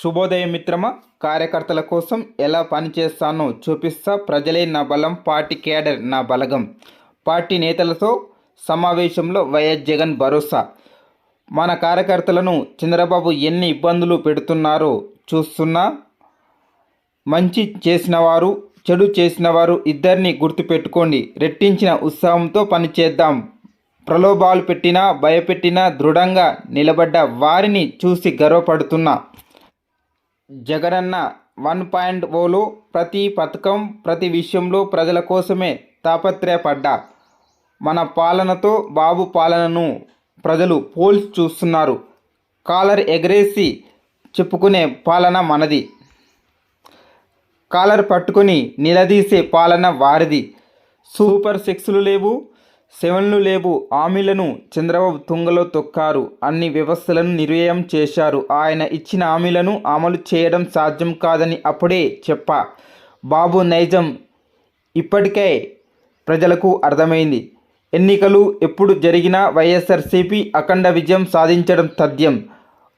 శుభోదయం మిత్రమా. కార్యకర్తల కోసం ఎలా పనిచేస్తానో చూపిస్తా. ప్రజలే నా బలం, పార్టీ కేడర్ నా బలగం. పార్టీ నేతలతో సమావేశంలో వైఎస్ జగన్ భరోసా. మన కార్యకర్తలను చంద్రబాబు ఎన్ని ఇబ్బందులు పెడుతున్నారో చూస్తున్నా. మంచి చేసినవారు, చెడు చేసినవారు ఇద్దరిని గుర్తుపెట్టుకోండి. రెట్టించిన ఉత్సాహంతో పనిచేద్దాం. ప్రలోభాలు పెట్టినా, భయపెట్టినా దృఢంగా నిలబడ్డ వారిని చూసి గర్వపడుతున్నా. జగనన్న 1.0లో ప్రతి పథకం, ప్రతి విషయంలో ప్రజల కోసమే తాపత్రయపడ్డా. మన పాలనతో బాబు పాలనను ప్రజలు పోల్చి చూస్తున్నారు. కాలర్ ఎగరేసి చెప్పుకునే పాలన మనది. కాలర్ పట్టుకొని నిలదీసే పాలన వారిది. సూపర్ 6లు లేవు, 7లు లేవు. హామీలను చంద్రబాబు తుంగలో తొక్కారు. అన్ని వ్యవస్థలను నిర్వీర్యం చేశారు. ఆయన ఇచ్చిన హామీలను అమలు చేయడం సాధ్యం కాదని అప్పుడే చెప్పా. బాబు నైజం ఇప్పటికే ప్రజలకు అర్థమైంది. ఎన్నికలు ఎప్పుడు జరిగినా వైఎస్ఆర్సీపీ అఖండ విజయం సాధించడం తథ్యం.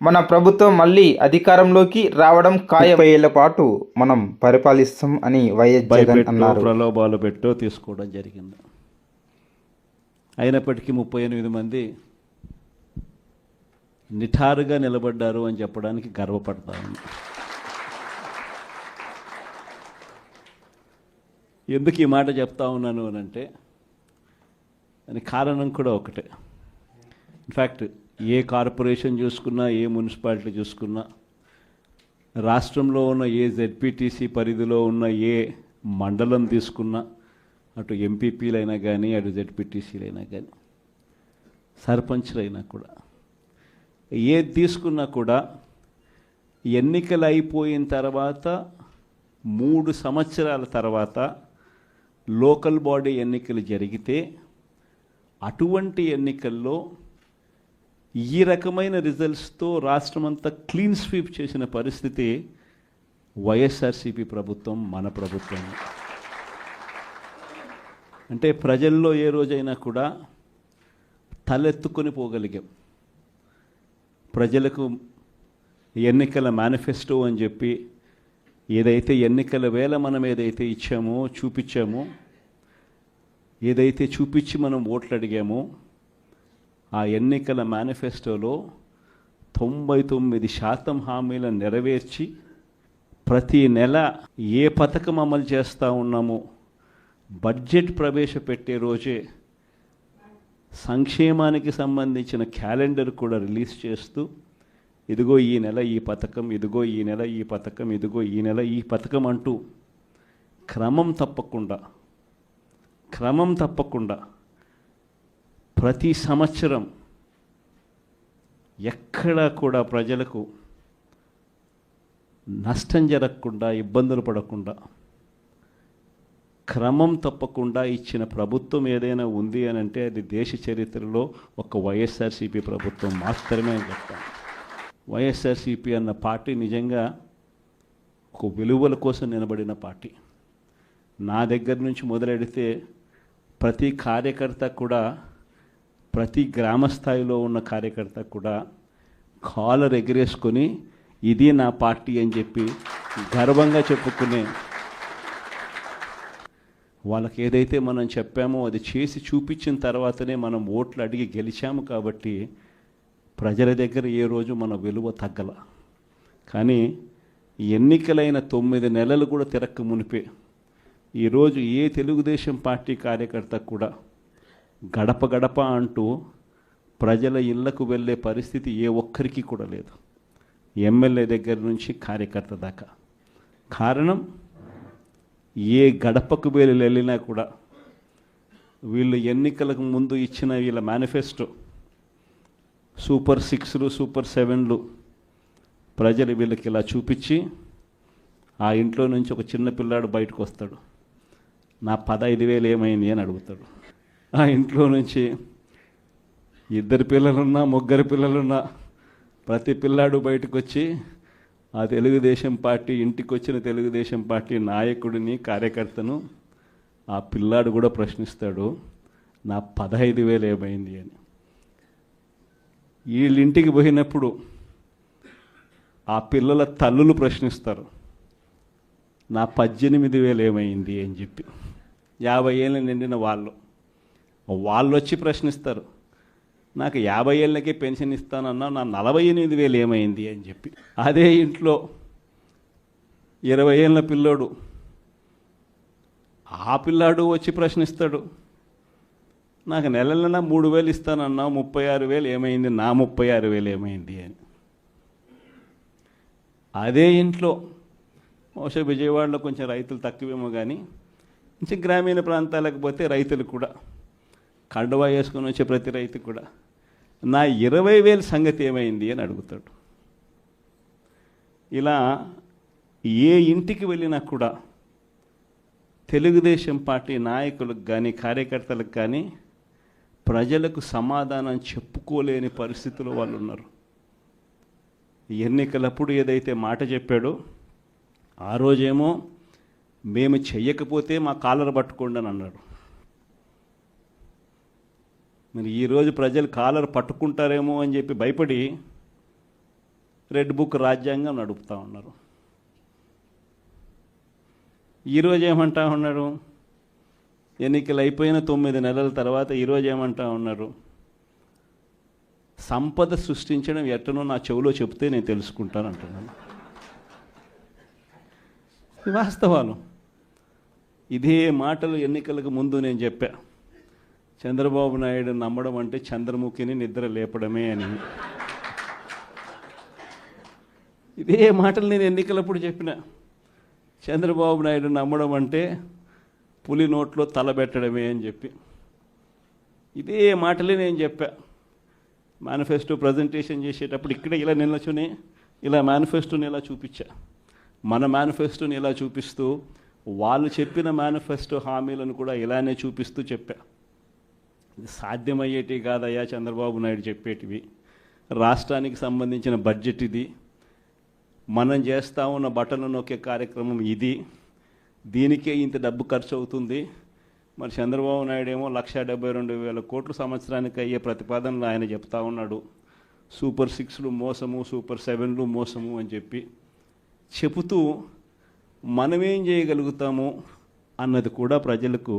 మన ప్రభుత్వం మళ్ళీ అధికారంలోకి రావడం ఖాయం. 30 ఏళ్ల పాటు మనం పరిపాలిస్తాం అని వైఎస్ జగన్ అన్నారు. ప్రలోభాలు పెట్టో తీసుకోవడం జరిగింది. అయినప్పటికీ 38 మంది నిఠారుగా నిలబడ్డారు అని చెప్పడానికి గర్వపడతాను. ఎందుకు ఈ మాట చెప్తా ఉన్నాను అని అంటే, దానికి కారణం కూడా ఒకటే. ఇన్ఫ్యాక్ట్ ఏ కార్పొరేషన్ చూసుకున్నా, ఏ మున్సిపాలిటీ చూసుకున్నా, రాష్ట్రంలో ఉన్న ఏ జెడ్పీటీసీ పరిధిలో ఉన్న ఏ మండలం తీసుకున్నా, అటు ఎంపీపీలైనా కానీ, అటు జెడ్పీటీసీలైనా కానీ, సర్పంచ్లైనా కూడా, ఏది తీసుకున్నా కూడా ఎన్నికలు అయిపోయిన తర్వాత 3 సంవత్సరాల తర్వాత లోకల్ బాడీ ఎన్నికలు జరిగితే అటువంటి ఎన్నికల్లో ఈ రకమైన రిజల్ట్స్తో రాష్ట్రమంతా క్లీన్ స్వీప్ చేసిన పరిస్థితి వైఎస్ఆర్సీపీ ప్రభుత్వం, మన ప్రభుత్వం. అంటే ప్రజల్లో ఏ రోజైనా కూడా తలెత్తుకొని పోగలిగాం. ప్రజలకు ఎన్నికల మేనిఫెస్టో అని చెప్పి ఏదైతే ఎన్నికల వేళ మనం ఏదైతే ఇచ్చామో, చూపించామో, ఏదైతే చూపించి మనం ఓట్లు అడిగామో, ఆ ఎన్నికల మేనిఫెస్టోలో 99% హామీలను నెరవేర్చి ప్రతి నెల ఏ పథకం అమలు చేస్తూ ఉన్నామో బడ్జెట్ ప్రవేశపెట్టే రోజే సంక్షేమానికి సంబంధించిన క్యాలెండర్ కూడా రిలీజ్ చేస్తూ, ఇదిగో ఈ నెల ఈ పథకం, ఇదిగో ఈ నెల ఈ పథకం, ఇదిగో ఈ నెల ఈ పథకం అంటూ క్రమం తప్పకుండా ప్రతి సంవత్సరం ఎక్కడా కూడా ప్రజలకు నష్టం జరగకుండా, ఇబ్బందులు పడకుండా, క్రమం తప్పకుండా ఇచ్చిన ప్రభుత్వం ఏదైనా ఉంది అని అంటే అది దేశ చరిత్రలో ఒక వైఎస్ఆర్సీపీ ప్రభుత్వం మాత్రమే అని చెప్తాను. వైఎస్ఆర్సీపీ అన్న పార్టీ నిజంగా ఒక విలువల కోసం నిలబడిన పార్టీ. నా దగ్గర నుంచి మొదలెడితే ప్రతి కార్యకర్త కూడా, ప్రతి గ్రామ స్థాయిలో ఉన్న కార్యకర్త కూడా కాలర్ ఎగరేసుకొని ఇది నా పార్టీ అని చెప్పి గర్వంగా చెప్పుకునే, వాళ్ళకి ఏదైతే మనం చెప్పామో అది చేసి చూపించిన తర్వాతనే మనం ఓట్లు అడిగి గెలిచాము. కాబట్టి ప్రజల దగ్గర ఏ రోజు మన విలువ తగ్గల. కానీ ఎన్నికలైన 9 నెలలు కూడా తిరక్క మునిపే ఈరోజు ఏ తెలుగుదేశం పార్టీ కార్యకర్త కూడా గడప గడప అంటూ ప్రజల ఇళ్లకు వెళ్ళే పరిస్థితి ఏ ఒక్కరికి కూడా లేదు, ఎమ్మెల్యే దగ్గర నుంచి కార్యకర్త దాకా. కారణం, ఏ గడపకు వెళ్ళినా కూడా వీళ్ళు ఎన్నికలకు ముందు ఇచ్చిన వీళ్ళ మేనిఫెస్టో సూపర్ 6లు, సూపర్ 7లు ప్రజలు వీళ్ళకి ఇలా చూపించి, ఆ ఇంట్లో నుంచి ఒక చిన్న పిల్లాడు బయటకు వస్తాడు, నా 15,000 ఏమైంది అని అడుగుతాడు. ఆ ఇంట్లో నుంచి 2 పిల్లలున్నా, 3 పిల్లలున్నా ప్రతి పిల్లాడు బయటకు వచ్చి ఆ తెలుగుదేశం పార్టీ, ఇంటికి వచ్చిన తెలుగుదేశం పార్టీ నాయకుడిని, కార్యకర్తను ఆ పిల్లాడు కూడా ప్రశ్నిస్తాడు, నా 15,000 ఏమైంది అని. వీళ్ళింటికి పోయినప్పుడు ఆ పిల్లల తల్లులు ప్రశ్నిస్తారు, నా 18,000 ఏమైంది అని చెప్పి. 50 ఏళ్ళు నిండిన వాళ్ళు వచ్చి ప్రశ్నిస్తారు, నాకు 50 ఏళ్ళకే పెన్షన్ ఇస్తానన్నా నా 48,000 ఏమైంది అని చెప్పి. అదే ఇంట్లో 20 ఏళ్ళ పిల్లోడు, ఆ పిల్లాడు వచ్చి ప్రశ్నిస్తాడు, నాకు నెల 3,000 ఇస్తానన్నా 36,000 ఏమైంది, నా 36,000 ఏమైంది అని. అదే ఇంట్లో బహుశా విజయవాడలో కొంచెం రైతులు తక్కువేమో కానీ కొంచెం గ్రామీణ ప్రాంతాలకు పోతే రైతులు కూడా కండువా వేసుకొని వచ్చే ప్రతి రైతు కూడా నా 20,000 సంగతి ఏమైంది అని అడుగుతాడు. ఇలా ఏ ఇంటికి వెళ్ళినా కూడా తెలుగుదేశం పార్టీ నాయకులకు కానీ కార్యకర్తలకు కానీ ప్రజలకు సమాధానం చెప్పుకోలేని పరిస్థితుల్లో వాళ్ళు ఉన్నారు. ఎన్నికలప్పుడు ఏదైతే మాట చెప్పాడో ఆ రోజేమో మేము చెయ్యకపోతే మా కాలర్ పట్టుకోండి అని అన్నాడు. మరి ఈరోజు ప్రజలు కాలర్ పట్టుకుంటారేమో అని చెప్పి భయపడి రెడ్ బుక్ రాజ్యాంగం నడుపుతూ ఉన్నారు. ఈరోజు ఏమంటా ఉన్నారు, ఎన్నికలు అయిపోయిన 9 నెలల తర్వాత ఈరోజు ఏమంటా ఉన్నారు, సంపద సృష్టించడం ఎట్టనో నా చెవిలో చెప్తే నేను తెలుసుకుంటాను అంటున్నాను. ఇది వాస్తవాలు. ఇదే మాటలు ఎన్నికలకు ముందు నేను చెప్పా, చంద్రబాబు నాయుడు నమ్మడం అంటే చంద్రముఖిని నిద్ర లేపడమే అని. ఇదే మాటలు నేను ఎన్నికలప్పుడు చెప్పిన, చంద్రబాబు నాయుడు నమ్మడం అంటే పులి నోట్లో తలబెట్టడమే అని చెప్పి. ఇదే మాటలే నేను చెప్పా మేనిఫెస్టో ప్రజెంటేషన్ చేసేటప్పుడు. ఇక్కడే ఇలా నిల్చుని ఇలా మేనిఫెస్టోని ఇలా చూపించా, మన మేనిఫెస్టోని ఇలా చూపిస్తూ వాళ్ళు చెప్పిన మేనిఫెస్టో హామీలను కూడా ఇలానే చూపిస్తూ చెప్పా. ఇది సాధ్యమయ్యేటివి కాదయ్యా చంద్రబాబు నాయుడు చెప్పేటివి. రాష్ట్రానికి సంబంధించిన బడ్జెట్ ఇది, మనం చేస్తూ ఉన్న బటన్లు నొక్కే కార్యక్రమం ఇది, దీనికే ఇంత డబ్బు ఖర్చు అవుతుంది. మరి చంద్రబాబు నాయుడు ఏమో 1,72,000 కోట్లు సంవత్సరానికి అయ్యే ప్రతిపాదనలు ఆయన చెప్తా ఉన్నాడు. సూపర్ 6లు మోసము, సూపర్ 7లు మోసము అని చెప్పి చెబుతూ మనమేం చేయగలుగుతాము అన్నది కూడా ప్రజలకు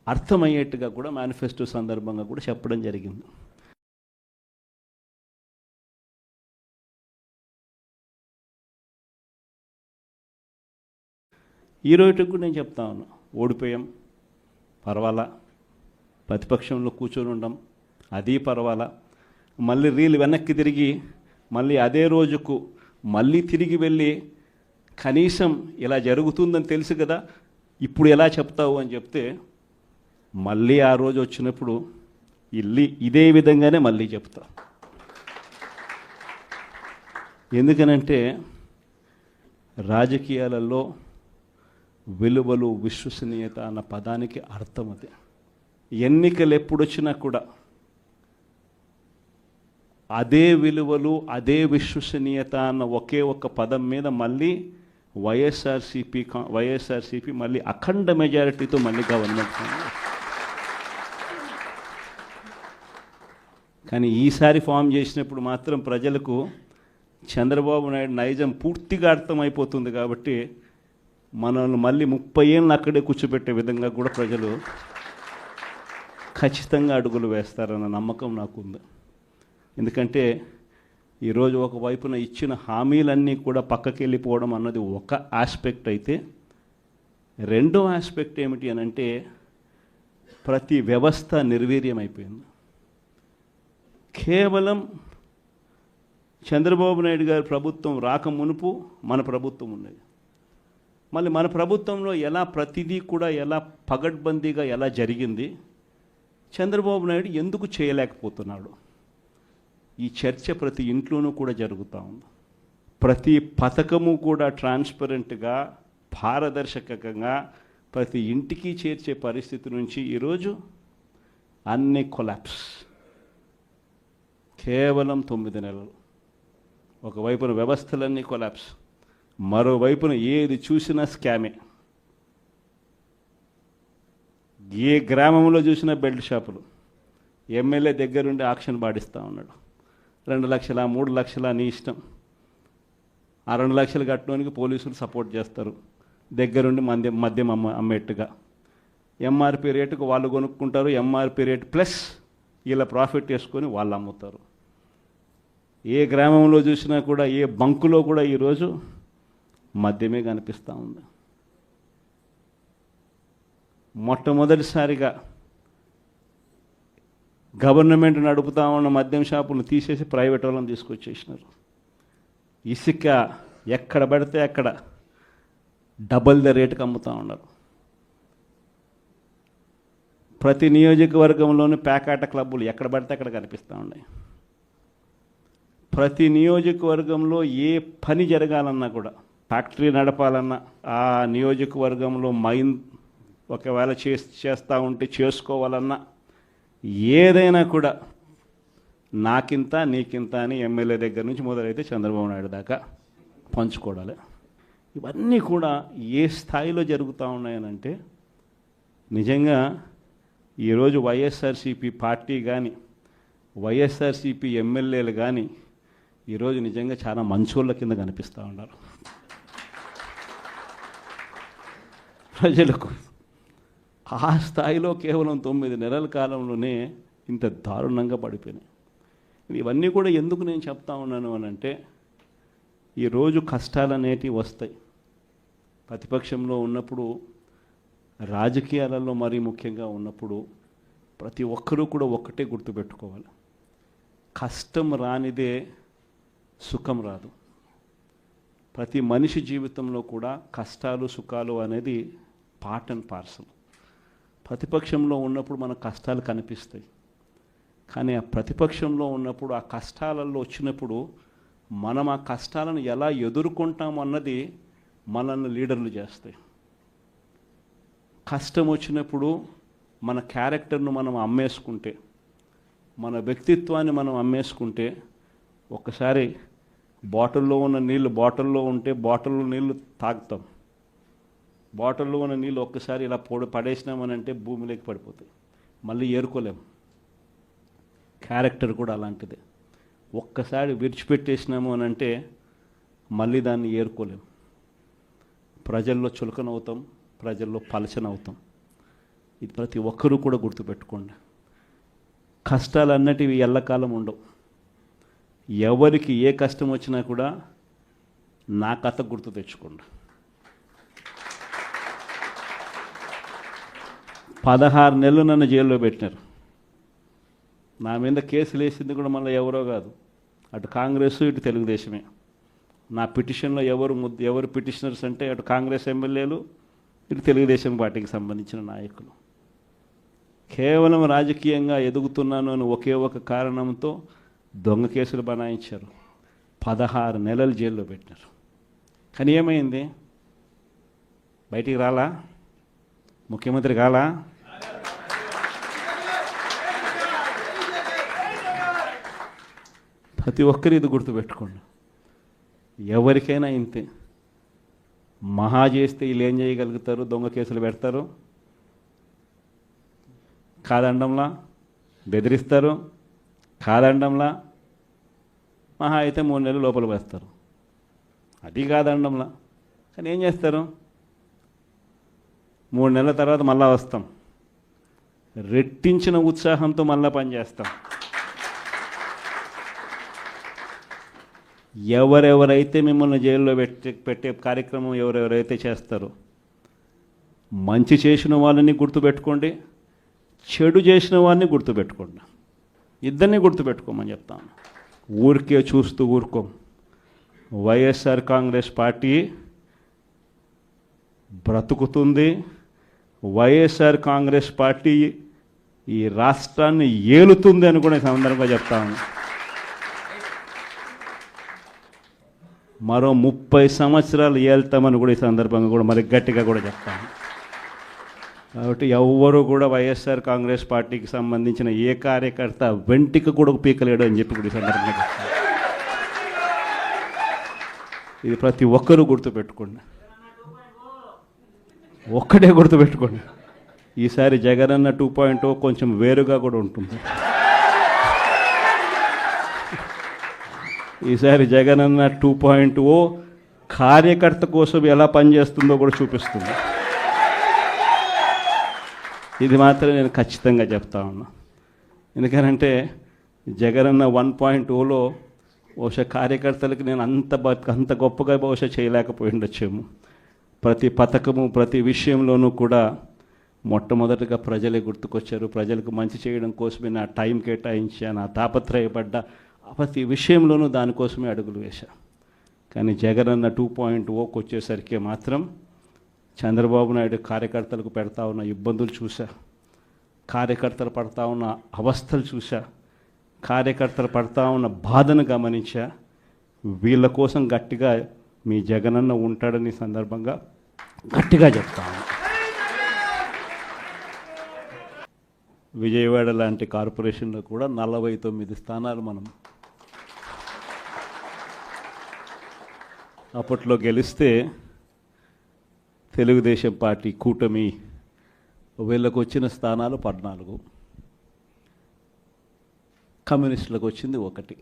అర్థమయ్యేట్టుగా కూడా మేనిఫెస్టో సందర్భంగా కూడా చెప్పడం జరిగింది. ఈ రోజుకి కూడా నేను చెప్తా ఉన్నా, ఓడిపోయాం పర్వాలా, ప్రతిపక్షంలో కూర్చొని ఉండం అది పర్వాలా, మళ్ళీ రీలు వెనక్కి తిరిగి మళ్ళీ అదే రోజుకు మళ్ళీ తిరిగి వెళ్ళి కనీసం ఇలా జరుగుతుందని తెలుసు కదా ఇప్పుడు ఎలా చెప్తావు అని చెప్తే మళ్ళీ ఆ రోజు వచ్చినప్పుడు ఇదే విధంగానే మళ్ళీ చెప్తా. ఎందుకనంటే రాజకీయాలలో విలువలు, విశ్వసనీయత అన్న పదానికి అర్థం అది. ఎన్నికలు ఎప్పుడొచ్చినా కూడా అదే విలువలు, అదే విశ్వసనీయత అన్న ఒకే ఒక్క పదం మీద మళ్ళీ వైఎస్ఆర్సీపీ మళ్ళీ అఖండ మెజారిటీతో మళ్ళీ గవర్నమెంట్. కానీ ఈసారి ఫామ్ చేసినప్పుడు మాత్రం ప్రజలకు చంద్రబాబు నాయుడు నైజం పూర్తిగా అర్థమైపోతుంది. కాబట్టి మనల్ని మళ్ళీ 30 ఏళ్ళు అక్కడే కూర్చోబెట్టే విధంగా కూడా ప్రజలు ఖచ్చితంగా అడుగులు వేస్తారన్న నమ్మకం నాకుంది. ఎందుకంటే ఈరోజు ఒకవైపున ఇచ్చిన హామీలన్నీ కూడా పక్కకి వెళ్ళిపోవడం అన్నది ఒక ఆస్పెక్ట్ అయితే, రెండో ఆస్పెక్ట్ ఏమిటి అని అంటే ప్రతి వ్యవస్థ నిర్వీర్యం అయిపోయింది. కేవలం చంద్రబాబు నాయుడు గారి ప్రభుత్వం రాక మునుపు మన ప్రభుత్వం ఉన్నది. మళ్ళీ మన ప్రభుత్వంలో ఎలా ప్రతిదీ కూడా ఎలా పగడ్బందీగా ఎలా జరిగింది, చంద్రబాబు నాయుడు ఎందుకు చేయలేకపోతున్నాడు, ఈ చర్చ ప్రతి ఇంట్లోనూ కూడా జరుగుతూ ఉంది. ప్రతి పథకము కూడా ట్రాన్స్పరెంట్గా, పారదర్శకంగా ప్రతి ఇంటికి చేర్చే పరిస్థితి నుంచి ఈరోజు అన్ని కొలాప్స్. కేవలం 9 నెలలు. ఒకవైపున వ్యవస్థలన్నీ కొలాప్స్, మరోవైపున ఏది చూసినా స్కామే. ఏ గ్రామంలో చూసినా బెల్ట్ షాపులు. ఎమ్మెల్యే దగ్గరుండి ఆక్షన్ పాడిస్తూ ఉన్నాడు. 2 లక్షల 3 లక్షల నీ ఇష్టం. ఆ 2 లక్షలు కట్టడానికి పోలీసులు సపోర్ట్ చేస్తారు, దగ్గరుండి మద్యం అమ్మేట్టుగా. ఎంఆర్పి రేటుకు వాళ్ళు కొనుక్కుంటారు, ఎంఆర్పి రేటు ప్లస్ ఇలా ప్రాఫిట్ వేసుకొని వాళ్ళు అమ్ముతారు. ఏ గ్రామంలో చూసినా కూడా, ఏ బంకులో కూడా ఈరోజు మద్యమే కనిపిస్తూ ఉంది. మొట్టమొదటిసారిగా గవర్నమెంట్ నడుపుతా ఉన్న మద్యం షాపులను తీసేసి ప్రైవేట్ వాళ్ళని తీసుకొచ్చేసినారు. ఇసుక ఎక్కడ పడితే అక్కడ డబల్ ద రేటుకి అమ్ముతూ ఉన్నారు. ప్రతి నియోజకవర్గంలోని పేకాట క్లబ్బులు ఎక్కడ పడితే అక్కడ కనిపిస్తూ ఉన్నాయి. ప్రతి నియోజకవర్గంలో ఏ పని జరగాలన్నా కూడా, ఫ్యాక్టరీ నడపాలన్నా, ఆ నియోజకవర్గంలో మైన్ ఒకవేళ చేస్తూ ఉంటే చేసుకోవాలన్నా, ఏదైనా కూడా నాకింత నీకింత అని ఎమ్మెల్యే దగ్గర నుంచి మొదలైతే చంద్రబాబు నాయుడు దాకా పంచుకోవడాలి. ఇవన్నీ కూడా ఏ స్థాయిలో జరుగుతూ ఉన్నాయనంటే, నిజంగా ఈరోజు వైఎస్ఆర్సీపీ పార్టీ కానీ, వైఎస్ఆర్సీపీ ఎమ్మెల్యేలు కానీ ఈరోజు నిజంగా చాలా మంచోళ్ళ కింద కనిపిస్తూ ఉన్నారు ప్రజలకు. ఆ స్థాయిలో కేవలం 9 నెలల కాలంలోనే ఇంత దారుణంగా పడిపోయినాయి. ఇవన్నీ కూడా ఎందుకు నేను చెప్తా ఉన్నాను అనంటే, ఈరోజు కష్టాలు అనేటివి వస్తాయి. ప్రతిపక్షంలో ఉన్నప్పుడు, రాజకీయాలలో మరీ ముఖ్యంగా ఉన్నప్పుడు ప్రతి ఒక్కరూ కూడా ఒక్కటే గుర్తుపెట్టుకోవాలి, కష్టం రానిదే సుఖం రాదు. ప్రతి మనిషి జీవితంలో కూడా కష్టాలు సుఖాలు అనేది పార్ట్ అండ్ పార్సల్. ప్రతిపక్షంలో ఉన్నప్పుడు మన కష్టాలు కనిపిస్తాయి, కానీ ఆ ప్రతిపక్షంలో ఉన్నప్పుడు, ఆ కష్టాలలో వచ్చినప్పుడు మనం ఆ కష్టాలను ఎలా ఎదుర్కొంటాం అన్నది మనల్ని లీడర్లు చేస్తాయి. కష్టం వచ్చినప్పుడు మన క్యారెక్టర్ను మనం అమ్మేసుకుంటే, మన వ్యక్తిత్వాన్ని మనం అమ్మేసుకుంటే, ఒక్కసారి బాటిల్లో ఉన్న నీళ్ళు బాటిల్లో ఉంటే బాటిల్లో నీళ్ళు తాగుతాం. బాటిల్లో ఉన్న నీళ్ళు ఒక్కసారి ఇలా పడేసినామనంటే భూమిలోకి పడిపోతాయి, మళ్ళీ ఏరుకోలేం. క్యారెక్టర్ కూడా అలాంటిదే. ఒక్కసారి విడిచిపెట్టేసినాము అనంటే మళ్ళీ దాన్ని ఏరుకోలేం. ప్రజల్లో చులకనవుతాం, ప్రజల్లో పలచనవుతాం. ఇది ప్రతి ఒక్కరూ కూడా గుర్తుపెట్టుకోండి. కష్టాలు అన్నటివి ఎల్లకాలం ఉండవు. ఎవరికి ఏ కష్టం వచ్చినా కూడా నా కథ గుర్తు తెచ్చుకోండి. 16 నెలలు నన్ను జైల్లో పెట్టినారు. నా మీద కేసులు వేసింది కూడా మళ్ళీ ఎవరో కాదు, అటు కాంగ్రెస్ ఇటు తెలుగుదేశమే. నా పిటిషన్లో ఎవరు పిటిషనర్స్ అంటే, అటు కాంగ్రెస్ ఎమ్మెల్యేలు ఇటు తెలుగుదేశం పార్టీకి సంబంధించిన నాయకులు. కేవలం రాజకీయంగా ఎదుగుతున్నాను అని ఒకే ఒక కారణంతో దొంగ కేసులు బనాయించారు. 16 నెలలు జైల్లో పెట్టినారు. కానీ ఏమైంది? బయటికి రాలా? ముఖ్యమంత్రి కాలా? ప్రతి ఒక్కరు ఇది గుర్తుపెట్టుకోండి. ఎవరికైనా ఇంతే. మహా చేస్తే వీళ్ళు ఏం చేయగలుగుతారు? దొంగ కేసులు పెడతారు, కాదండంలా బెదిరిస్తారు, కాదండంలా మహా అయితే 3 నెలలు లోపల వేస్తారు, అది కాదండంలా. కానీ ఏం చేస్తారు? 3 నెలల తర్వాత మళ్ళా వస్తాం, రెట్టించిన ఉత్సాహంతో మళ్ళా పనిచేస్తాం. ఎవరెవరైతే మిమ్మల్ని జైల్లో పెట్టే కార్యక్రమం ఎవరెవరైతే చేస్తారో, మంచి చేసిన వాళ్ళని గుర్తుపెట్టుకోండి, చెడు చేసిన వాడిని గుర్తుపెట్టుకోండి. ఇద్దరిని గుర్తుపెట్టుకోమని చెప్తాను. ఊరికే చూస్తూ ఊరుకోం. వైఎస్ఆర్ కాంగ్రెస్ పార్టీ బ్రతుకుతుంది. వైఎస్ఆర్ కాంగ్రెస్ పార్టీ ఈ రాష్ట్రాన్ని ఏలుతుంది అని కూడా ఈ సందర్భంగా చెప్తాను. మరో 30 సంవత్సరాలు ఏళ్తామని కూడా ఈ సందర్భంగా కూడా మరి గట్టిగా కూడా చెప్తాను. కాబట్టి ఎవ్వరూ కూడా వైఎస్ఆర్ కాంగ్రెస్ పార్టీకి సంబంధించిన ఏ కార్యకర్త వెంటికి కూడా పీకలేడు అని చెప్పి కూడా ఈ సందర్భంగా చెప్తాను. ఇది ప్రతి ఒక్కరూ గుర్తుపెట్టుకోండి, ఒక్కటే గుర్తుపెట్టుకోండి. ఈసారి జగనన్న 2.0 కొంచెం వేరుగా కూడా ఉంటుంది. ఈసారి జగనన్న 2.0 కార్యకర్త కోసం ఎలా పనిచేస్తుందో కూడా చూపిస్తుంది. ఇది మాత్రం నేను ఖచ్చితంగా చెప్తా ఉన్నా. ఎందుకనంటే జగనన్న 1.0లో బహుశా కార్యకర్తలకు నేను అంత గొప్పగా బహుశా చేయలేకపోయి ఉండొచ్చేమో. ప్రతి పథకము ప్రతి విషయంలోనూ కూడా మొట్టమొదటిగా ప్రజలే గుర్తుకొచ్చారు. ప్రజలకు మంచి చేయడం కోసమే నా టైం కేటాయించా, నా తాపత్రయపడ్డా, ప్రతి విషయంలోనూ దానికోసమే అడుగులు వేశా. కానీ జగనన్న 2.0కి వచ్చేసరికి మాత్రం చంద్రబాబు నాయుడు కార్యకర్తలకు పెడతా ఉన్న ఇబ్బందులు చూసా, కార్యకర్తలు పడతా ఉన్న అవస్థలు చూసా, కార్యకర్తలు పడతా ఉన్న బాధను గమనించా. వీళ్ళ కోసం గట్టిగా మీ జగనన్న ఉంటాడని సందర్భంగా గట్టిగా చెప్తాను. విజయవాడ లాంటి కార్పొరేషన్లో కూడా 49 స్థానాలు మనం అప్పట్లో గెలిస్తే తెలుగుదేశం పార్టీ కూటమి వీళ్ళకు వచ్చిన స్థానాలు 14, కమ్యూనిస్టులకు వచ్చింది 1.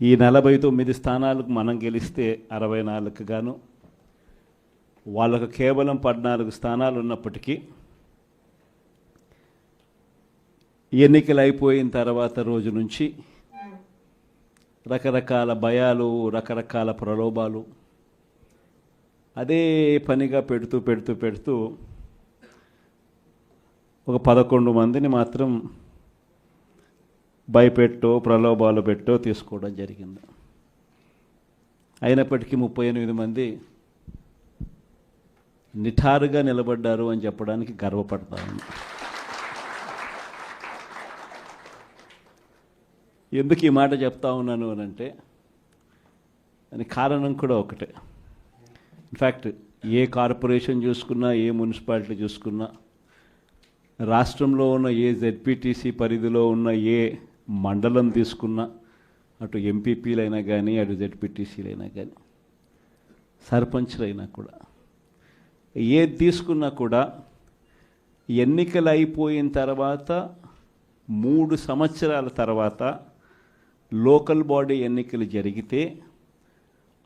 ఈ 49 స్థానాలకు మనం గెలిస్తే 64కు గాను వాళ్ళకు కేవలం 14 స్థానాలు ఉన్నప్పటికీ ఎన్నికలు అయిపోయిన తర్వాత రోజు నుంచి రకరకాల భయాలు, రకరకాల ప్రలోభాలు అదే పనిగా పెడుతూ ఒక 11 మందిని మాత్రం భయపెట్టో ప్రలోభాలు పెట్టో తీసుకోవడం జరిగింది. అయినప్పటికీ 38 మంది నిఠారుగా నిలబడ్డారు అని చెప్పడానికి గర్వపడతాను. ఎందుకు ఈ మాట చెప్తా ఉన్నాను అని అంటే దానికి కారణం కూడా ఒకటే. ఇన్ఫ్యాక్ట్ ఏ కార్పొరేషన్ చూసుకున్నా, ఏ మున్సిపాలిటీ చూసుకున్నా, రాష్ట్రంలో ఉన్న ఏ జెడ్పీటీసీ పరిధిలో ఉన్న ఏ మండలం తీసుకున్నా, అటు ఎంపీపీలైనా కానీ, అటు జెడ్పీటీసీలైనా కానీ, సర్పంచ్లైనా కూడా, ఏది తీసుకున్నా కూడా ఎన్నికలు అయిపోయిన తర్వాత 3 సంవత్సరాల తర్వాత లోకల్ బాడీ ఎన్నికలు జరిగితే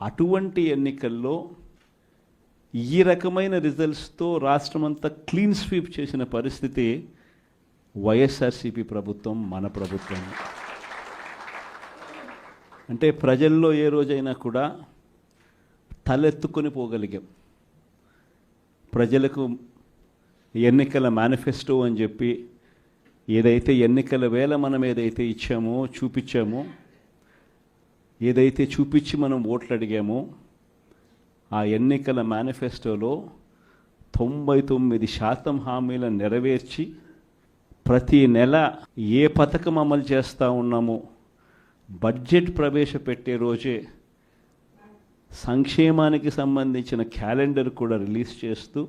అటువంటి ఎన్నికల్లో ఈ రకమైన రిజల్ట్స్తో రాష్ట్రమంతా క్లీన్ స్వీప్ చేసిన పరిస్థితి వైఎస్ఆర్సీపీ ప్రభుత్వం, మన ప్రభుత్వం. అంటే ప్రజల్లో ఏ రోజైనా కూడా తలెత్తుకొని పోగలిగాం. ప్రజలకు ఎన్నికల మేనిఫెస్టో అని చెప్పి ఏదైతే ఎన్నికల వేళ మనం ఏదైతే ఇచ్చామో, చూపించామో, ఏదైతే చూపించి మనం ఓట్లు అడిగామో, ఆ ఎన్నికల మేనిఫెస్టోలో 99% హామీలను నెరవేర్చి ప్రతి నెల ఏ పథకం అమలు చేస్తూ ఉన్నామో బడ్జెట్ ప్రవేశపెట్టే రోజే సంక్షేమానికి సంబంధించిన క్యాలెండర్ కూడా రిలీజ్ చేస్తూ,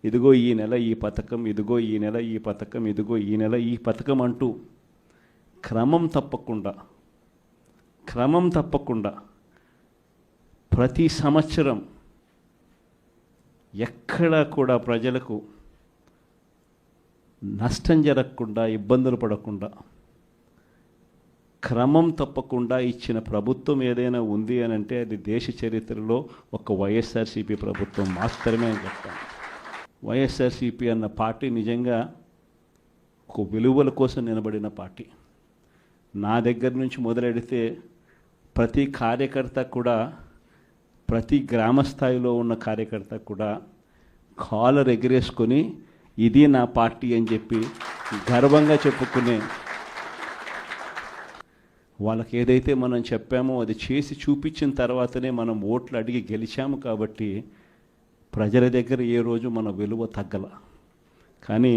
ఇదిగో ఈ నెల ఈ పథకం, ఇదిగో ఈ నెల ఈ పథకం, ఇదిగో ఈ నెల ఈ పథకం అంటూ క్రమం తప్పకుండా ప్రతి సంవత్సరం ఎక్కడా కూడా ప్రజలకు నష్టం జరగకుండా, ఇబ్బందులు పడకుండా, క్రమం తప్పకుండా ఇచ్చిన ప్రభుత్వం ఏదైనా ఉంది అని అంటే అది దేశ చరిత్రలో ఒక వైఎస్ఆర్సీపీ ప్రభుత్వం మాత్రమే అని చెప్తాను. వైఎస్ఆర్సీపీ అన్న పార్టీ నిజంగా ఒక విలువల కోసం నిలబడిన పార్టీ. నా దగ్గర నుంచి మొదలెడితే ప్రతి కార్యకర్త కూడా, ప్రతి గ్రామ స్థాయిలో ఉన్న కార్యకర్త కూడా కాలర్ ఎగిరేసుకొని ఇది నా పార్టీ అని చెప్పి గర్వంగా చెప్పుకునే వాళ్ళకి ఏదైతే మనం చెప్పామో అది చేసి చూపించిన తర్వాతనే మనం ఓట్లు అడిగి గెలిచాము. కాబట్టి ప్రజల దగ్గర ఏ రోజు మన విలువ తగ్గల. కానీ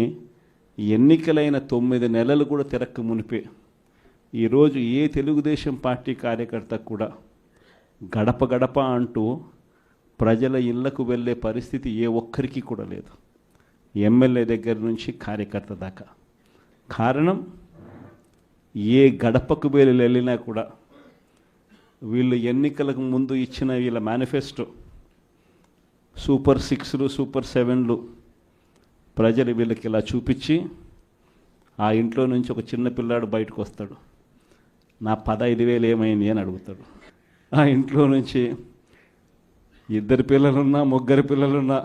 ఎన్నికలైన 9 నెలలు కూడా తిరక్క మునిపే ఈరోజు ఏ తెలుగుదేశం పార్టీ కార్యకర్త కూడా గడప గడప అంటూ ప్రజల ఇళ్లకు వెళ్ళే పరిస్థితి ఏ ఒక్కరికి కూడా లేదు, ఎమ్మెల్యే దగ్గర నుంచి కార్యకర్త దాకా. కారణం ఏ గడపకు వెళ్ళినా కూడా వీళ్ళు ఎన్నికలకు ముందు ఇచ్చిన వీళ్ళ మేనిఫెస్టో సూపర్ 6లు, సూపర్ 7లు ప్రజలు వీళ్ళకి ఇలా చూపించి ఆ ఇంట్లో నుంచి ఒక చిన్న పిల్లాడు బయటకు వస్తాడు, నా 15,000 ఏమైంది అని అడుగుతాడు. ఆ ఇంట్లో నుంచి 2 పిల్లలున్నా 3 పిల్లలున్నా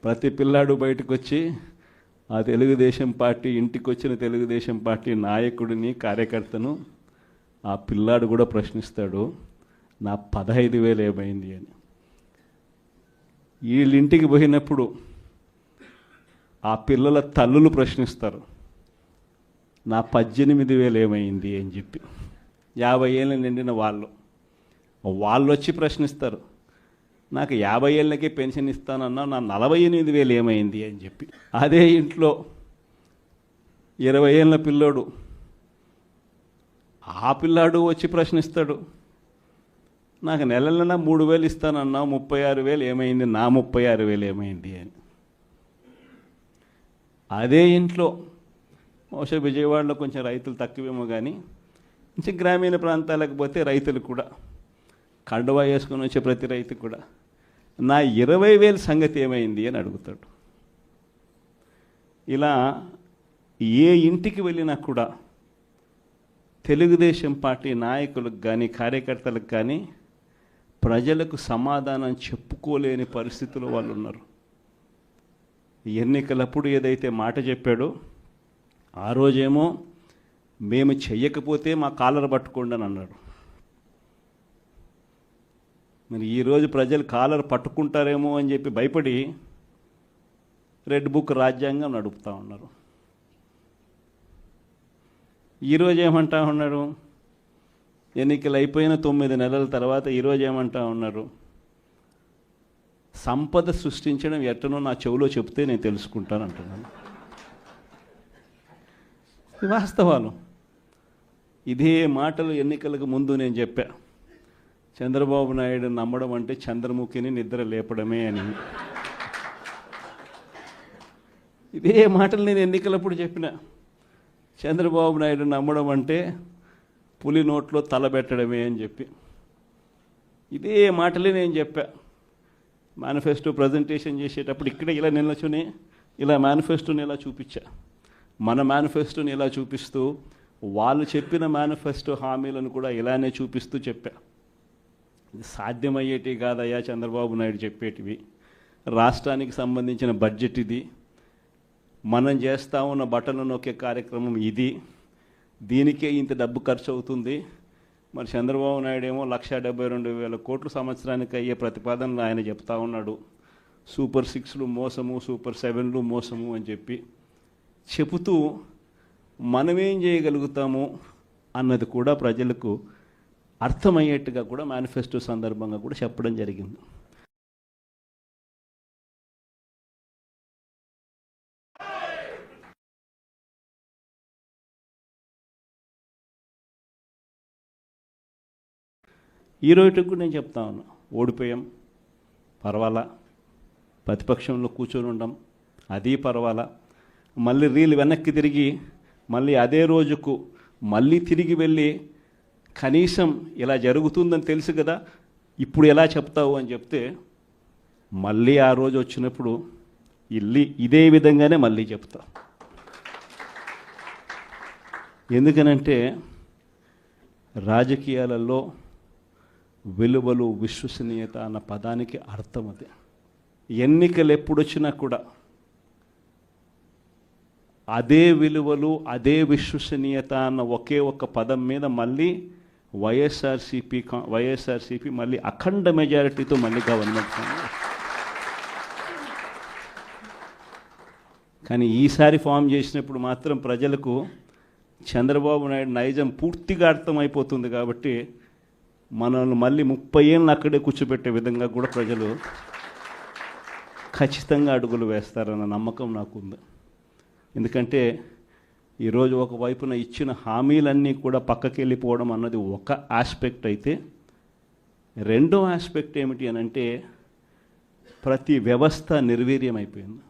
ప్రతి పిల్లాడు బయటకు వచ్చి ఆ తెలుగుదేశం పార్టీ ఇంటికి వచ్చిన తెలుగుదేశం పార్టీ నాయకుడిని కార్యకర్తను ఆ పిల్లాడు కూడా ప్రశ్నిస్తాడు, నా 15,000 ఏమైంది అని. వీళ్ళింటికి పోయినప్పుడు ఆ పిల్లల తల్లులు ప్రశ్నిస్తారు, నా 18,000 ఏమైంది అని చెప్పి. 50 ఏళ్ళు నిండిన వాళ్ళు వచ్చి ప్రశ్నిస్తారు, నాకు 50 ఏళ్ళకే పెన్షన్ ఇస్తానన్నా నా 48,000 ఏమైంది అని చెప్పి. అదే ఇంట్లో 20 ఏళ్ళ పిల్లోడు ఆ పిల్లాడు వచ్చి ప్రశ్నిస్తాడు, నాకు నెలలైనా 3,000 ఇస్తానన్నా 36,000 ఏమైంది, నా 36,000 ఏమైంది అని. అదే ఇంట్లో బహుశా విజయవాడలో కొంచెం రైతులు తక్కువేమో కానీ కొంచెం గ్రామీణ ప్రాంతాలకు పోతే రైతులు కూడా కండువా వేసుకొని వచ్చే ప్రతి రైతు కూడా నా 20,000 సంగతి ఏమైంది అని అడుగుతాడు. ఇలా ఏ ఇంటికి వెళ్ళినా కూడా తెలుగుదేశం పార్టీ నాయకులకు కానీ కార్యకర్తలకు కానీ ప్రజలకు సమాధానం చెప్పుకోలేని పరిస్థితుల్లో వాళ్ళు ఉన్నారు. ఎన్నికలప్పుడు ఏదైతే మాట చెప్పాడో ఆ రోజేమో మేము చెయ్యకపోతే మా కాలర్ పట్టుకోండి అని అన్నాడు. మరి ఈరోజు ప్రజలు కాలర్ పట్టుకుంటారేమో అని చెప్పి భయపడి రెడ్ బుక్ రాజ్యాంగం నడుపుతూ ఉన్నారు. ఈరోజు ఏమంటా ఉన్నారు, ఎన్నికలు అయిపోయిన 9 నెలల తర్వాత ఈరోజు ఏమంటా ఉన్నారు, సంపద సృష్టించడం ఎట్టనో నా చెవిలో చెప్తే నేను తెలుసుకుంటాను అంటున్నాను. ఇది వాస్తవాలు. ఇదే మాటలు ఎన్నికలకు ముందు నేను చెప్పా, చంద్రబాబు నాయుడు నమ్మడం అంటే చంద్రముఖిని నిద్ర లేపడమే అని. ఇదే మాటలు నేను ఎన్నికలప్పుడు చెప్పిన, చంద్రబాబు నాయుడు నమ్మడం అంటే పులి నోట్లో తలబెట్టడమే అని చెప్పి. ఇదే మాటలే నేను చెప్పా మేనిఫెస్టో ప్రజెంటేషన్ చేసేటప్పుడు. ఇక్కడే ఇలా నిల్చుని ఇలా మేనిఫెస్టోని ఇలా చూపించా. మన మేనిఫెస్టోని ఇలా చూపిస్తూ వాళ్ళు చెప్పిన మేనిఫెస్టో హామీలను కూడా ఇలానే చూపిస్తూ చెప్పా. ఇది సాధ్యమయ్యేటివి కాదయ్యా చంద్రబాబు నాయుడు చెప్పేటివి. రాష్ట్రానికి సంబంధించిన బడ్జెట్ ఇది, మనం చేస్తూ ఉన్న బటన్లు నొక్కే కార్యక్రమం ఇది, దీనికే ఇంత డబ్బు ఖర్చు అవుతుంది. మరి చంద్రబాబు నాయుడు ఏమో 1,72,000 కోట్లు సంవత్సరానికి అయ్యే ప్రతిపాదనలు ఆయన చెప్తా ఉన్నాడు. సూపర్ 6లు మోసము, సూపర్ 7లు మోసము అని చెప్పి చెబుతూ మనమేం చేయగలుగుతాము అన్నది కూడా ప్రజలకు అర్థమయ్యేట్టుగా కూడా మేనిఫెస్టో సందర్భంగా కూడా చెప్పడం జరిగింది. ఈ రోజుకి కూడా నేను చెప్తా ఉన్నా, ఓడిపోయాం పర్వాలా, ప్రతిపక్షంలో కూర్చొని ఉండం అది పర్వాలా, మళ్ళీ రీలు వెనక్కి తిరిగి మళ్ళీ అదే రోజుకు మళ్ళీ తిరిగి వెళ్ళి కనీసం ఇలా జరుగుతుందని తెలుసు కదా ఇప్పుడు ఎలా చెప్తావు అని చెప్తే మళ్ళీ ఆ రోజు వచ్చినప్పుడు ఇదే విధంగానే మళ్ళీ చెప్తా. ఎందుకనంటే రాజకీయాలలో విలువలు, విశ్వసనీయత అన్న పదానికి అర్థం అదే. ఎన్నికలు ఎప్పుడొచ్చినా కూడా అదే విలువలు, అదే విశ్వసనీయత అన్న ఒకే ఒక్క పదం మీద మళ్ళీ వైఎస్ఆర్సీపీ మళ్ళీ అఖండ మెజారిటీతో మళ్ళీ గవర్నమెంట్. కానీ ఈసారి ఫామ్ చేసినప్పుడు మాత్రం ప్రజలకు చంద్రబాబు నాయుడు నైజం పూర్తిగా అర్థమైపోతుంది. కాబట్టి మనల్ని మళ్ళీ 30 ఏళ్ళు అక్కడే కూర్చోబెట్టే విధంగా కూడా ప్రజలు ఖచ్చితంగా అడుగులు వేస్తారన్న నమ్మకం నాకుంది. ఎందుకంటే ఈరోజు ఒకవైపున ఇచ్చిన హామీలన్నీ కూడా పక్కకి వెళ్ళిపోవడం అన్నది ఒక ఆస్పెక్ట్ అయితే, రెండో ఆస్పెక్ట్ ఏమిటి అని అంటే ప్రతి వ్యవస్థ నిర్వీర్యమైపోయింది.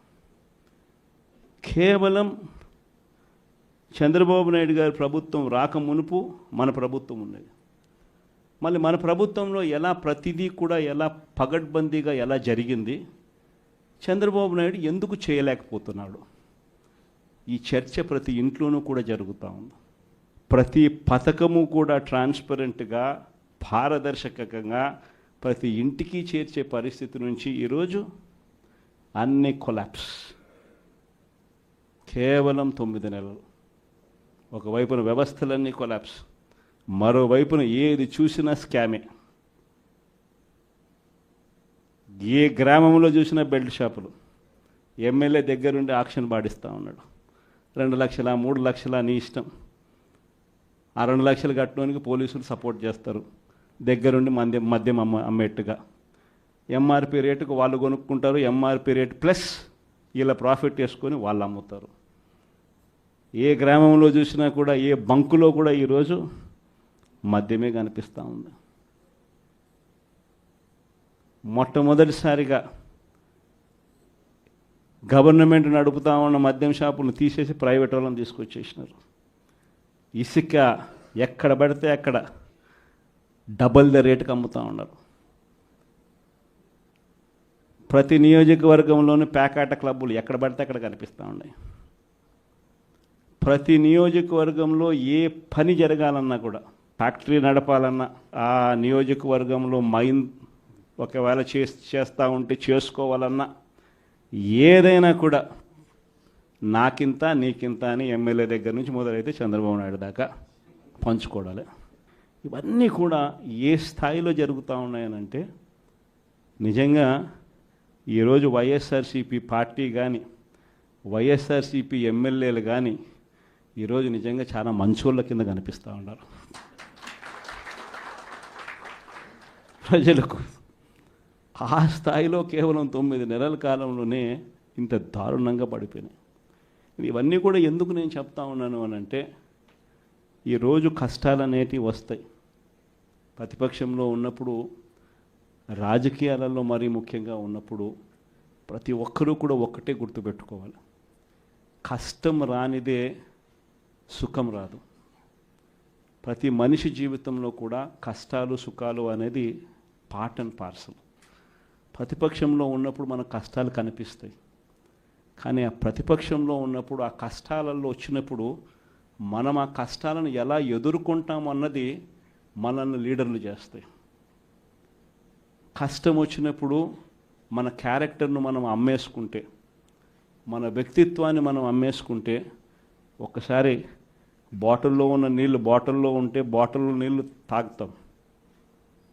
కేవలం చంద్రబాబు నాయుడు గారి ప్రభుత్వం రాకమునుపు మన ప్రభుత్వం ఉన్నది. మళ్ళీ మన ప్రభుత్వంలో ఎలా ప్రతిదీ కూడా ఎలా పగడ్బందీగా ఎలా జరిగింది, చంద్రబాబు నాయుడు ఎందుకు చేయలేకపోతున్నాడు, ఈ చర్చ ప్రతి ఇంట్లోనూ కూడా జరుగుతూ ఉంది. ప్రతి పథకము కూడా ట్రాన్స్పరెంట్గా పారదర్శకంగా ప్రతి ఇంటికి చేర్చే పరిస్థితి నుంచి ఈరోజు అన్ని కొలాప్స్. కేవలం 9 నెలలు. ఒకవైపున వ్యవస్థలన్నీ కొలాప్స్, మరోవైపున ఏది చూసినా స్కామే. ఏ గ్రామంలో చూసినా బెల్ట్ షాపులు. ఎమ్మెల్యే దగ్గరుండి ఆక్షన్ పాడిస్తూ ఉన్నాడు. 2 లక్షల 3 లక్షల నీ ఇష్టం. ఆ 2 లక్షలు కట్టడానికి పోలీసులు సపోర్ట్ చేస్తారు, దగ్గరుండి మద్యం అమ్మేట్టుగా. ఎంఆర్పి రేటుకు వాళ్ళు కొనుక్కుంటారు, ఎంఆర్పి రేటు ప్లస్ వీళ్ళ ప్రాఫిట్ వేసుకొని వాళ్ళు అమ్ముతారు. ఏ గ్రామంలో చూసినా కూడా, ఏ బంకులో కూడా ఈరోజు మద్యమే కనిపిస్తూ ఉంది. మొట్టమొదటిసారిగా గవర్నమెంట్ నడుపుతా ఉన్న మద్యం షాపులను తీసేసి ప్రైవేట్ వాళ్ళని తీసుకొచ్చేసినారు. ఇసుక ఎక్కడ పడితే అక్కడ డబల్ ద రేటుకి అమ్ముతూ ఉన్నారు. ప్రతి నియోజకవర్గంలోని ప్యాకాట క్లబ్బులు ఎక్కడ పడితే అక్కడ కనిపిస్తూ ఉన్నాయి. ప్రతి నియోజకవర్గంలో ఏ పని జరగాలన్నా కూడా, ఫ్యాక్టరీ నడపాలన్నా, ఆ నియోజకవర్గంలో మైన్ ఒకవేళ చేస్తూ ఉంటే చేసుకోవాలన్నా, ఏదైనా కూడా నాకింత నీకింత అని ఎమ్మెల్యే దగ్గర నుంచి మొదలైతే చంద్రబాబు నాయుడు దాకా పంచుకోవడాలి. ఇవన్నీ కూడా ఏ స్థాయిలో జరుగుతూ ఉన్నాయనంటే, నిజంగా ఈరోజు వైఎస్ఆర్సీపీ పార్టీ కానీ, వైఎస్ఆర్సీపీ ఎమ్మెల్యేలు కానీ ఈరోజు నిజంగా చాలా మంచోళ్ళ కింద కనిపిస్తూ ఉన్నారు. ప్రజలకు ఆ స్థాయిలో కేవలం 9 నెలల కాలంలోనే ఇంత దారుణంగా పడిపోయినాయి. ఇవన్నీ కూడా ఎందుకు నేను చెప్తా ఉన్నాను అని అంటే, ఈరోజు కష్టాలు అనేటివి వస్తాయి. ప్రతిపక్షంలో ఉన్నప్పుడు, రాజకీయాలలో మరీ ముఖ్యంగా ఉన్నప్పుడు ప్రతి ఒక్కరూ కూడా ఒక్కటే గుర్తుపెట్టుకోవాలి, కష్టం రానిదే సుఖం రాదు. ప్రతి మనిషి జీవితంలో కూడా కష్టాలు సుఖాలు అనేది పార్ట్ అండ్ పార్సల్. ప్రతిపక్షంలో ఉన్నప్పుడు మన కష్టాలు కనిపిస్తాయి, కానీ ఆ ప్రతిపక్షంలో ఉన్నప్పుడు, ఆ కష్టాలలో వచ్చినప్పుడు మనం ఆ కష్టాలను ఎలా ఎదుర్కొంటాం అన్నది మనల్ని లీడర్లు చేస్తాయి. కష్టం వచ్చినప్పుడు మన క్యారెక్టర్ను మనం అమ్మేసుకుంటే, మన వ్యక్తిత్వాన్ని మనం అమ్మేసుకుంటే, ఒక్కసారి బాటిల్లో ఉన్న నీళ్ళు బాటిల్లో ఉంటే బాటిల్లో నీళ్ళు తాగుతాం.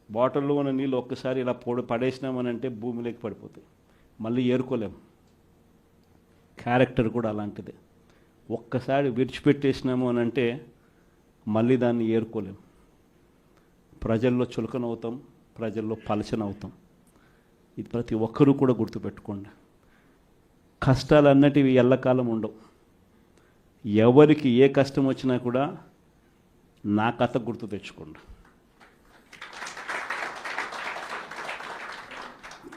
బాటిల్లో ఉన్న నీళ్ళు ఒక్కసారి ఇలా పడేసినామనంటే భూమిలోకి పడిపోతాయి, మళ్ళీ ఏరుకోలేం. క్యారెక్టర్ కూడా అలాంటిదే. ఒక్కసారి విడిచిపెట్టేసినాము అని అంటే మళ్ళీ దాన్ని ఏరుకోలేం. ప్రజల్లో చులకనవుతాం, ప్రజల్లో పలచనవుతాం. ఇది ప్రతి ఒక్కరూ కూడా గుర్తుపెట్టుకోండి. కష్టాలు అన్నటివి ఎల్లకాలం ఉండవు. ఎవరికి ఏ కష్టం వచ్చినా కూడా నా కథ గుర్తు తెచ్చుకోండి.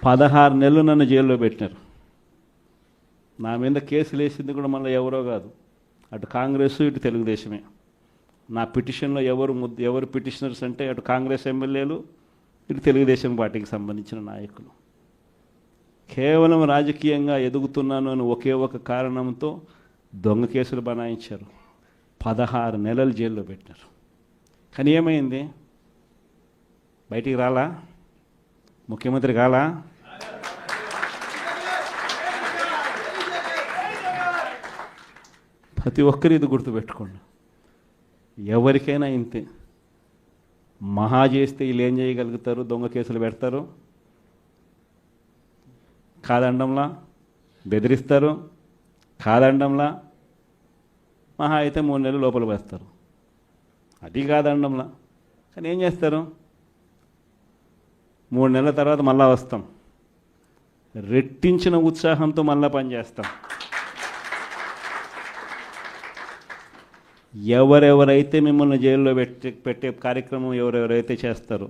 16 నెలలు నన్ను జైల్లో పెట్టినారు. నా మీద కేసులు వేసింది కూడా మళ్ళీ ఎవరో కాదు, అటు కాంగ్రెస్ ఇటు తెలుగుదేశమే. నా పిటిషన్లో ఎవరు పిటిషనర్స్ అంటే అటు కాంగ్రెస్ ఎమ్మెల్యేలు, ఇటు తెలుగుదేశం పార్టీకి సంబంధించిన నాయకులు. కేవలం రాజకీయంగా ఎదుగుతున్నాను అని ఒకే ఒక కారణంతో దొంగ కేసులు బనాయించారు. 16 నెలలు జైల్లో పెట్టారు. కానీ ఏమైంది? బయటికి రాలా? ముఖ్యమంత్రి కాలా? ప్రతి ఒక్కరు ఇది గుర్తుపెట్టుకోండి. ఎవరికైనా ఇంతే. మహా చేస్తే వీళ్ళు ఏం చేయగలుగుతారు? దొంగ కేసులు పెడతారు, కాదండంలా బెదిరిస్తారు, కాదండంలా మహా అయితే 3 నెలలు లోపల వేస్తారు, అది కాదండంలా. కానీ ఏం చేస్తారు? 3 నెలల తర్వాత మళ్ళా వస్తాం, రెట్టించిన ఉత్సాహంతో మళ్ళా పనిచేస్తాం. ఎవరెవరైతే మిమ్మల్ని జైల్లో పెట్టే కార్యక్రమం ఎవరెవరైతే చేస్తారో,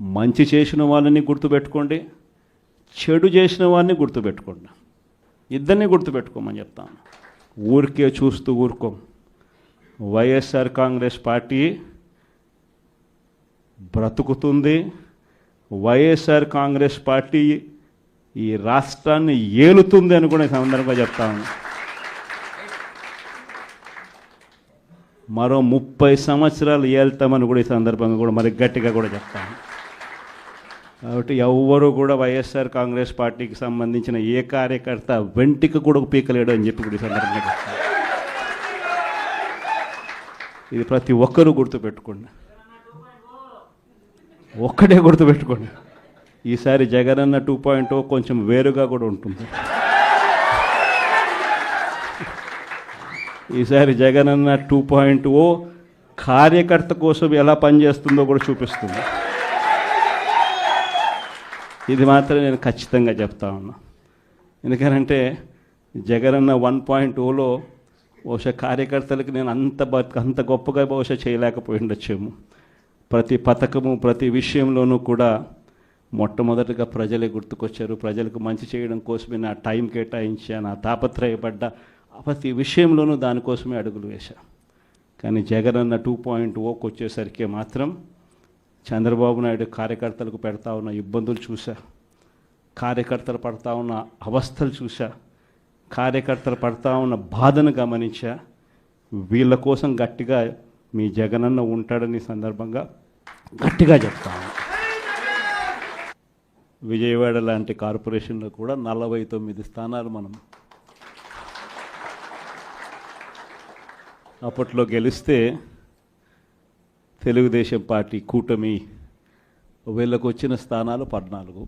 మంచి చేసిన వాళ్ళని గుర్తుపెట్టుకోండి, చెడు చేసిన వాడిని గుర్తుపెట్టుకోండి. ఇద్దరిని గుర్తుపెట్టుకోమని చెప్తాను. ఊరికే చూస్తూ ఊరుకోం. వైఎస్ఆర్ కాంగ్రెస్ పార్టీ బ్రతుకుతుంది. వైఎస్ఆర్ కాంగ్రెస్ పార్టీ ఈ రాష్ట్రాన్ని ఏలుతుంది అని కూడా సందర్భంగా చెప్తాను. మరో 30 సంవత్సరాలు ఏళ్తామని కూడా ఈ సందర్భంగా కూడా మరి గట్టిగా కూడా చెప్తాను. కాబట్టి ఎవ్వరూ కూడా వైఎస్ఆర్ కాంగ్రెస్ పార్టీకి సంబంధించిన ఏ కార్యకర్త వెంటికి కూడా పీకలేడు అని చెప్పి కూడా ఈ సందర్భంగా చెప్తాను. ఇది ప్రతి ఒక్కరూ గుర్తుపెట్టుకోండి, ఒక్కటే గుర్తుపెట్టుకోండి. ఈసారి జగనన్న 2.0 కొంచెం వేరుగా కూడా ఉంటుంది. ఈసారి జగనన్న 2.0 కార్యకర్త కోసం ఎలా పనిచేస్తుందో కూడా చూపిస్తుంది. ఇది మాత్రం నేను ఖచ్చితంగా చెప్తా ఉన్నా. ఎందుకనంటే జగనన్న 1.0లో బహుశా కార్యకర్తలకు నేను అంత గొప్పగా బహుశా చేయలేకపోయి ఉండొచ్చేమో. ప్రతి పథకము ప్రతి విషయంలోనూ కూడా మొట్టమొదటిగా ప్రజలే గుర్తుకొచ్చారు. ప్రజలకు మంచి చేయడం కోసమే నా టైం కేటాయించా, నా తాపత్రయపడ్డా, ప్రతి విషయంలోనూ దానికోసమే అడుగులు వేశా. కానీ జగనన్న 2.0కి వచ్చేసరికి మాత్రం చంద్రబాబు నాయుడు కార్యకర్తలకు పెడతా ఉన్న ఇబ్బందులు చూసా, కార్యకర్తలు పడతా ఉన్న అవస్థలు చూసా, కార్యకర్తలు పడతా ఉన్న బాధను గమనించా. వీళ్ళ కోసం గట్టిగా మీ జగనన్న ఉంటాడని సందర్భంగా గట్టిగా చెప్తాను. విజయవాడ లాంటి కార్పొరేషన్లో కూడా 49 స్థానాలు మనం అప్పట్లో గెలిస్తే తెలుగుదేశం పార్టీ కూటమి వీళ్ళకు వచ్చిన స్థానాలు 14,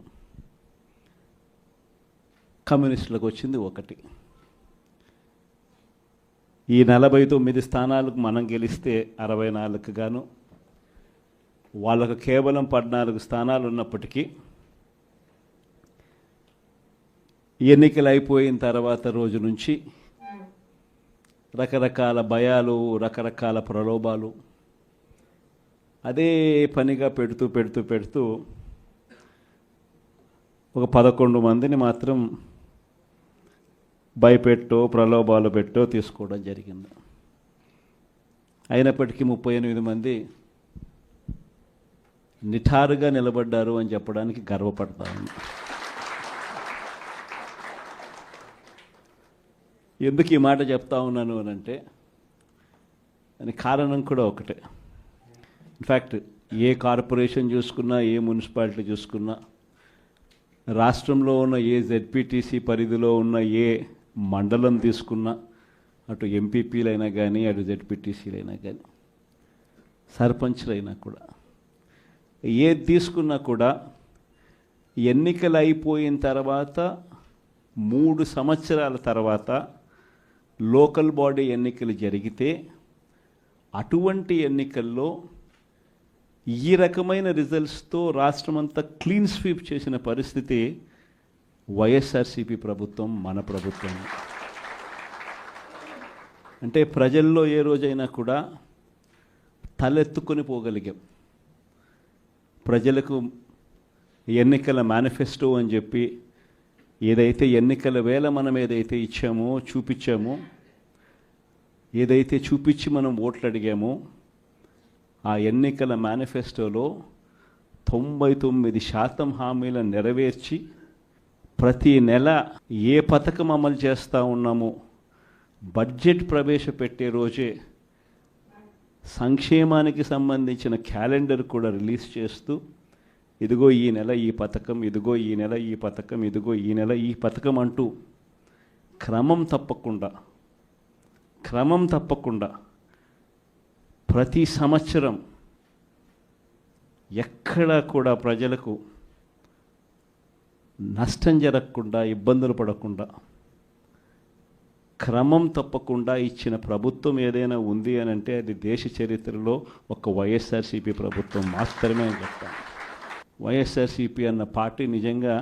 కమ్యూనిస్టులకు వచ్చింది 1. ఈ 49 స్థానాలకు మనం గెలిస్తే 64కు గాను వాళ్ళకు కేవలం 14 స్థానాలు ఉన్నప్పటికీ ఎన్నికలు అయిపోయిన తర్వాత రోజు నుంచి రకరకాల భయాలు, రకరకాల ప్రలోభాలు అదే పనిగా పెడుతూ ఒక 11 మందిని మాత్రం భయపెట్టో ప్రలోభాలు పెట్టో తీసుకోవడం జరిగింది. అయినప్పటికీ 38 మంది నిఠారుగా నిలబడ్డారు అని చెప్పడానికి గర్వపడతాను. ఎందుకు ఈ మాట చెప్తా ఉన్నాను అని అంటే దానికి కారణం కూడా ఒకటే. ఇన్ఫ్యాక్ట్ ఏ కార్పొరేషన్ చూసుకున్నా, ఏ మున్సిపాలిటీ చూసుకున్నా, రాష్ట్రంలో ఉన్న ఏ జెడ్పీటీసీ పరిధిలో ఉన్న ఏ మండలం తీసుకున్నా, అటు ఎంపీపీలైనా కానీ, అటు జెడ్పీటీసీలైనా కానీ, సర్పంచ్లైనా కూడా, ఏది తీసుకున్నా కూడా ఎన్నికలు అయిపోయిన తర్వాత 3 సంవత్సరాల తర్వాత లోకల్ బాడీ ఎన్నికలు జరిగితే అటువంటి ఎన్నికల్లో ఈ రకమైన రిజల్ట్స్తో రాష్ట్రమంతా క్లీన్ స్వీప్ చేసిన పరిస్థితి వైఎస్ఆర్సీపీ ప్రభుత్వం, మన ప్రభుత్వం. అంటే ప్రజల్లో ఏ రోజైనా కూడా తలెత్తుకొని పోగలిగాం. ప్రజలకు ఎన్నికల మేనిఫెస్టో అని చెప్పి ఏదైతే ఎన్నికల వేళ మనం ఏదైతే ఇచ్చామో, చూపించామో, ఏదైతే చూపించి మనం ఓట్లు అడిగామో, ఆ ఎన్నికల మేనిఫెస్టోలో 99% హామీలను నెరవేర్చి ప్రతి నెల ఏ పథకం అమలు చేస్తూ ఉన్నామో బడ్జెట్ ప్రవేశపెట్టే రోజే సంక్షేమానికి సంబంధించిన క్యాలెండర్ కూడా రిలీజ్ చేస్తూ, ఇదిగో ఈ నెల ఈ పథకం, ఇదిగో ఈ నెల ఈ పథకం, ఇదిగో ఈ నెల ఈ పథకం అంటూ క్రమం తప్పకుండా ప్రతి సంవత్సరం ఎక్కడా కూడా ప్రజలకు నష్టం జరగకుండా, ఇబ్బందులు పడకుండా, క్రమం తప్పకుండా ఇచ్చిన ప్రభుత్వం ఏదైనా ఉంది అని అంటే అది దేశ చరిత్రలో ఒక వైఎస్ఆర్సీపీ ప్రభుత్వం మాత్రమే అని చెప్తాను. వైఎస్ఆర్సీపీ అన్న పార్టీ నిజంగా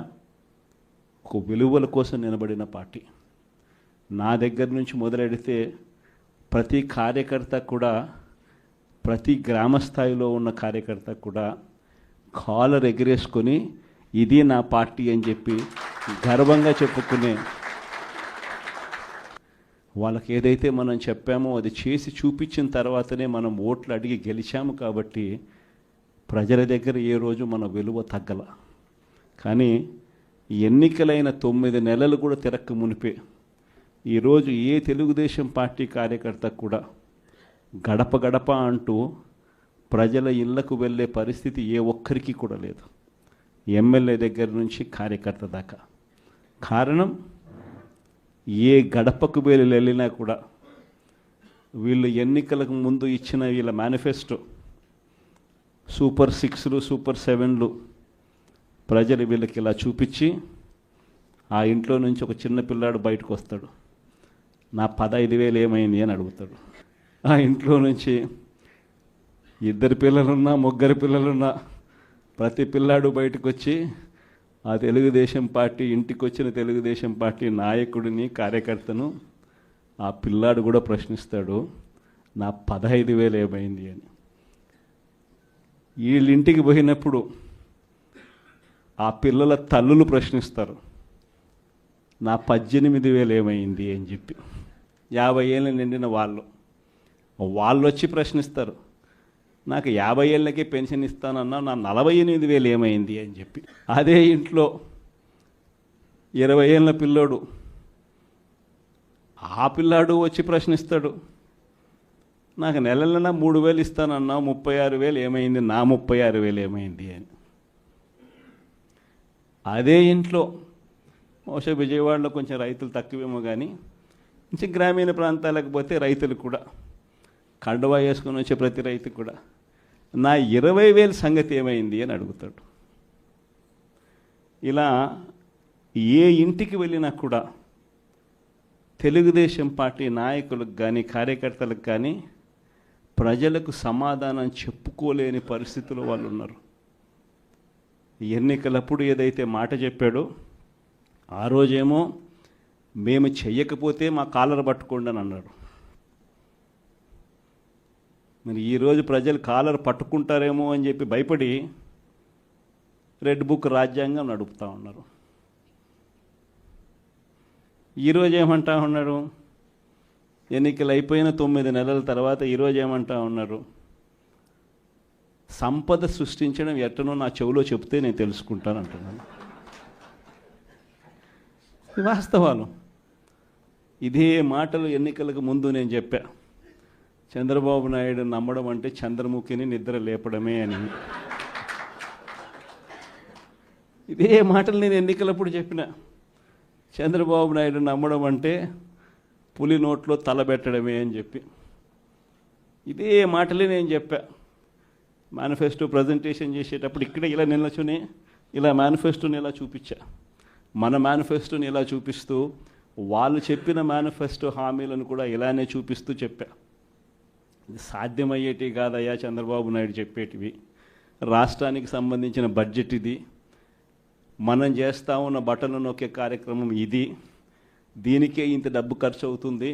ఒక విలువల కోసం నిలబడిన పార్టీ. నా దగ్గర నుంచి మొదలెడితే ప్రతి కార్యకర్త కూడా, ప్రతి గ్రామ స్థాయిలో ఉన్న కార్యకర్త కూడా కాలర్ ఎగిరేసుకొని ఇది నా పార్టీ అని చెప్పి గర్వంగా చెప్పుకునే వాళ్ళకి ఏదైతే మనం చెప్పామో అది చేసి చూపించిన తర్వాతనే మనం ఓట్లు అడిగి గెలిచాము. కాబట్టి ప్రజల దగ్గర ఏ రోజు మన విలువ తగ్గల. కానీ ఎన్నికలైన 9 నెలలు కూడా తిరక్క మునిపే ఈరోజు ఏ తెలుగుదేశం పార్టీ కార్యకర్త కూడా గడప గడప అంటూ ప్రజల ఇళ్లకు వెళ్ళే పరిస్థితి ఏ ఒక్కరికి కూడా లేదు, ఎమ్మెల్యే దగ్గర నుంచి కార్యకర్త దాకా. కారణం, ఏ గడపకు వెళ్ళినా కూడా వీళ్ళు ఎన్నికలకు ముందు ఇచ్చిన వీళ్ళ మేనిఫెస్టో సూపర్ 6లు సూపర్ 7లు ప్రజలు వీళ్ళకి ఇలా చూపించి, ఆ ఇంట్లో నుంచి ఒక చిన్న పిల్లాడు బయటకు వస్తాడు, నా 15,000 ఏమైంది అని అడుగుతాడు. ఆ ఇంట్లో నుంచి 2 పిల్లలున్నా 3 పిల్లలున్నా ప్రతి పిల్లాడు బయటకు వచ్చి ఆ తెలుగుదేశం పార్టీ ఇంటికి వచ్చిన తెలుగుదేశం పార్టీ నాయకుడిని కార్యకర్తను ఆ పిల్లాడు కూడా ప్రశ్నిస్తాడు, నా 15,000 ఏమైంది అని. వీళ్ళింటికి పోయినప్పుడు ఆ పిల్లల తల్లులు ప్రశ్నిస్తారు, నా 18,000 ఏమైంది అని చెప్పి. 50 ఏళ్ళు నిండిన వాళ్ళు వచ్చి ప్రశ్నిస్తారు, నాకు 50 ఏళ్ళకే పెన్షన్ ఇస్తానన్నా నా 48,000 ఏమైంది అని చెప్పి. అదే ఇంట్లో 20 ఏళ్ళ పిల్లోడు, ఆ పిల్లాడు వచ్చి ప్రశ్నిస్తాడు, నాకు నెలలైనా 3,000 ఇస్తానన్నా 36,000 ఏమైంది, నా 36,000 ఏమైంది అని. అదే ఇంట్లో బహుశా విజయవాడలో కొంచెం రైతులు తక్కువేమో కానీ కొంచెం గ్రామీణ ప్రాంతాలకు పోతే రైతులు కూడా కండువా వేసుకొని వచ్చే ప్రతి రైతు కూడా నా 20,000 సంగతి ఏమైంది అని అడుగుతాడు. ఇలా ఏ ఇంటికి వెళ్ళినా కూడా తెలుగుదేశం పార్టీ నాయకులకు కానీ కార్యకర్తలకు కానీ ప్రజలకు సమాధానం చెప్పుకోలేని పరిస్థితుల్లో వాళ్ళు ఉన్నారు. ఎన్నికలప్పుడు ఏదైతే మాట చెప్పాడో ఆ రోజేమో మేము చెయ్యకపోతే మా కాలర్ పట్టుకోండి అని అన్నాడు. మరి ఈరోజు ప్రజలు కాలర్ పట్టుకుంటారేమో అని చెప్పి భయపడి రెడ్ బుక్ రాజ్యాంగం నడుపుతూ ఉన్నారు. ఈరోజు ఏమంటా ఉన్నారు, ఎన్నికలు అయిపోయిన 9 నెలల తర్వాత ఈరోజు ఏమంటా ఉన్నారు, సంపద సృష్టించడం ఎట్టనో నా చెవిలో చెప్తే నేను తెలుసుకుంటాను అంటున్నాను. వాస్తవాలు. ఇదే మాటలు ఎన్నికలకు ముందు నేను చెప్పా, చంద్రబాబు నాయుడు నమ్మడం అంటే చంద్రముఖిని నిద్ర లేపడమే అని. ఇదే మాటలు నేను ఎన్నికలప్పుడు చెప్పిన, చంద్రబాబు నాయుడు నమ్మడం అంటే పులి నోట్లో తలబెట్టడమే అని చెప్పి. ఇదే మాటలే నేను చెప్పా మేనిఫెస్టో ప్రజెంటేషన్ చేసేటప్పుడు. ఇక్కడ ఇలా నిలచుని ఇలా మేనిఫెస్టోని ఇలా చూపించా, మన మేనిఫెస్టోని ఇలా చూపిస్తూ వాళ్ళు చెప్పిన మేనిఫెస్టో హామీలను కూడా ఇలానే చూపిస్తూ చెప్పా. ఇది సాధ్యమయ్యేటివి కాదయ్యా చంద్రబాబు నాయుడు చెప్పేటివి, రాష్ట్రానికి సంబంధించిన బడ్జెట్ ఇది, మనం చేస్తూ ఉన్న బటన్లు నొక్కే కార్యక్రమం ఇది, దీనికే ఇంత డబ్బు ఖర్చు అవుతుంది.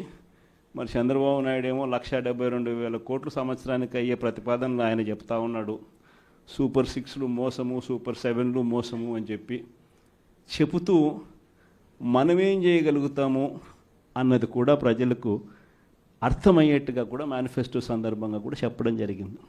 మరి చంద్రబాబు నాయుడు ఏమో 172,000 కోట్లు సంవత్సరానికి అయ్యే ప్రతిపాదనలు ఆయన చెప్తా ఉన్నాడు. సూపర్ 6లు మోసము, సూపర్ 7లు మోసము అని చెప్పి చెబుతూ మనమేం చేయగలుగుతాము అన్నది కూడా ప్రజలకు అర్థమయ్యేట్టుగా కూడా మేనిఫెస్టో సందర్భంగా కూడా చెప్పడం జరిగింది.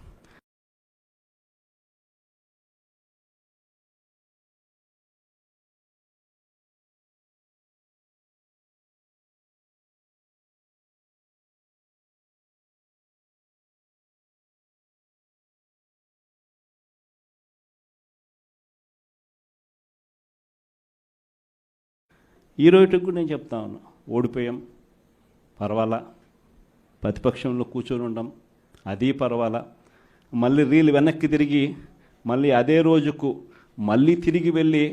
ఈ రోజుకి కూడా నేను చెప్తా ఉన్నా, ఓడిపోయాం పర్వాలా, ప్రతిపక్షంలో కూర్చొని ఉండం అది పర్వాలా, మళ్ళీ రీలు వెనక్కి తిరిగి మళ్ళీ అదే రోజుకు మళ్ళీ తిరిగి వెళ్ళి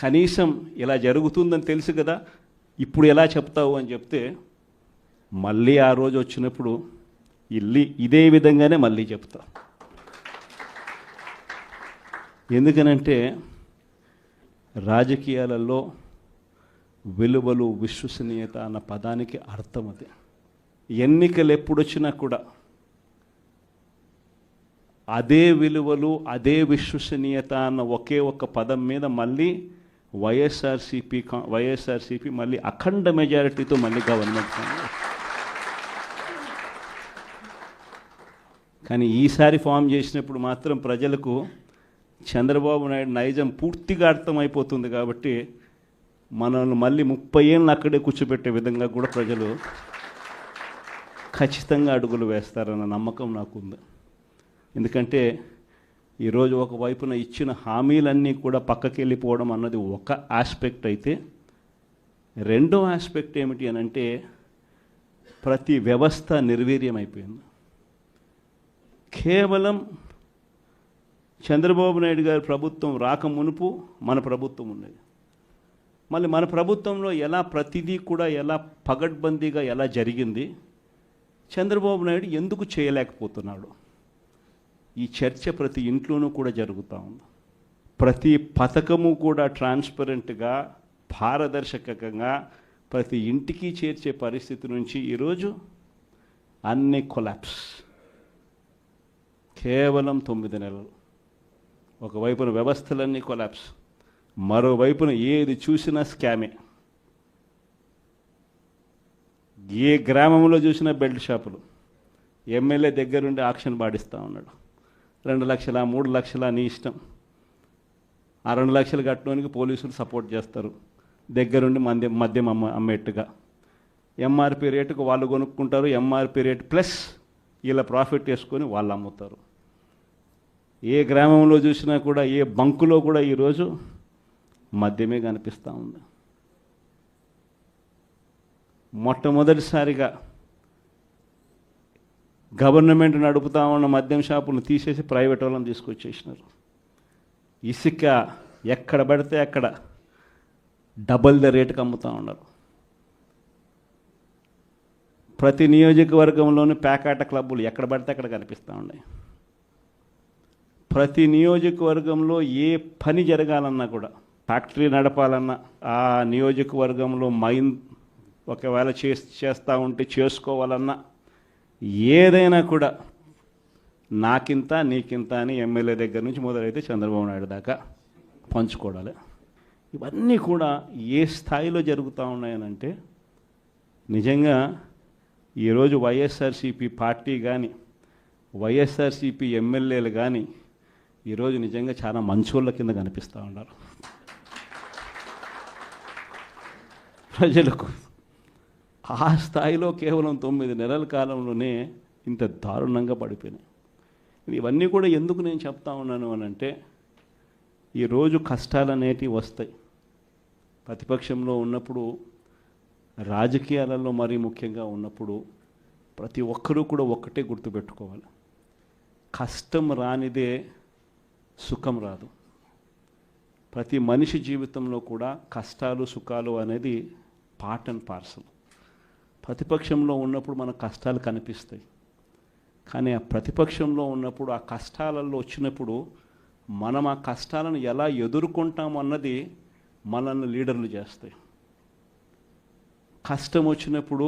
కనీసం ఇలా జరుగుతుందని తెలుసు కదా ఇప్పుడు ఎలా చెప్తావు అని చెప్తే మళ్ళీ ఆ రోజు వచ్చినప్పుడు ఇదే విధంగానే మళ్ళీ చెప్తా. ఎందుకనంటే రాజకీయాలలో విలువలు విశ్వసనీయత అన్న పదానికి అర్థం అది. ఎన్నికలు ఎప్పుడొచ్చినా కూడా అదే విలువలు అదే విశ్వసనీయత అన్న ఒకే ఒక్క పదం మీద మళ్ళీ వైఎస్ఆర్సీపీ మళ్ళీ అఖండ మెజారిటీతో మళ్ళీ గవర్నమెంట్. కానీ ఈసారి ఫామ్ చేసినప్పుడు మాత్రం ప్రజలకు చంద్రబాబు నాయుడు నైజం పూర్తిగా అర్థమైపోతుంది. కాబట్టి మనల్ని మళ్ళీ 30 ఏళ్ళు అక్కడే కూర్చోబెట్టే విధంగా కూడా ప్రజలు ఖచ్చితంగా అడుగులు వేస్తారన్న నమ్మకం నాకుంది. ఎందుకంటే ఈరోజు ఒకవైపున ఇచ్చిన హామీలన్నీ కూడా పక్కకి వెళ్ళిపోవడం అన్నది ఒక ఆస్పెక్ట్ అయితే, రెండో ఆస్పెక్ట్ ఏమిటి అని అంటే ప్రతి వ్యవస్థ నిర్వీర్యం అయిపోయింది. కేవలం చంద్రబాబు నాయుడు గారి ప్రభుత్వం రాక మునుపు మన ప్రభుత్వం ఉండేది. మళ్ళీ మన ప్రభుత్వంలో ఎలా ప్రతిదీ కూడా ఎలా పగడ్బందీగా ఎలా జరిగింది, చంద్రబాబు నాయుడు ఎందుకు చేయలేకపోతున్నాడు, ఈ చర్చ ప్రతి ఇంట్లోనూ కూడా జరుగుతూ ఉంది. ప్రతి పథకము కూడా ట్రాన్స్పరెంట్గా పారదర్శకంగా ప్రతి ఇంటికి చేర్చే పరిస్థితి నుంచి ఈరోజు అన్ని కొలాప్స్. కేవలం 9 నెలలు. ఒకవైపున వ్యవస్థలన్నీ కొలాప్స్, మరోవైపున ఏది చూసినా స్కామే. ఏ గ్రామంలో చూసినా బెల్ట్ షాపులు. ఎమ్మెల్యే దగ్గరుండి ఆక్షన్ పాడిస్తూ ఉన్నాడు. 2 లక్షల 3 లక్షల నీ ఇష్టం. ఆ 2 లక్షలు కట్టడానికి పోలీసులు సపోర్ట్ చేస్తారు, దగ్గరుండి మద్యం అమ్మేట్టుగా. ఎంఆర్పి రేటుకు వాళ్ళు కొనుక్కుంటారు, ఎంఆర్పి రేటు ప్లస్ ఇలా ప్రాఫిట్ వేసుకొని వాళ్ళు అమ్ముతారు. ఏ గ్రామంలో చూసినా కూడా ఏ బంకులో కూడా ఈరోజు మద్యమే కనిపిస్తూ ఉంది. మొట్టమొదటిసారిగా గవర్నమెంట్ నడుపుతా ఉన్న మద్యం షాపులను తీసేసి ప్రైవేట్ వాళ్ళని తీసుకొచ్చేసినారు. ఇసుక ఎక్కడ పడితే అక్కడ డబల్ ద రేటుకి అమ్ముతూ ఉన్నారు. ప్రతి నియోజకవర్గంలోని పేకాట క్లబ్బులు ఎక్కడ పడితే అక్కడ కనిపిస్తూ ఉన్నాయి. ప్రతి నియోజకవర్గంలో ఏ పని జరగాలన్నా కూడా, ఫ్యాక్టరీ నడపాలన్నా, ఆ నియోజకవర్గంలో మైన్ ఒకవేళ చేస్తూ ఉంటే చేసుకోవాలన్నా, ఏదైనా కూడా నాకింత నీకింత అని ఎమ్మెల్యే దగ్గర నుంచి మొదలైతే చంద్రబాబు నాయుడు దాకా పంచుకోవడాలి. ఇవన్నీ కూడా ఏ స్థాయిలో జరుగుతూ ఉన్నాయనంటే, నిజంగా ఈరోజు వైఎస్ఆర్సీపీ పార్టీ కానీ వైఎస్ఆర్సీపీ ఎమ్మెల్యేలు కానీ ఈరోజు నిజంగా చాలా మంచోళ్ళ కింద కనిపిస్తూ ఉన్నారు. ప్రజలకు ఆ స్థాయిలో కేవలం 9 నెలల కాలంలోనే ఇంత దారుణంగా పడిపోయినాయి. ఇవన్నీ కూడా ఎందుకు నేను చెప్తా ఉన్నాను అని అంటే, ఈరోజు కష్టాలు అనేటివి వస్తాయి. ప్రతిపక్షంలో ఉన్నప్పుడు, రాజకీయాలలో మరీ ముఖ్యంగా ఉన్నప్పుడు ప్రతి ఒక్కరూ కూడా ఒక్కటే గుర్తుపెట్టుకోవాలి, కష్టం రానిదే సుఖం రాదు. ప్రతి మనిషి జీవితంలో కూడా కష్టాలు సుఖాలు అనేది పార్ట్ అండ్ పార్సల్. ప్రతిపక్షంలో ఉన్నప్పుడు మన కష్టాలు కనిపిస్తాయి, కానీ ఆ ప్రతిపక్షంలో ఉన్నప్పుడు ఆ కష్టాలలో వచ్చినప్పుడు మనం ఆ కష్టాలను ఎలా ఎదుర్కొంటాం అన్నది మనల్ని లీడర్లు చేస్తాయి. కష్టం వచ్చినప్పుడు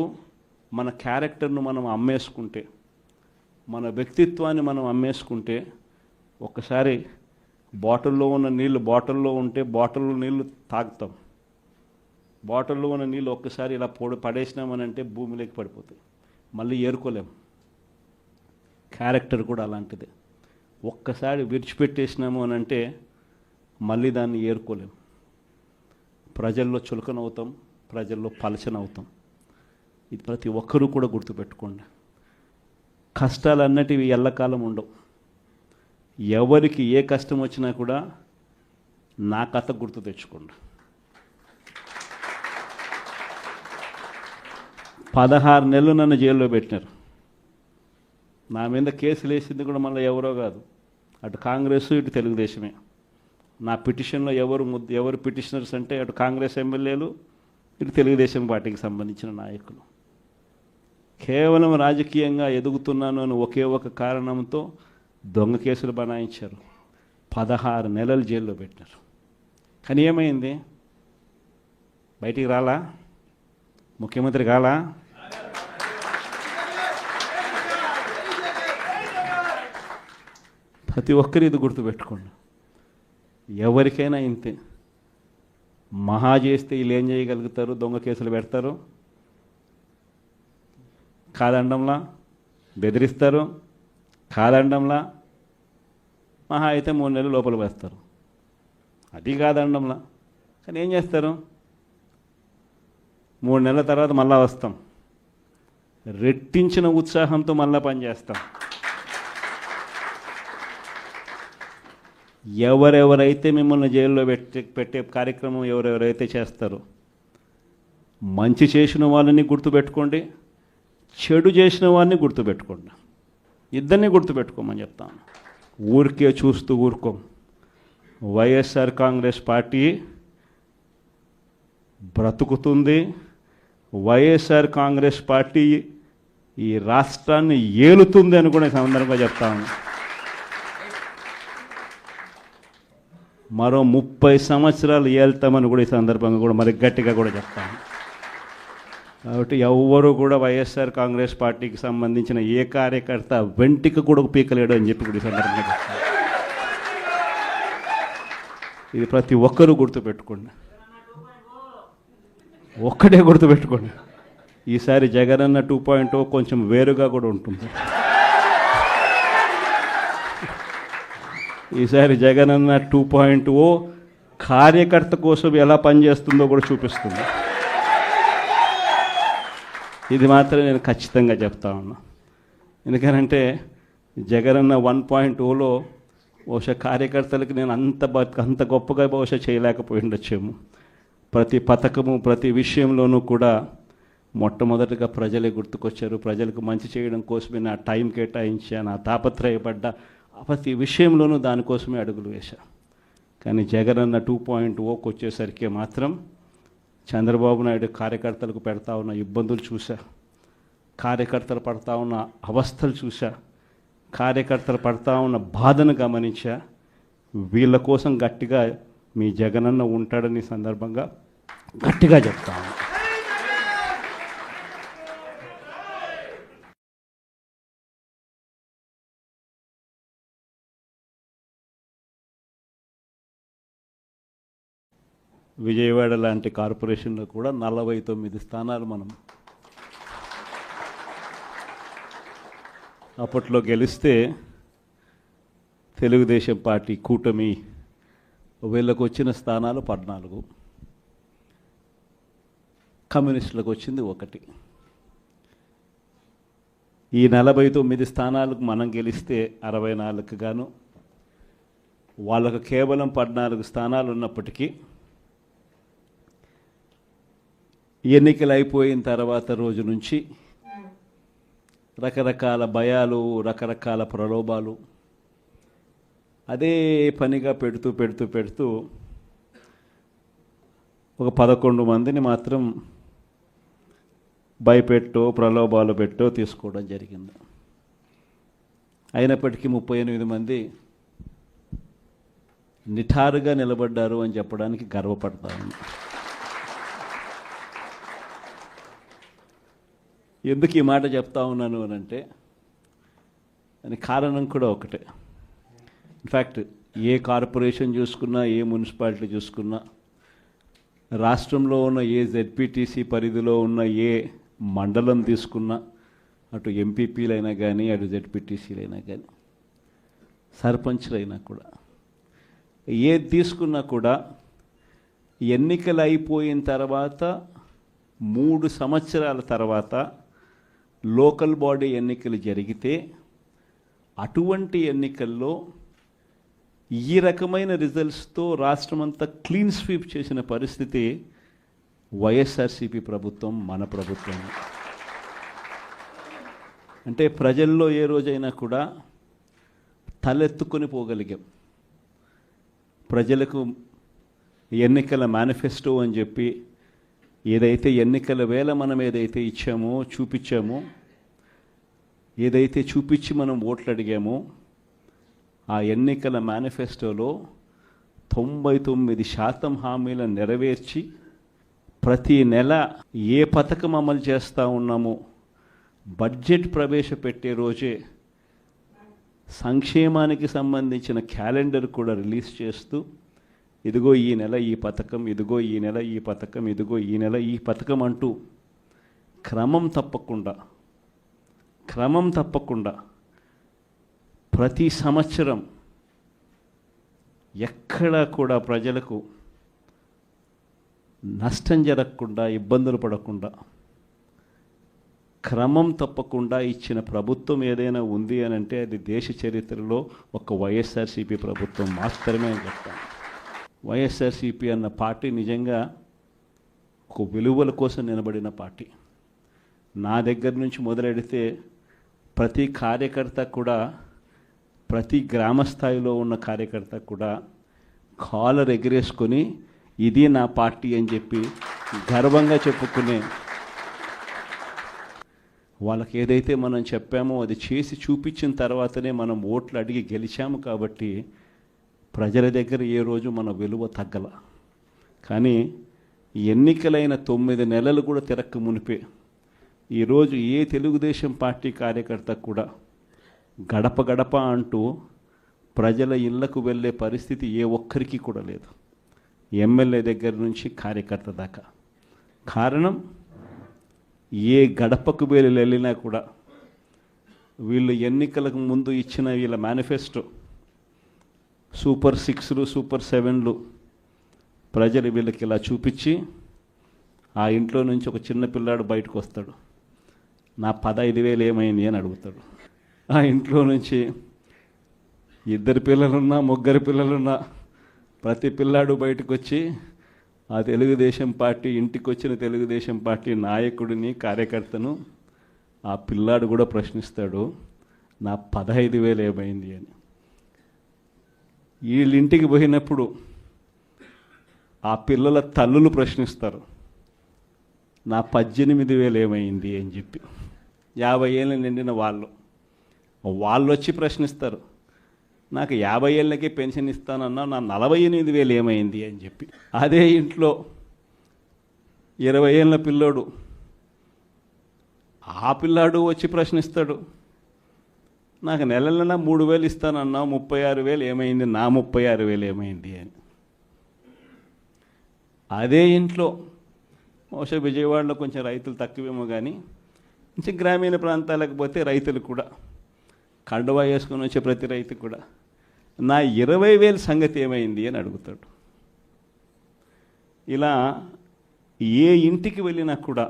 మన క్యారెక్టర్ను మనం అమ్మేసుకుంటే, మన వ్యక్తిత్వాన్ని మనం అమ్మేసుకుంటే, ఒక్కసారి బాటిల్లో ఉన్న నీళ్ళు బాటిల్లో ఉంటే బాటిల్లో నీళ్ళు తాగుతాం. బాటిల్లో ఉన్న నీళ్ళు ఒక్కసారి ఇలా పడేసినామనంటే భూమిలోకి పడిపోతాయి, మళ్ళీ ఏరుకోలేం. క్యారెక్టర్ కూడా అలాంటిదే. ఒక్కసారి విడిచిపెట్టేసినాము అని అంటే మళ్ళీ దాన్ని ఏరుకోలేం. ప్రజల్లో చులకనవుతాం, ప్రజల్లో పలచనవుతాం. ఇది ప్రతి ఒక్కరూ కూడా గుర్తుపెట్టుకోండి. కష్టాలు అన్నటివి ఎల్లకాలం ఉండవు. ఎవరికి ఏ కష్టం వచ్చినా కూడా నా కథ గుర్తు తెచ్చుకోండి. 16 నెలలు నన్ను జైల్లో పెట్టినారు. నా మీద కేసులు వేసింది కూడా మళ్ళీ ఎవరో కాదు, అటు కాంగ్రెస్ ఇటు తెలుగుదేశమే. నా పిటిషన్లో ఎవరు పిటిషనర్స్ అంటే అటు కాంగ్రెస్ ఎమ్మెల్యేలు, ఇటు తెలుగుదేశం పార్టీకి సంబంధించిన నాయకులు. కేవలం రాజకీయంగా ఎదుగుతున్నాను అని ఒకే ఒక కారణంతో దొంగ కేసులు బనాయించారు. 16 నెలలు జైల్లో పెట్టారు. కానీ ఏమైంది? బయటికి రాలా? ముఖ్యమంత్రి కాలా? ప్రతి ఒక్కరు ఇది గుర్తుపెట్టుకోండి. ఎవరికైనా ఇంతే. మహా చేస్తే వీళ్ళు ఏం చేయగలుగుతారు? దొంగ కేసులు పెడతారు, కాదండంలా బెదిరిస్తారు, కాదండంలా మహా అయితే 3 నెలలు లోపల వేస్తారు. అది కాదండంలా. కానీ ఏం చేస్తారు? 3 నెలల తర్వాత మళ్ళా వస్తాం, రెట్టించిన ఉత్సాహంతో మళ్ళా పనిచేస్తాం. ఎవరెవరైతే మిమ్మల్ని జైల్లో పెట్టే కార్యక్రమం ఎవరెవరైతే చేస్తారో, మంచి చేసిన వాళ్ళని గుర్తుపెట్టుకోండి, చెడు చేసిన వాడిని గుర్తుపెట్టుకోండి. ఇద్దరిని గుర్తుపెట్టుకోమని చెప్తాను. ఊరికే చూస్తూ ఊరుకోం. వైఎస్ఆర్ కాంగ్రెస్ పార్టీ బ్రతుకుతుంది. వైఎస్ఆర్ కాంగ్రెస్ పార్టీ ఈ రాష్ట్రాన్ని ఏలుతుంది అని కూడా ఈ సందర్భంగా చెప్తాను. మరో 30 సంవత్సరాలు ఏళ్తామని కూడా ఈ సందర్భంగా కూడా మరి గట్టిగా కూడా చెప్తాను. కాబట్టి ఎవ్వరూ కూడా వైఎస్ఆర్ కాంగ్రెస్ పార్టీకి సంబంధించిన ఏ కార్యకర్త వెంటికి కూడా పీకలేడు అని చెప్పి కూడా ఈ సందర్భంగా చెప్తాను. ఇది ప్రతి ఒక్కరూ గుర్తుపెట్టుకోండి. ఒక్కటే గుర్తుపెట్టుకోండి, ఈసారి జగనన్న 2.0 కొంచెం వేరుగా కూడా ఉంటుంది. ఈసారి జగనన్న 2.0 కార్యకర్త కోసం ఎలా పనిచేస్తుందో కూడా చూపిస్తుంది. ఇది మాత్రం నేను ఖచ్చితంగా చెప్తా ఉన్నా. ఎందుకనంటే జగనన్న 1.0లో బహుశా కార్యకర్తలకు నేను అంత గొప్పగా బహుశా చేయలేకపోయి ఉండొచ్చేమో. ప్రతి పథకము ప్రతి విషయంలోనూ కూడా మొట్టమొదటిగా ప్రజలే గుర్తుకొచ్చారు. ప్రజలకు మంచి చేయడం కోసమే నా టైం కేటాయించా, నా తాపత్రయపడ్డా, ప్రతి విషయంలోనూ దానికోసమే అడుగులు వేశా. కానీ జగనన్న 2.0కి వచ్చేసరికి మాత్రం చంద్రబాబు నాయుడు కార్యకర్తలకు పెడతా ఉన్న ఇబ్బందులు చూసా, కార్యకర్తలు పడతా ఉన్న అవస్థలు చూసా, కార్యకర్తలు పడతా ఉన్న బాధను గమనించా. వీళ్ళ కోసం గట్టిగా మీ జగనన్న ఉంటాడని సందర్భంగా గట్టిగా చెప్తాను. విజయవాడ లాంటి కార్పొరేషన్లో కూడా 49 స్థానాలు మనం అప్పట్లో గెలిస్తే తెలుగుదేశం పార్టీ కూటమి వీళ్ళకు వచ్చిన స్థానాలు 14, కమ్యూనిస్టులకు వచ్చింది 1. ఈ 49 స్థానాలకు మనం గెలిస్తే 64కు గాను వాళ్ళకు కేవలం 14 స్థానాలు ఉన్నప్పటికీ ఎన్నికలు అయిపోయిన తర్వాత రోజు నుంచి రకరకాల భయాలు, రకరకాల ప్రలోభాలు అదే పనిగా పెడుతూ ఒక 11 మందిని మాత్రం భయపెట్టో ప్రలోభాలు పెట్టో తీసుకోవడం జరిగింది. అయినప్పటికీ 38 మంది నిఠారుగా నిలబడ్డారు అని చెప్పడానికి గర్వపడతాను. ఎందుకు ఈ మాట చెప్తా ఉన్నాను అని అంటే దానికి కారణం కూడా ఒకటే. ఇన్ఫ్యాక్ట్ ఏ కార్పొరేషన్ చూసుకున్నా, ఏ మున్సిపాలిటీ చూసుకున్నా, రాష్ట్రంలో ఉన్న ఏ జెడ్పీటీసీ పరిధిలో ఉన్న ఏ మండలం తీసుకున్నా, అటు ఎంపీపీలైనా కానీ, అటు జెడ్పీటీసీలైనా కానీ, సర్పంచ్లైనా కూడా, ఏది తీసుకున్నా కూడా ఎన్నికలు అయిపోయిన తర్వాత 3 సంవత్సరాల తర్వాత లోకల్ బాడీ ఎన్నికలు జరిగితే అటువంటి ఎన్నికల్లో ఈ రకమైన రిజల్ట్స్తో రాష్ట్రమంతా క్లీన్ స్వీప్ చేసిన పరిస్థితి వైఎస్ఆర్సీపీ ప్రభుత్వం, మన ప్రభుత్వం. అంటే ప్రజల్లో ఏ రోజైనా కూడా తలెత్తుకొని పోగలిగాం. ప్రజలకు ఎన్నికల మేనిఫెస్టో అని చెప్పి ఏదైతే ఎన్నికల వేళ మనం ఏదైతే ఇచ్చామో, చూపించామో, ఏదైతే చూపించి మనం ఓట్లు అడిగామో, ఆ ఎన్నికల మేనిఫెస్టోలో 99% హామీలను నెరవేర్చి ప్రతి నెల ఏ పథకం అమలు చేస్తూ ఉన్నామో బడ్జెట్ ప్రవేశపెట్టే రోజే సంక్షేమానికి సంబంధించిన క్యాలెండర్ కూడా రిలీజ్ చేస్తూ, ఇదిగో ఈ నెల ఈ పథకం, ఇదిగో ఈ నెల ఈ పథకం, ఇదిగో ఈ నెల ఈ పథకం అంటూ క్రమం తప్పకుండా ప్రతి సంవత్సరం ఎక్కడా కూడా ప్రజలకు నష్టం జరగకుండా, ఇబ్బందులు పడకుండా క్రమం తప్పకుండా ఇచ్చిన ప్రభుత్వం ఏదైనా ఉంది అని అంటే అది దేశ చరిత్రలో ఒక వైఎస్ఆర్సీపీ ప్రభుత్వం మాత్రమే అని చెప్తాను. వైఎస్ఆర్సీపీ అన్న పార్టీ నిజంగా ఒక విలువల కోసం నిలబడిన పార్టీ. నా దగ్గర నుంచి మొదలెడితే ప్రతి కార్యకర్త కూడా, ప్రతి గ్రామ స్థాయిలో ఉన్న కార్యకర్త కూడా కాలర్ ఎగిరేసుకొని ఇది నా పార్టీ అని చెప్పి గర్వంగా చెప్పుకునే వాళ్ళకి ఏదైతే మనం చెప్పామో అది చేసి చూపించిన తర్వాతనే మనం ఓట్లు అడిగి గెలిచాము. కాబట్టి ప్రజల దగ్గర ఏ రోజు మన విలువ తగ్గల. కానీ ఎన్నికలైన 9 నెలలు కూడా తిరక్క మునిపే ఈరోజు ఏ తెలుగుదేశం పార్టీ కార్యకర్త కూడా గడప గడప అంటూ ప్రజల ఇళ్లకు వెళ్ళే పరిస్థితి ఏ ఒక్కరికి కూడా లేదు, ఎమ్మెల్యే దగ్గర నుంచి కార్యకర్త దాకా. కారణం, ఏ గడపకు వెళ్ళినా కూడా వీళ్ళు ఎన్నికలకు ముందు ఇచ్చిన వీళ్ళ మేనిఫెస్టో సూపర్ 6లు సూపర్ 7లు ప్రజలు వీళ్ళకి ఇలా చూపించి ఆ ఇంట్లో నుంచి ఒక చిన్న పిల్లాడు బయటకు వస్తాడు, నా 15,000 ఏమైంది అని అడుగుతాడు. ఆ ఇంట్లో నుంచి 2 పిల్లలున్నా 3 పిల్లలున్నా ప్రతి పిల్లాడు బయటకు వచ్చి ఆ తెలుగుదేశం పార్టీ ఇంటికి వచ్చిన తెలుగుదేశం పార్టీ నాయకుడిని కార్యకర్తను ఆ పిల్లాడు కూడా ప్రశ్నిస్తాడు, నా 15,000 ఏమైంది అని. వీళ్ళింటికి పోయినప్పుడు ఆ పిల్లల తల్లులు ప్రశ్నిస్తారు, నా 18,000 ఏమైంది అని చెప్పి. 50 ఏళ్ళు నిండిన వాళ్ళు వచ్చి ప్రశ్నిస్తారు, నాకు 50 ఏళ్ళకే పెన్షన్ ఇస్తానన్నా నా 48,000 ఏమైంది అని చెప్పి. అదే ఇంట్లో 20 ఏళ్ళ పిల్లోడు, ఆ పిల్లాడు వచ్చి ప్రశ్నిస్తాడు, నాకు నెలలైనా 3,000 ఇస్తానన్నా 36,000 ఏమైంది, నా 36,000 ఏమైంది అని. అదే ఇంట్లో బహుశా విజయవాడలో కొంచెం రైతులు తక్కువేమో కానీ కొంచెం గ్రామీణ ప్రాంతాలకు పోతే రైతులు కూడా కండువా వేసుకొని వచ్చే ప్రతి రైతు కూడా నా 20,000 సంగతి ఏమైంది అని అడుగుతాడు. ఇలా ఏ ఇంటికి వెళ్ళినా కూడా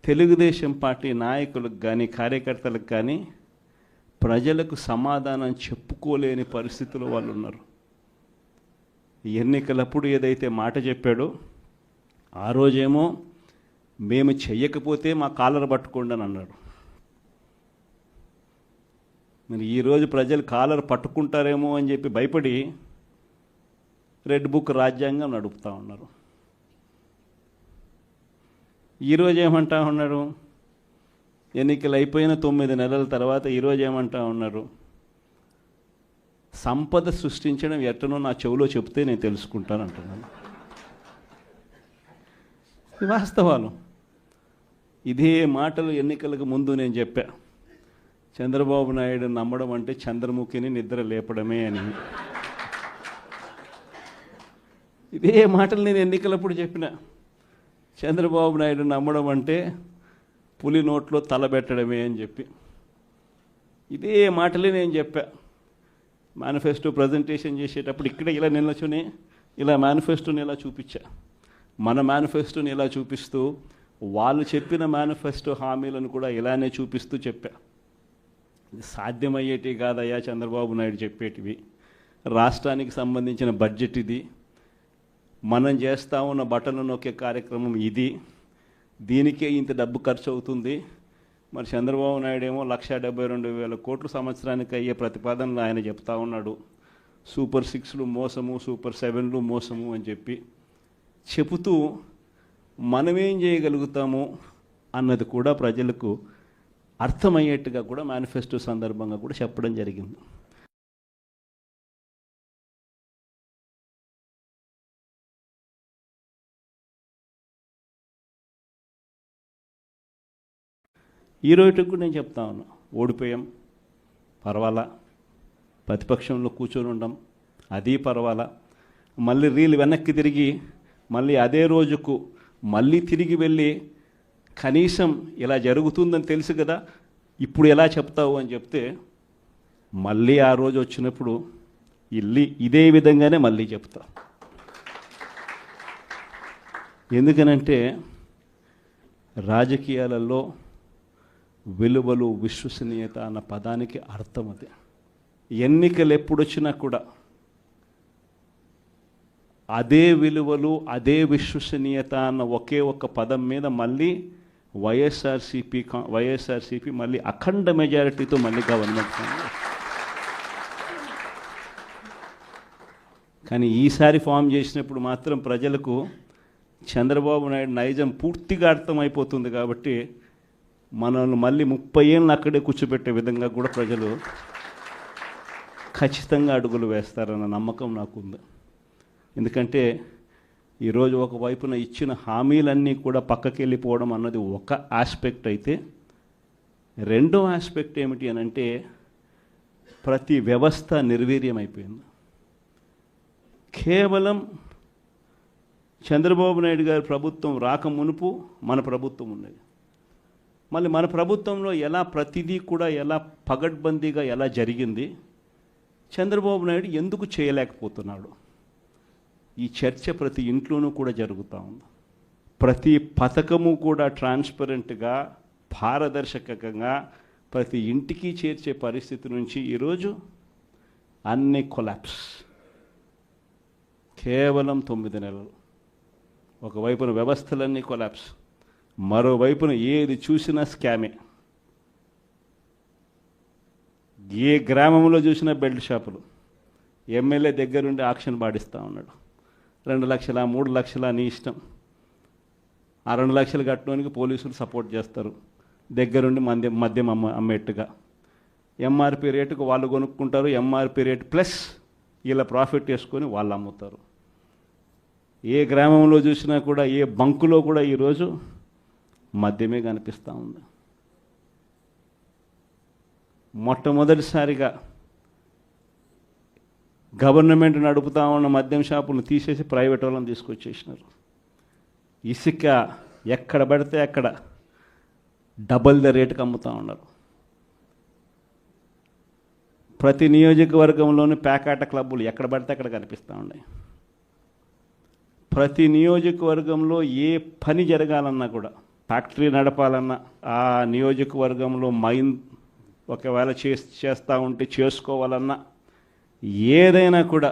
తెలుగుదేశం పార్టీ నాయకులకు కానీ కార్యకర్తలకు కానీ ప్రజలకు సమాధానం చెప్పుకోలేని పరిస్థితుల్లో వాళ్ళు ఉన్నారు. ఎన్నికలప్పుడు ఏదైతే మాట చెప్పాడో ఆ రోజేమో మేము చెయ్యకపోతే మా కాలర్ పట్టుకోండి అని అన్నాడు. మరి ఈరోజు ప్రజలు కాలర్ పట్టుకుంటారేమో అని చెప్పి భయపడి రెడ్ బుక్ రాజ్యాంగం నడుపుతూ ఉన్నారు. ఈరోజు ఏమంటా ఉన్నారు, ఎన్నికలు అయిపోయిన 9 నెలల తర్వాత ఈరోజు ఏమంటా ఉన్నారు, సంపద సృష్టించడం ఎట్టనో నా చెవిలో చెప్తే నేను తెలుసుకుంటాను అంటున్నాను. వాస్తవాలు. ఇదే మాటలు ఎన్నికలకు ముందు నేను చెప్పా, చంద్రబాబు నాయుడు నమ్మడం అంటే చంద్రముఖిని నిద్ర లేపడమే అని. ఇదే మాటలు నేను ఎన్నికలప్పుడు చెప్పిన, చంద్రబాబు నాయుడు నమ్మడం అంటే పులి నోట్లో తలబెట్టడమే అని చెప్పి. ఇదే మాటలే నేను చెప్పా మేనిఫెస్టో ప్రజెంటేషన్ చేసేటప్పుడు. ఇక్కడ ఇలా నిల్చుని ఇలా మేనిఫెస్టోని ఇలా చూపించా, మన మేనిఫెస్టోని ఇలా చూపిస్తూ వాళ్ళు చెప్పిన మేనిఫెస్టో హామీలను కూడా ఇలానే చూపిస్తూ చెప్పా. సాధ్యమయ్యేటివి కాదయ్యా చంద్రబాబు నాయుడు చెప్పేటివి, రాష్ట్రానికి సంబంధించిన బడ్జెట్ ఇది, మనం చేస్తూ ఉన్న బటన్లు నొక్కే కార్యక్రమం ఇది, దీనికే ఇంత డబ్బు ఖర్చు అవుతుంది. మరి చంద్రబాబు నాయుడు ఏమో 1,72,000 కోట్లు సంవత్సరానికి అయ్యే ప్రతిపాదనలు ఆయన చెప్తా ఉన్నాడు. సూపర్ 6లు మోసము, సూపర్ 7లు మోసము అని చెప్పి చెబుతూ మనమేం చేయగలుగుతాము అన్నది కూడా ప్రజలకు అర్థమయ్యేట్టుగా కూడా మేనిఫెస్టో సందర్భంగా కూడా చెప్పడం జరిగింది. ఈ రోజుకి కూడా నేను చెప్తా ఉన్నా, ఓడిపోయాం పర్వాలా, ప్రతిపక్షంలో కూర్చొని ఉండం అది పర్వాలా, మళ్ళీ రీలు వెనక్కి తిరిగి మళ్ళీ అదే రోజుకు మళ్ళీ తిరిగి వెళ్ళి కనీసం ఇలా జరుగుతుందని తెలుసు కదా ఇప్పుడు ఎలా చెప్తావు అని చెప్తే మళ్ళీ ఆ రోజు వచ్చినప్పుడు ఇదే విధంగానే మళ్ళీ చెప్తా. ఎందుకనంటే రాజకీయాలలో విలువలు, విశ్వసనీయత అన్న పదానికి అర్థం అది. ఎన్నికలు ఎప్పుడొచ్చినా కూడా అదే విలువలు, అదే విశ్వసనీయత అన్న ఒకే ఒక పదం మీద మళ్ళీ వైఎస్ఆర్సీపీ మళ్ళీ అఖండ మెజారిటీతో మళ్ళీ గవర్నమెంట్. కానీ ఈసారి ఫామ్ చేసినప్పుడు మాత్రం ప్రజలకు చంద్రబాబు నాయుడు నైజం పూర్తిగా అర్థమైపోతుంది. కాబట్టి మనల్ని మళ్ళీ 30 ఏళ్ళు అక్కడే కూర్చోబెట్టే విధంగా కూడా ప్రజలు ఖచ్చితంగా అడుగులు వేస్తారన్న నమ్మకం నాకుంది. ఎందుకంటే ఈరోజు ఒకవైపున ఇచ్చిన హామీలన్నీ కూడా పక్కకి వెళ్ళిపోవడం అన్నది ఒక ఆస్పెక్ట్ అయితే, రెండో ఆస్పెక్ట్ ఏమిటి అని అంటే ప్రతి వ్యవస్థ నిర్వీర్యమైపోయింది. కేవలం చంద్రబాబు నాయుడు గారి ప్రభుత్వం రాక మునుపు మన ప్రభుత్వం ఉండేది. మళ్ళీ మన ప్రభుత్వంలో ఎలా ప్రతిదీ కూడా ఎలా పగడ్బందీగా ఎలా జరిగింది, చంద్రబాబు నాయుడు ఎందుకు చేయలేకపోతున్నాడు, ఈ చర్చ ప్రతి ఇంట్లోనూ కూడా జరుగుతూ ఉంది. ప్రతి పథకము కూడా ట్రాన్స్పరెంట్గా, పారదర్శకంగా ప్రతి ఇంటికి చేర్చే పరిస్థితి నుంచి ఈరోజు అన్ని కొలాప్స్. కేవలం 9 నెలలు. ఒకవైపున వ్యవస్థలన్నీ కొలాప్స్, మరోవైపున ఏది చూసినా స్కామే. ఏ గ్రామంలో చూసినా బెల్ట్ షాపులు. ఎమ్మెల్యే దగ్గరుండి ఆక్షన్ పాడిస్తూ ఉన్నాడు. 2 లక్షల 3 లక్షల నీ ఇష్టం. ఆ 2 లక్షలు కట్టడానికి పోలీసులు సపోర్ట్ చేస్తారు, దగ్గరుండి మద్యం అమ్మేట్టుగా. ఎంఆర్పి రేటుకు వాళ్ళు కొనుక్కుంటారు, ఎంఆర్పి రేటు ప్లస్ ఇలా ప్రాఫిట్ వేసుకొని వాళ్ళు అమ్ముతారు. ఏ గ్రామంలో చూసినా కూడా, ఏ బంకులో కూడా ఈరోజు మద్యమే కనిపిస్తూ ఉంది. మొట్టమొదటిసారిగా గవర్నమెంట్ నడుపుతా ఉన్న మద్యం షాపులను తీసేసి ప్రైవేట్ వాళ్ళని తీసుకొచ్చేసినారు. ఇసుక ఎక్కడ పడితే అక్కడ డబల్ ద రేటుకి అమ్ముతూ ఉన్నారు. ప్రతి నియోజకవర్గంలోని పేకాట క్లబ్బులు ఎక్కడ పడితే అక్కడ కనిపిస్తూ ఉన్నాయి. ప్రతి నియోజకవర్గంలో ఏ పని జరగాలన్నా కూడా, ఫ్యాక్టరీ నడపాలన్నా, ఆ నియోజకవర్గంలో మైన్ ఒకవేళ చేస్తూ ఉంటే చేసుకోవాలన్నా, ఏదైనా కూడా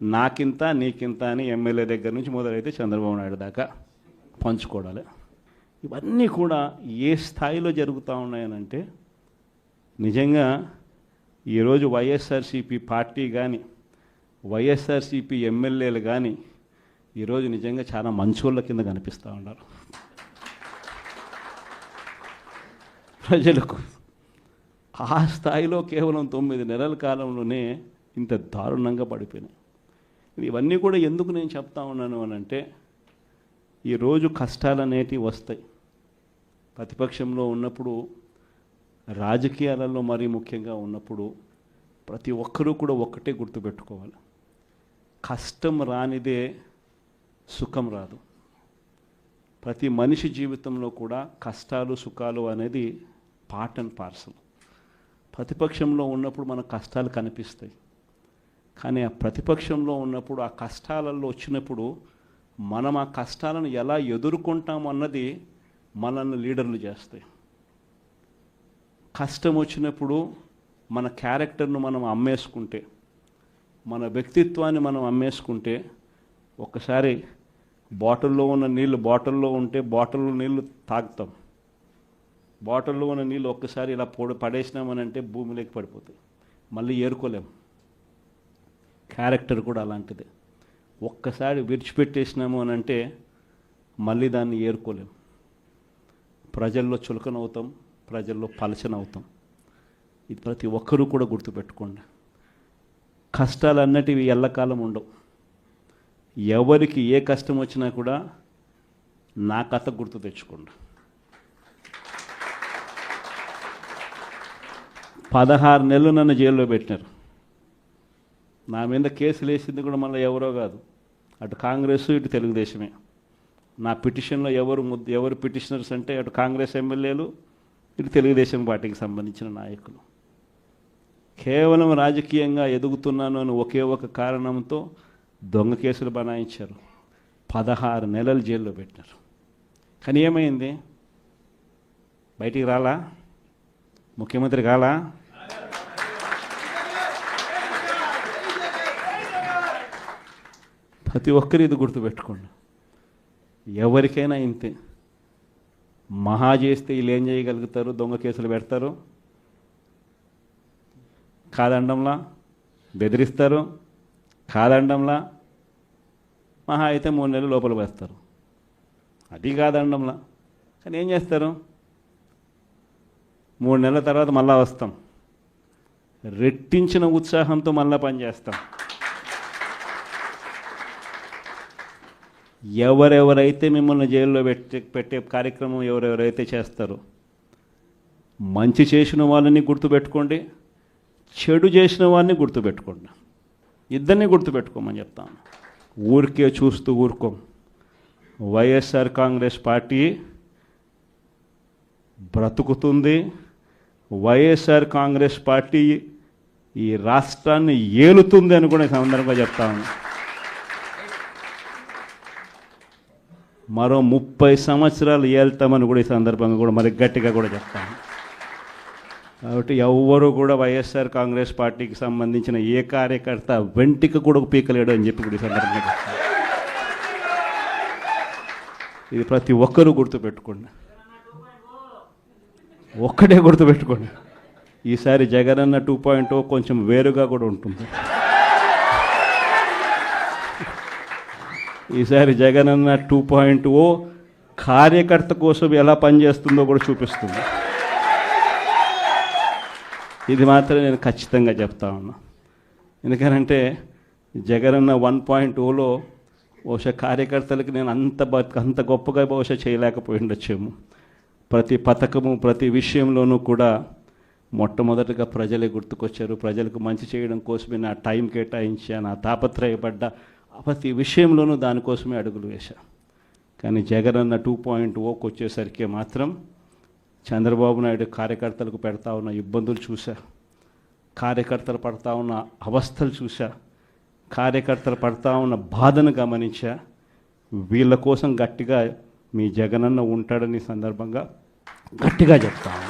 నాకింత నీకింత అని ఎమ్మెల్యే దగ్గర నుంచి మొదలైతే చంద్రబాబు నాయుడు దాకా పంచుకోవడాలి. ఇవన్నీ కూడా ఏ స్థాయిలో జరుగుతూ ఉన్నాయనంటే, నిజంగా ఈరోజు వైఎస్ఆర్సీపీ పార్టీ కానీ, వైఎస్ఆర్సీపీ ఎమ్మెల్యేలు కానీ ఈరోజు నిజంగా చాలా మంచోళ్ళ కింద కనిపిస్తూ ఉన్నారు. ప్రజలకు ఆ స్థాయిలో కేవలం 9 నెలల కాలంలోనే ఇంత దారుణంగా పడిపోయినాయి. ఇవన్నీ కూడా ఎందుకు నేను చెప్తా ఉన్నాను అని అంటే, ఈరోజు కష్టాలు అనేటివి వస్తాయి. ప్రతిపక్షంలో ఉన్నప్పుడు, రాజకీయాలలో మరీ ముఖ్యంగా ఉన్నప్పుడు ప్రతి ఒక్కరూ కూడా ఒక్కటే గుర్తుపెట్టుకోవాలి, కష్టం రానిదే సుఖం రాదు. ప్రతి మనిషి జీవితంలో కూడా కష్టాలు సుఖాలు అనేది పార్ట్ అండ్ పార్సల్. ప్రతిపక్షంలో ఉన్నప్పుడు మనకు కష్టాలు కనిపిస్తాయి, కానీ ఆ ప్రతిపక్షంలో ఉన్నప్పుడు, ఆ కష్టాలలో వచ్చినప్పుడు మనం ఆ కష్టాలను ఎలా ఎదుర్కొంటాం అన్నది మనల్ని లీడర్లు చేస్తాయి. కష్టం వచ్చినప్పుడు మన క్యారెక్టర్ను మనం అమ్మేసుకుంటే, మన వ్యక్తిత్వాన్ని మనం అమ్మేసుకుంటే, ఒక్కసారి బాటిల్లో ఉన్న నీళ్ళు బాటిల్లో ఉంటే బాటిల్లో నీళ్ళు తాగుతాం. బాటిల్లో ఉన్న నీళ్ళు ఒక్కసారి ఇలా పడేసినామనంటే భూమిలోకి పడిపోతాయి, మళ్ళీ ఏరుకోలేం. క్యారెక్టర్ కూడా అలాంటిదే. ఒక్కసారి విడిచిపెట్టేసినాము అని అంటే మళ్ళీ దాన్ని ఏరుకోలేం. ప్రజల్లో చులకనవుతాం, ప్రజల్లో పలచనవుతాం. ఇది ప్రతి ఒక్కరూ కూడా గుర్తుపెట్టుకోండి. కష్టాలు అన్నటివి ఎల్లకాలం ఉండవు. ఎవరికి ఏ కష్టం వచ్చినా కూడా నా కథ గుర్తు తెచ్చుకోండి. 16 నెలలు నన్ను జైల్లో పెట్టినారు. నా మీద కేసులు వేసింది కూడా మళ్ళీ ఎవరో కాదు, అటు కాంగ్రెస్ ఇటు తెలుగుదేశమే. నా పిటిషన్లో ఎవరు పిటిషనర్స్ అంటే అటు కాంగ్రెస్ ఎమ్మెల్యేలు, ఇటు తెలుగుదేశం పార్టీకి సంబంధించిన నాయకులు. కేవలం రాజకీయంగా ఎదుగుతున్నాను అని ఒకే ఒక కారణంతో దొంగ కేసులు బనాయించారు. 16 నెలలు జైల్లో పెట్టినారు. కానీ ఏమైంది? బయటికి రాలా? ముఖ్యమంత్రి కాలా? ప్రతి ఒక్కరు ఇది గుర్తుపెట్టుకోండి. ఎవరికైనా ఇంతే. మహా చేస్తే వీళ్ళు ఏం చేయగలుగుతారు? దొంగ కేసులు పెడతారు, కాదండంలా బెదిరిస్తారు, కాదండంలా మహా అయితే 3 నెలలు లోపల వేస్తారు. అది కాదండంలా. కానీ ఏం చేస్తారు? 3 నెలల తర్వాత మళ్ళా వస్తాం, రెట్టించిన ఉత్సాహంతో మళ్ళా పనిచేస్తాం. ఎవరెవరైతే మిమ్మల్ని జైల్లో పెట్టే కార్యక్రమం ఎవరెవరైతే చేస్తారో, మంచి చేసిన వాళ్ళని గుర్తుపెట్టుకోండి, చెడు చేసిన వాడిని గుర్తుపెట్టుకోండి. ఇద్దరిని గుర్తుపెట్టుకోమని చెప్తాను. ఊరికే చూస్తూ ఊరుకోం. వైఎస్ఆర్ కాంగ్రెస్ పార్టీ బ్రతుకుతుంది. వైఎస్ఆర్ కాంగ్రెస్ పార్టీ ఈ రాష్ట్రాన్ని ఏలుతుంది అని కూడా ఈ సందర్భంగా చెప్తాను. మరో 30 సంవత్సరాలు ఏళ్తామని కూడా ఈ సందర్భంగా కూడా మరి గట్టిగా కూడా చెప్తాను. కాబట్టి ఎవ్వరూ కూడా వైఎస్ఆర్ కాంగ్రెస్ పార్టీకి సంబంధించిన ఏ కార్యకర్త వెంటికి కూడా పీకలేడు అని చెప్పి కూడా ఈ సందర్భంగా చెప్తాను. ఇది ప్రతి ఒక్కరూ గుర్తుపెట్టుకోండి. ఒక్కటే గుర్తుపెట్టుకోండి, ఈసారి జగనన్న 2.0 కొంచెం వేరుగా కూడా ఉంటుంది. ఈసారి జగనన్న 2.0 కార్యకర్త కోసం ఎలా పనిచేస్తుందో కూడా చూపిస్తుంది. ఇది మాత్రం నేను ఖచ్చితంగా చెప్తా ఉన్నా. ఎందుకనంటే జగనన్న 1.0లో బహుశా కార్యకర్తలకి నేను అంత గొప్పగా బహుశా చేయలేకపోయి ఉండొచ్చేమో. ప్రతి పథకము ప్రతి విషయంలోనూ కూడా మొట్టమొదటిగా ప్రజలే గుర్తుకొచ్చారు. ప్రజలకు మంచి చేయడం కోసమే నా టైం కేటాయించా, నా తాపత్రయపడ్డా, ప్రతి విషయంలోనూ దానికోసమే అడుగులు వేశా. కానీ జగనన్న 2.0కి వచ్చేసరికి మాత్రం చంద్రబాబు నాయుడు కార్యకర్తలకు పెడతా ఉన్న ఇబ్బందులు చూశా, కార్యకర్తలు పడతా ఉన్న అవస్థలు చూశా, కార్యకర్తలు పడతా ఉన్న బాధను గమనించా. వీళ్ళ కోసం గట్టిగా మీ జగనన్న ఉంటాడని సందర్భంగా గట్టిగా చెప్తాను.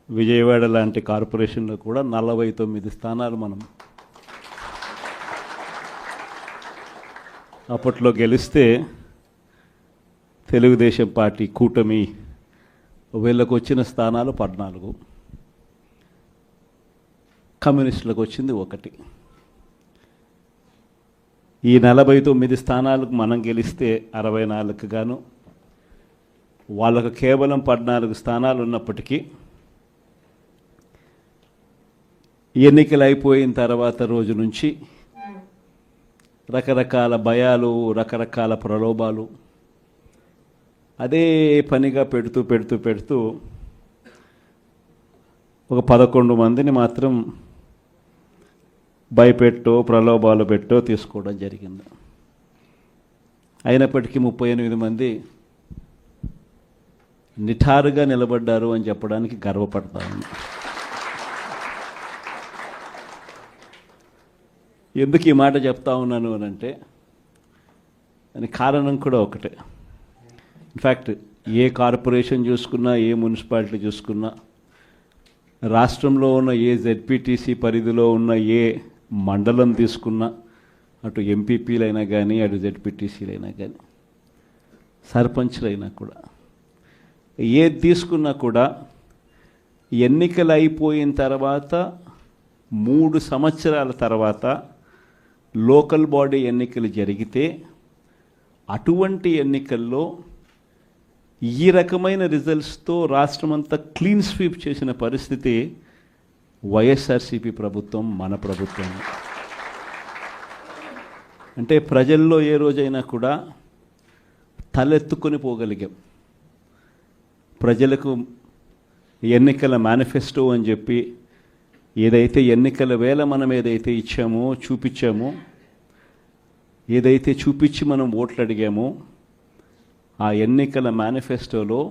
విజయవాడ లాంటి కార్పొరేషన్లో కూడా 49 స్థానాలు మనం అప్పట్లో గెలిస్తే తెలుగుదేశం పార్టీ కూటమి వీళ్ళకు వచ్చిన స్థానాలు 14, కమ్యూనిస్టులకు వచ్చింది 1. ఈ 49 స్థానాలకు మనం గెలిస్తే 64కు గాను వాళ్ళకు కేవలం 14 స్థానాలు ఉన్నప్పటికీ ఎన్నికలు అయిపోయిన తర్వాత రోజు నుంచి రకరకాల భయాలు, రకరకాల ప్రలోభాలు అదే పనిగా పెడుతూ ఒక 11 మందిని మాత్రం భయపెట్టో ప్రలోభాలు పెట్టో తీసుకోవడం జరిగింది. అయినప్పటికీ 38 మంది నిఠారుగా నిలబడ్డారు అని చెప్పడానికి గర్వపడతాను. ఎందుకు ఈ మాట చెప్తా ఉన్నాను అని అంటే దానికి కారణం కూడా ఒకటే. ఇన్ఫ్యాక్ట్ ఏ కార్పొరేషన్ చూసుకున్నా, ఏ మున్సిపాలిటీ చూసుకున్నా, రాష్ట్రంలో ఉన్న ఏ జెడ్పీటీసీ పరిధిలో ఉన్న ఏ మండలం తీసుకున్నా, అటు ఎంపీపీలైనా కానీ, అటు జెడ్పీటీసీలైనా కానీ, సర్పంచ్లైనా కూడా, ఏది తీసుకున్నా కూడా ఎన్నికలు అయిపోయిన తర్వాత 3 సంవత్సరాల తర్వాత లోకల్ బాడీ ఎన్నికలు జరిగితే అటువంటి ఎన్నికల్లో ఈ రకమైన రిజల్ట్స్తో రాష్ట్రమంతా క్లీన్ స్వీప్ చేసిన పరిస్థితి వైఎస్ఆర్సీపీ ప్రభుత్వం, మన ప్రభుత్వం. అంటే ప్రజల్లో ఏ రోజైనా కూడా తలెత్తుకొని పోగలిగాం. ప్రజలకు ఎన్నికల మేనిఫెస్టో అని చెప్పి ఏదైతే ఎన్నికల వేళ మనం ఏదైతే ఇచ్చామో, చూపించామో, ఏదైతే చూపించి మనం ఓట్లు అడిగామో, ఆ ఎన్నికల మేనిఫెస్టోలో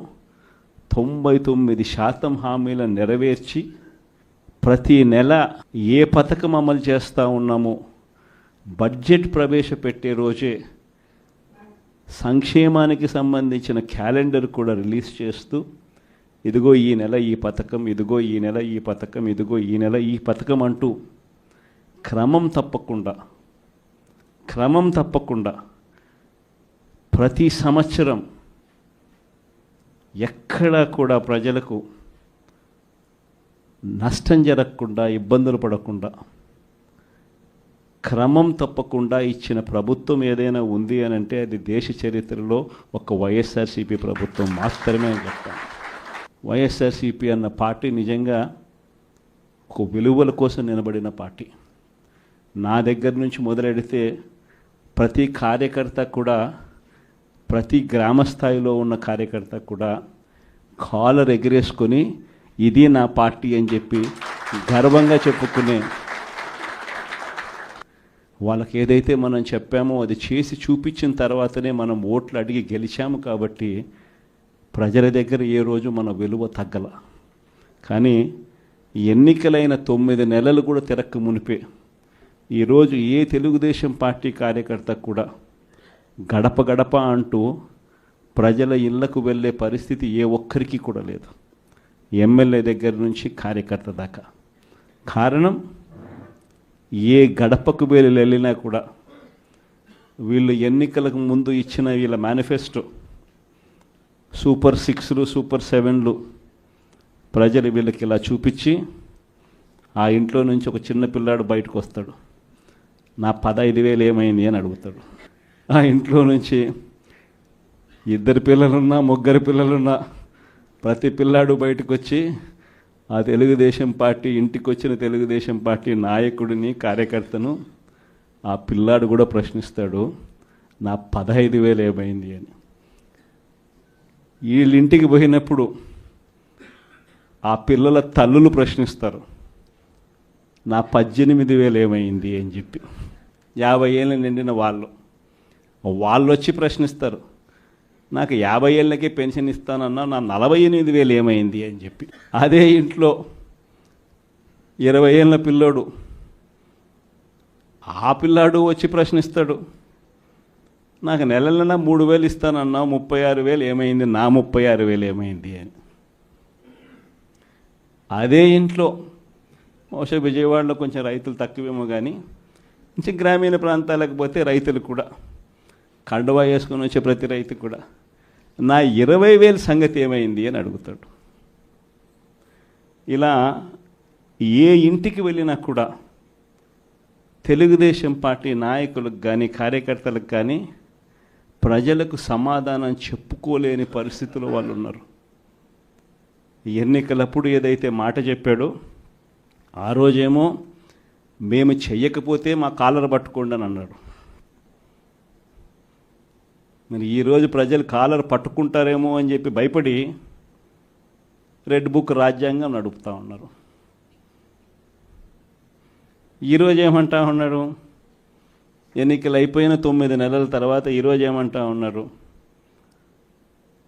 99% హామీలను నెరవేర్చి ప్రతి నెల ఏ పథకం అమలు చేస్తూ ఉన్నామో బడ్జెట్ ప్రవేశపెట్టే రోజే సంక్షేమానికి సంబంధించిన క్యాలెండర్ కూడా రిలీజ్ చేస్తూ ఇదిగో ఈ నెల ఈ పథకం, ఇదిగో ఈ నెల ఈ పథకం, ఇదిగో ఈ నెల ఈ పథకం అంటూ క్రమం తప్పకుండా ప్రతి సంవత్సరం ఎక్కడా కూడా ప్రజలకు నష్టం జరగకుండా, ఇబ్బందులు పడకుండా క్రమం తప్పకుండా ఇచ్చిన ప్రభుత్వం ఏదైనా ఉంది అని అంటే అది దేశ చరిత్రలో ఒక వైఎస్ఆర్సీపీ ప్రభుత్వం మాత్రమే అని చెప్తాను. వైఎస్ఆర్సీపీ అన్న పార్టీ నిజంగా ఒక విలువల కోసం నిలబడిన పార్టీ. నా దగ్గర నుంచి మొదలెడితే ప్రతి కార్యకర్త కూడా, ప్రతి గ్రామ స్థాయిలో ఉన్న కార్యకర్త కూడా కాలర్ ఎగిరేసుకొని ఇది నా పార్టీ అని చెప్పి గర్వంగా చెప్పుకునే వాళ్ళకి ఏదైతే మనం చెప్పామో అది చేసి చూపించిన తర్వాతనే మనం ఓట్లు అడిగి గెలిచాము. కాబట్టి ప్రజల దగ్గర ఏ రోజు మన విలువ తగ్గల. కానీ ఎన్నికలైన 9 నెలలు కూడా తిరక్క మునిపే ఈరోజు ఏ తెలుగుదేశం పార్టీ కార్యకర్త కూడా గడప గడప అంటూ ప్రజల ఇళ్లకు వెళ్ళే పరిస్థితి ఏ ఒక్కరికి కూడా లేదు, ఎమ్మెల్యే దగ్గర నుంచి కార్యకర్త దాకా. కారణం, ఏ గడపకు వెళ్ళినా కూడా వీళ్ళు ఎన్నికలకు ముందు ఇచ్చిన వీళ్ళ మేనిఫెస్టో సూపర్ 6లు, సూపర్ 7లు ప్రజలు వీళ్ళకి ఇలా చూపించి ఆ ఇంట్లో నుంచి ఒక చిన్న పిల్లాడు బయటకు వస్తాడు, నా 15,000 ఏమైంది అని అడుగుతాడు. ఆ ఇంట్లో నుంచి 2 పిల్లలున్నా 3 పిల్లలున్నా ప్రతి పిల్లాడు బయటకు వచ్చి ఆ తెలుగుదేశం పార్టీ ఇంటికి వచ్చిన తెలుగుదేశం పార్టీ నాయకుడిని, కార్యకర్తను ఆ పిల్లాడు కూడా ప్రశ్నిస్తాడు, నా 15,000 ఏమైంది అని. వీళ్ళింటికి పోయినప్పుడు ఆ పిల్లల తల్లులు ప్రశ్నిస్తారు, నా 18,000 ఏమైంది అని చెప్పి. 50 ఏళ్ళు నిండిన వాళ్ళు వచ్చి ప్రశ్నిస్తారు, నాకు 50 ఏళ్ళకే పెన్షన్ ఇస్తానన్నా నా 48,000 ఏమైంది అని చెప్పి. అదే ఇంట్లో 20 ఏళ్ళ పిల్లోడు, ఆ పిల్లాడు వచ్చి ప్రశ్నిస్తాడు, నాకు నెలలైనా 3,000 ఇస్తానన్నా 36,000 ఏమైంది, నా 36,000 ఏమైంది అని. అదే ఇంట్లో బహుశా విజయవాడలో కొంచెం రైతులు తక్కువేమో కానీ కొంచెం గ్రామీణ ప్రాంతాలకు పోతే రైతులు కూడా కండువా వేసుకొని వచ్చే ప్రతి రైతు కూడా నా 20,000 సంగతి ఏమైంది అని అడుగుతాడు. ఇలా ఏ ఇంటికి వెళ్ళినా కూడా తెలుగుదేశం పార్టీ నాయకులకు కానీ కార్యకర్తలకు కానీ ప్రజలకు సమాధానం చెప్పుకోలేని పరిస్థితుల్లో వాళ్ళు ఉన్నారు. ఎన్నికలప్పుడు ఏదైతే మాట చెప్పాడో ఆ రోజేమో మేము చెయ్యకపోతే మా కాలర్ పట్టుకోండి అని అన్నాడు. మరి ఈరోజు ప్రజలు కాలర్ పట్టుకుంటారేమో అని చెప్పి భయపడి రెడ్ బుక్ రాజ్యాంగం నడుపుతూ ఉన్నారు. ఈరోజు ఏమంటా ఉన్నాడు, ఎన్నికలు అయిపోయిన 9 నెలల తర్వాత ఈరోజు ఏమంటా ఉన్నారు,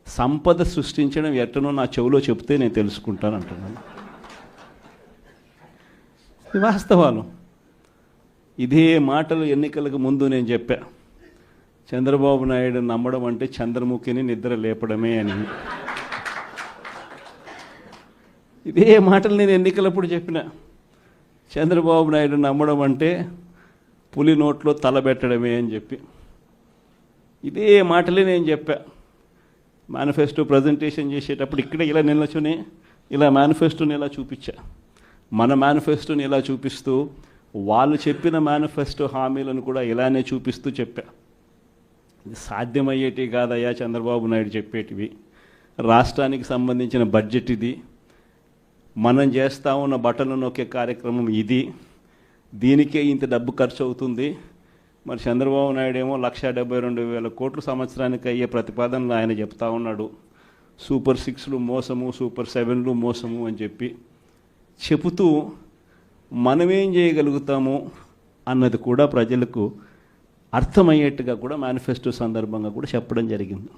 సంపద సృష్టించడం ఎట్టనో నా చెవిలో చెప్తే నేను తెలుసుకుంటాను అంటున్నాను. వాస్తవాలు. ఇదే మాటలు ఎన్నికలకు ముందు నేను చెప్పా, చంద్రబాబు నాయుడు నమ్మడం అంటే చంద్రముఖిని నిద్ర లేపడమే అని. ఇదే మాటలు నేను ఎన్నికలప్పుడు చెప్పిన, చంద్రబాబు నాయుడు నమ్మడం అంటే పులి నోట్లో తలబెట్టడమే అని చెప్పి. ఇదే మాటలే నేను చెప్పా. మేనిఫెస్టో ప్రజెంటేషన్ చేసేటప్పుడు ఇక్కడ ఇలా నిల్చుని ఇలా మేనిఫెస్టోని ఇలా చూపించా. మన మేనిఫెస్టోని ఇలా చూపిస్తూ వాళ్ళు చెప్పిన మేనిఫెస్టో హామీలను కూడా ఇలానే చూపిస్తూ చెప్పా. ఇది సాధ్యమయ్యేటి కాదయ్యా చంద్రబాబు నాయుడు చెప్పేటివి. రాష్ట్రానికి సంబంధించిన బడ్జెట్ ఇది, మనం చేస్తూ ఉన్న బట్టలు నొక్కే కార్యక్రమం ఇది, దీనికే ఇంత డబ్బు ఖర్చు అవుతుంది. మరి చంద్రబాబు నాయుడు ఏమో 1,72,000 కోట్లు సంవత్సరానికి అయ్యే ప్రతిపాదనలు ఆయన చెప్తా ఉన్నాడు. సూపర్ 6లు మోసము, సూపర్ 7లు మోసము అని చెప్పి చెబుతూ మనమేం చేయగలుగుతాము అన్నది కూడా ప్రజలకు అర్థమయ్యేట్టుగా కూడా మేనిఫెస్టో సందర్భంగా కూడా చెప్పడం జరిగింది.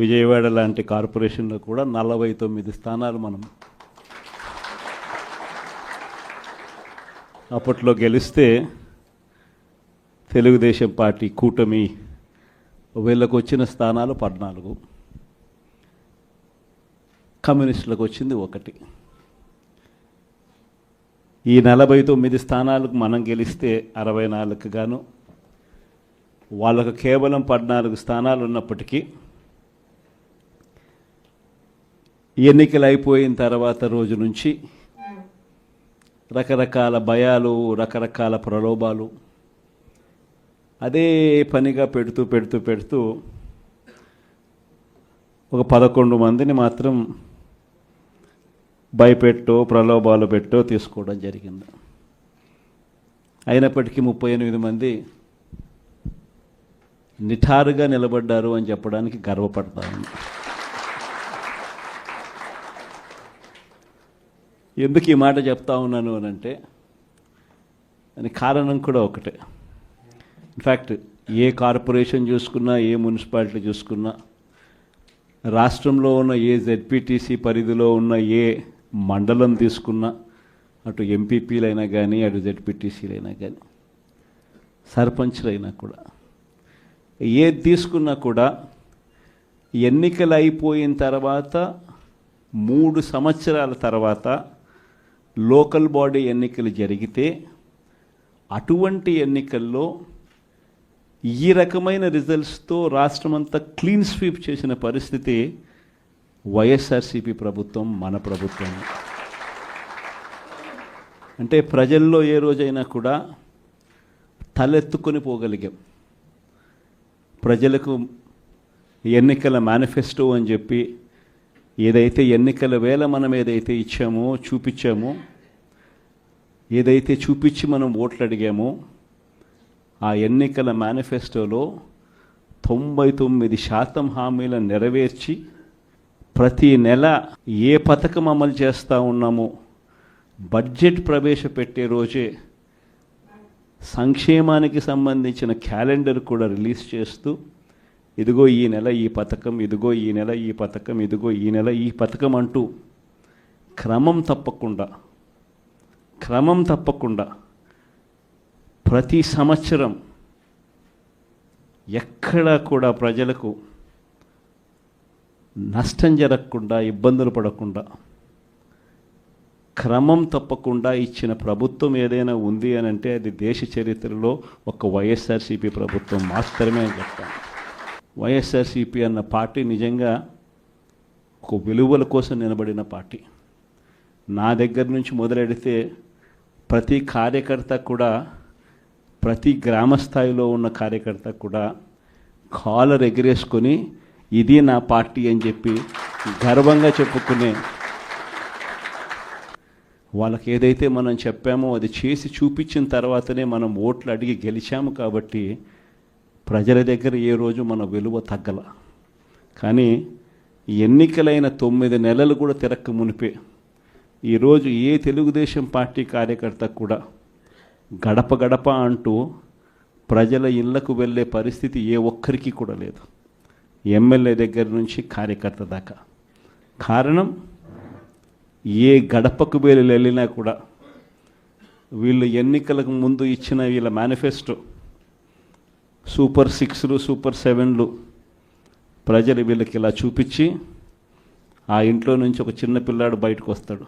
విజయవాడ లాంటి కార్పొరేషన్లో కూడా 49 స్థానాలు మనం అప్పట్లో గెలిస్తే తెలుగుదేశం పార్టీ కూటమి వీళ్ళకు వచ్చిన స్థానాలు 14, కమ్యూనిస్టులకు వచ్చింది 1. ఈ 49 స్థానాలకు మనం గెలిస్తే 64 గాను వాళ్ళకు కేవలం 14 స్థానాలు ఉన్నప్పటికీ ఎన్నికలు అయిపోయిన తర్వాత రోజు నుంచి రకరకాల భయాలు, రకరకాల ప్రలోభాలు అదే పనిగా పెడుతూ ఒక 11 మందిని మాత్రం భయపెట్టో ప్రలోభాలు పెట్టో తీసుకోవడం జరిగింది. అయినప్పటికీ 38 మంది నిఠారుగా నిలబడ్డారు అని చెప్పడానికి గర్వపడతాను. ఎందుకు ఈ మాట చెప్తా ఉన్నాను అని అంటే దానికి కారణం కూడా ఒకటే. ఇన్ఫ్యాక్ట్ ఏ కార్పొరేషన్ చూసుకున్నా, ఏ మున్సిపాలిటీ చూసుకున్నా, రాష్ట్రంలో ఉన్న ఏ జెడ్పీటీసీ పరిధిలో ఉన్న ఏ మండలం తీసుకున్నా, అటు ఎంపీపీలైనా కానీ, అటు జెడ్పీటీసీలైనా కానీ, సర్పంచ్లైనా కూడా, ఏది తీసుకున్నా కూడా ఎన్నికలు అయిపోయిన తర్వాత 3 సంవత్సరాల తర్వాత లోకల్ బాడీ ఎన్నికలు జరిగితే అటువంటి ఎన్నికల్లో ఈ రకమైన రిజల్ట్స్తో రాష్ట్రమంతా క్లీన్ స్వీప్ చేసిన పరిస్థితి వైఎస్ఆర్సీపీ ప్రభుత్వం, మన ప్రభుత్వం. అంటే ప్రజల్లో ఏ రోజైనా కూడా తలెత్తుకొని పోగలిగాం. ప్రజలకు ఎన్నికల మేనిఫెస్టో అని చెప్పి ఏదైతే ఎన్నికల వేళ మనం ఏదైతే ఇచ్చామో, చూపించామో, ఏదైతే చూపించి మనం ఓట్లు అడిగామో, ఆ ఎన్నికల మేనిఫెస్టోలో 99% హామీలను నెరవేర్చి ప్రతి నెల ఏ పథకం అమలు చేస్తూ ఉన్నామో బడ్జెట్ ప్రవేశపెట్టే రోజే సంక్షేమానికి సంబంధించిన క్యాలెండర్ కూడా రిలీజ్ చేస్తూ, ఇదిగో ఈ నెల ఈ పథకం, ఇదిగో ఈ నెల ఈ పథకం, ఇదిగో ఈ నెల ఈ పథకం అంటూ క్రమం తప్పకుండా ప్రతి సంవత్సరం ఎక్కడా కూడా ప్రజలకు నష్టం జరగకుండా, ఇబ్బందులు పడకుండా, క్రమం తప్పకుండా ఇచ్చిన ప్రభుత్వం ఏదైనా ఉంది అని అంటే అది దేశ చరిత్రలో ఒక వైఎస్ఆర్సీపీ ప్రభుత్వం మాత్రమే అని చెప్తాను. వైఎస్ఆర్సీపీ అన్న పార్టీ నిజంగా ఒక విలువల కోసం నిలబడిన పార్టీ. నా దగ్గర నుంచి మొదలెడితే ప్రతి కార్యకర్త కూడా, ప్రతి గ్రామ స్థాయిలో ఉన్న కార్యకర్త కూడా కాలర్ ఎగిరేసుకొని ఇది నా పార్టీ అని చెప్పి గర్వంగా చెప్పుకునే, వాళ్ళకి ఏదైతే మనం చెప్పామో అది చేసి చూపించిన తర్వాతనే మనం ఓట్లు అడిగి గెలిచాము. కాబట్టి ప్రజల దగ్గర ఏ రోజు మన విలువ తగ్గల. కానీ ఎన్నికలైన 9 నెలలు కూడా తిరక్క మునిపే ఈరోజు ఏ తెలుగుదేశం పార్టీ కార్యకర్త కూడా గడప గడప అంటూ ప్రజల ఇళ్లకు వెళ్ళే పరిస్థితి ఏ ఒక్కరికి కూడా లేదు, ఎమ్మెల్యే దగ్గర నుంచి కార్యకర్త దాకా. కారణం, ఏ గడపకు వెళ్ళినా కూడా వీళ్ళు ఎన్నికలకు ముందు ఇచ్చిన వీళ్ళ మేనిఫెస్టో సూపర్ 6లు, సూపర్ 7లు ప్రజలు వీళ్ళకి ఇలా చూపించి, ఆ ఇంట్లో నుంచి ఒక చిన్న పిల్లాడు బయటకు వస్తాడు,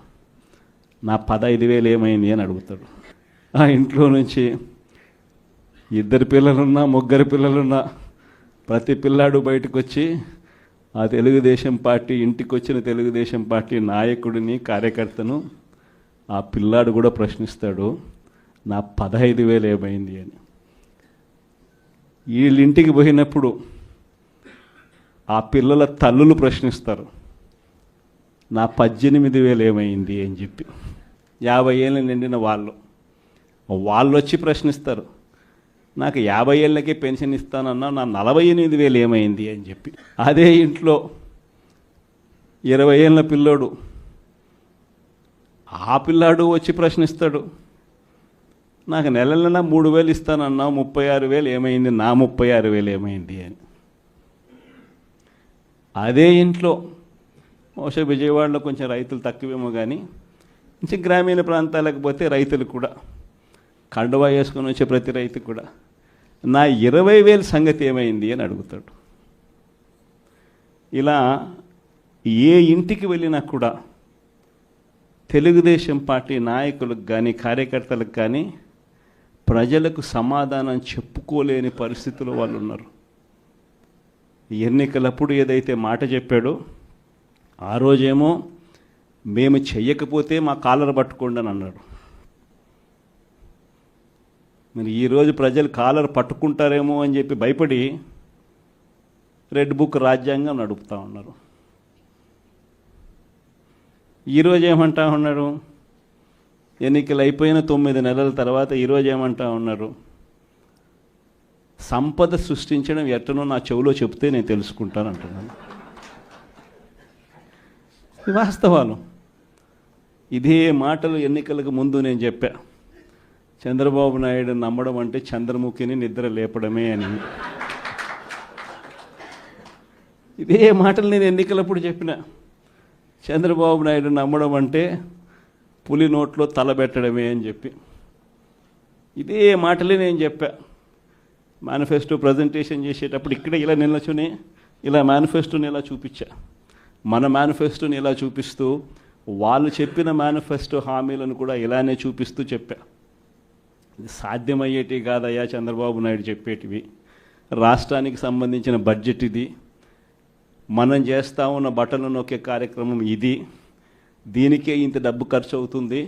నా 15,000 ఏమైంది అని అడుగుతాడు. ఆ ఇంట్లో నుంచి 2 పిల్లలున్నా, 3 పిల్లలున్నా ప్రతి పిల్లాడు బయటకు వచ్చి ఆ తెలుగుదేశం పార్టీ ఇంటికి వచ్చిన తెలుగుదేశం పార్టీ నాయకుడిని, కార్యకర్తను ఆ పిల్లాడు కూడా ప్రశ్నిస్తాడు, నా 15,000 ఏమైంది అని. వీళ్ళింటికి పోయినప్పుడు ఆ పిల్లల తల్లులు ప్రశ్నిస్తారు, నా 18,000 ఏమైంది అని చెప్పి. 50 ఏళ్ళు నిండిన వాళ్ళు వచ్చి ప్రశ్నిస్తారు, నాకు 50 ఏళ్ళకే పెన్షన్ ఇస్తానన్నా నా 48,000 ఏమైంది అని చెప్పి. అదే ఇంట్లో 20 ఏళ్ళ పిల్లోడు, ఆ పిల్లాడు వచ్చి ప్రశ్నిస్తాడు, నాకు నెలలైనా 3,000 ఇస్తానన్నా 36,000 ఏమైంది, నా 36,000 ఏమైంది అని. అదే ఇంట్లో బహుశా విజయవాడలో కొంచెం రైతులు తక్కువేమో కానీ కొంచెం గ్రామీణ ప్రాంతాలకు పోతే రైతులు కూడా, కండువా వేసుకొని వచ్చే ప్రతి రైతు కూడా నా 20,000 సంగతి ఏమైంది అని అడుగుతాడు. ఇలా ఏ ఇంటికి వెళ్ళినా కూడా తెలుగుదేశం పార్టీ నాయకులకు కానీ కార్యకర్తలకు కానీ ప్రజలకు సమాధానం చెప్పుకోలేని పరిస్థితుల్లో వాళ్ళు ఉన్నారు. ఎన్నికలప్పుడు ఏదైతే మాట చెప్పాడో ఆ రోజేమో మేము చెయ్యకపోతే మా కాలర్ పట్టుకోండి అని అన్నాడు. మరి ఈరోజు ప్రజలు కాలర్ పట్టుకుంటారేమో అని చెప్పి భయపడి రెడ్ బుక్ రాజ్యాంగం నడుపుతూ ఉన్నారు. ఈరోజు ఏమంటా ఉన్నారు? ఎన్నికలు అయిపోయిన 9 నెలల తర్వాత ఈరోజు ఏమంటా ఉన్నారు? సంపద సృష్టించడం ఎట్టనో నా చెవిలో చెప్తే నేను తెలుసుకుంటాను అంటున్నాను. వాస్తవాలు. ఇదే మాటలు ఎన్నికలకు ముందు నేను చెప్పా. చంద్రబాబు నాయుడు నమ్మడం అంటే చంద్రముఖిని నిద్ర లేపడమే అని. ఇదే మాటలు నేను ఎన్నికలప్పుడు చెప్పిన. చంద్రబాబు నాయుడు నమ్మడం అంటే పులి నోట్లో తలబెట్టడమే అని చెప్పి ఇదే మాటలే నేను చెప్పా. మేనిఫెస్టో ప్రజెంటేషన్ చేసేటప్పుడు ఇక్కడే ఇలా నిల్చుని ఇలా మేనిఫెస్టోని ఇలా చూపించా. మన మేనిఫెస్టోని ఇలా చూపిస్తూ వాళ్ళు చెప్పిన మేనిఫెస్టో హామీలను కూడా ఇలానే చూపిస్తూ చెప్పా. ఇది సాధ్యమయ్యేటి కాదయ్యా చంద్రబాబు నాయుడు చెప్పేటివి. రాష్ట్రానికి సంబంధించిన బడ్జెట్ ఇది, మనం చేస్తూ ఉన్న బటన్లు నొక్కే కార్యక్రమం ఇది, దీనికే ఇంత డబ్బు ఖర్చు అవుతుంది.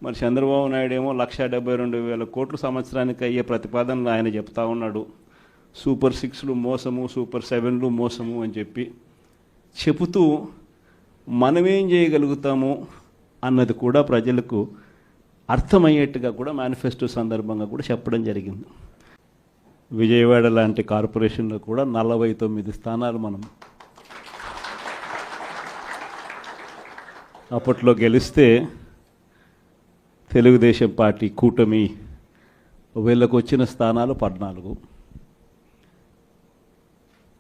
మరి చంద్రబాబు నాయుడు ఏమో 1,72,000 కోట్లు సంవత్సరానికి అయ్యే ప్రతిపాదనలు ఆయన చెప్తా ఉన్నాడు. సూపర్ 6లు మోసము, సూపర్ 7లు మోసము అని చెప్పి చెబుతూ మనమేం చేయగలుగుతాము అన్నది కూడా ప్రజలకు అర్థమయ్యేట్టుగా కూడా మేనిఫెస్టో సందర్భంగా కూడా చెప్పడం జరిగింది. విజయవాడ లాంటి కార్పొరేషన్లో కూడా 49 స్థానాలు మనం అప్పట్లో గెలిస్తే తెలుగుదేశం పార్టీ కూటమి వీళ్ళకు వచ్చిన స్థానాలు 14,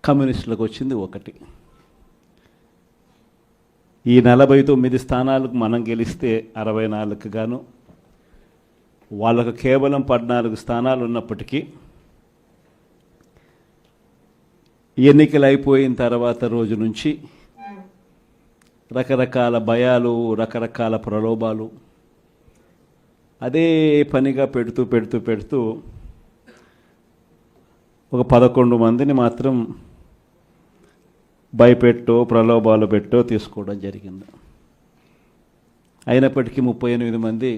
కమ్యూనిస్టులకు వచ్చింది 1. ఈ 49 స్థానాలకు మనం గెలిస్తే 64కు గాను వాళ్ళకు కేవలం 14 స్థానాలు ఉన్నప్పటికీ ఎన్నికలు అయిపోయిన తర్వాత రోజు నుంచి రకరకాల భయాలు, రకరకాల ప్రలోభాలు అదే పనిగా పెడుతూ ఒక 11 మందిని మాత్రం భయపెట్టో ప్రలోభాలు పెట్టో తీసుకోవడం జరిగింది. అయినప్పటికీ 38 మంది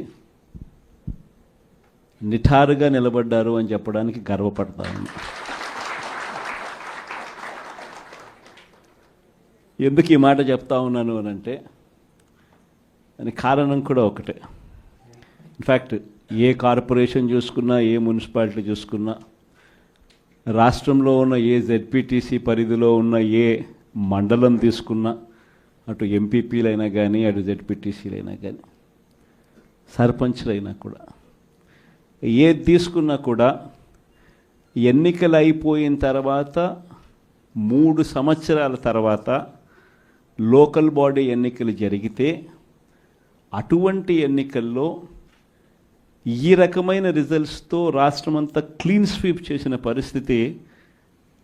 నిఠారుగా నిలబడ్డారు అని చెప్పడానికి గర్వపడతాను. ఎందుకు ఈ మాట చెప్తా ఉన్నాను అని అంటే దానికి కారణం కూడా ఒకటే. ఇన్ఫ్యాక్ట్ ఏ కార్పొరేషన్ చూసుకున్నా, ఏ మున్సిపాలిటీ చూసుకున్నా, రాష్ట్రంలో ఉన్న ఏ జెడ్పీటీసీ పరిధిలో ఉన్న ఏ మండలం తీసుకున్నా, అటు ఎంపీపీలైనా కానీ, అటు జెడ్పీటీసీలైనా కానీ, సర్పంచ్లైనా కూడా, ఏది తీసుకున్నా కూడా ఎన్నికలు అయిపోయిన తర్వాత 3 సంవత్సరాల తర్వాత లోకల్ బాడీ ఎన్నికలు జరిగితే అటువంటి ఎన్నికల్లో ఈ రకమైన రిజల్ట్స్తో రాష్ట్రమంతా క్లీన్ స్వీప్ చేసిన పరిస్థితి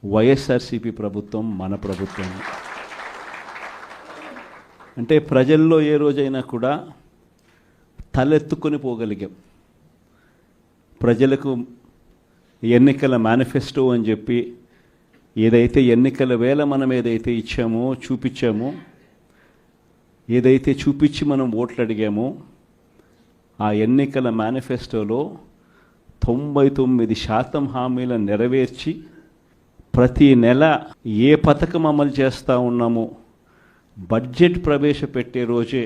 వైఎస్ఆర్సీపీ ప్రభుత్వం, మన ప్రభుత్వం. అంటే ప్రజల్లో ఏ రోజైనా కూడా తలెత్తుకొని పోగలిగాం. ప్రజలకు ఎన్నికల మేనిఫెస్టో అని చెప్పి ఏదైతే ఎన్నికల వేళ మనం ఏదైతే ఇచ్చామో, చూపించామో, ఏదైతే చూపించి మనం ఓట్లు అడిగామో, ఆ ఎన్నికల మేనిఫెస్టోలో 99% హామీలను నెరవేర్చి ప్రతి నెల ఏ పథకం అమలు చేస్తూ ఉన్నామో బడ్జెట్ ప్రవేశపెట్టే రోజే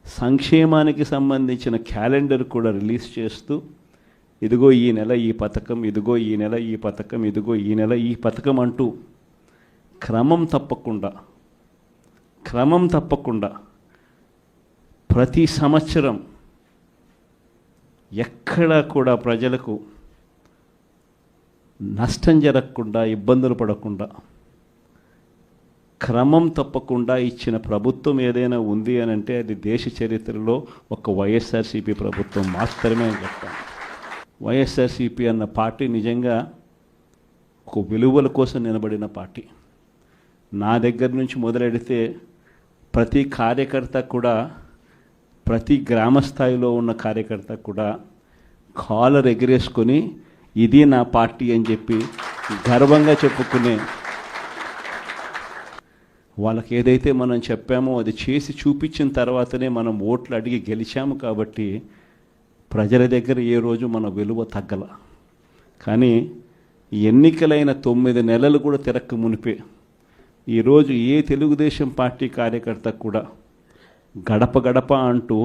సంక్షేమానికి సంబంధించిన క్యాలెండర్ కూడా రిలీజ్ చేస్తూ, ఇదిగో ఈ నెల ఈ పథకం, ఇదిగో ఈ నెల ఈ పథకం, ఇదిగో ఈ నెల ఈ పథకం అంటూ క్రమం తప్పకుండా ప్రతి సంవత్సరం ఎక్కడా కూడా ప్రజలకు నష్టం జరగకుండా, ఇబ్బందులు పడకుండా, క్రమం తప్పకుండా ఇచ్చిన ప్రభుత్వం ఏదైనా ఉంది అని అంటే అది దేశ చరిత్రలో ఒక వైఎస్ఆర్సీపీ ప్రభుత్వం మాత్రమే అని చెప్తాను. వైఎస్ఆర్సీపీ అన్న పార్టీ నిజంగా ఒక విలువల కోసం నిలబడిన పార్టీ. నా దగ్గర నుంచి మొదలెడితే ప్రతి కార్యకర్త కూడా, ప్రతి గ్రామ స్థాయిలో ఉన్న కార్యకర్త కూడా కాలర్ ఎగిరేసుకొని ఇది నా పార్టీ అని చెప్పి గర్వంగా చెప్పుకునే వాళ్ళకి ఏదైతే మనం చెప్పామో అది చేసి చూపించిన తర్వాతనే మనం ఓట్లు అడిగి గెలిచాము. కాబట్టి ప్రజల దగ్గర ఏ రోజు మన విలువ తగ్గల. కానీ ఎన్నికలైన 9 నెలలు కూడా తిరక్క మునిపే ఈరోజు ఏ తెలుగుదేశం పార్టీ కార్యకర్త కూడా గడప గడప అంటూ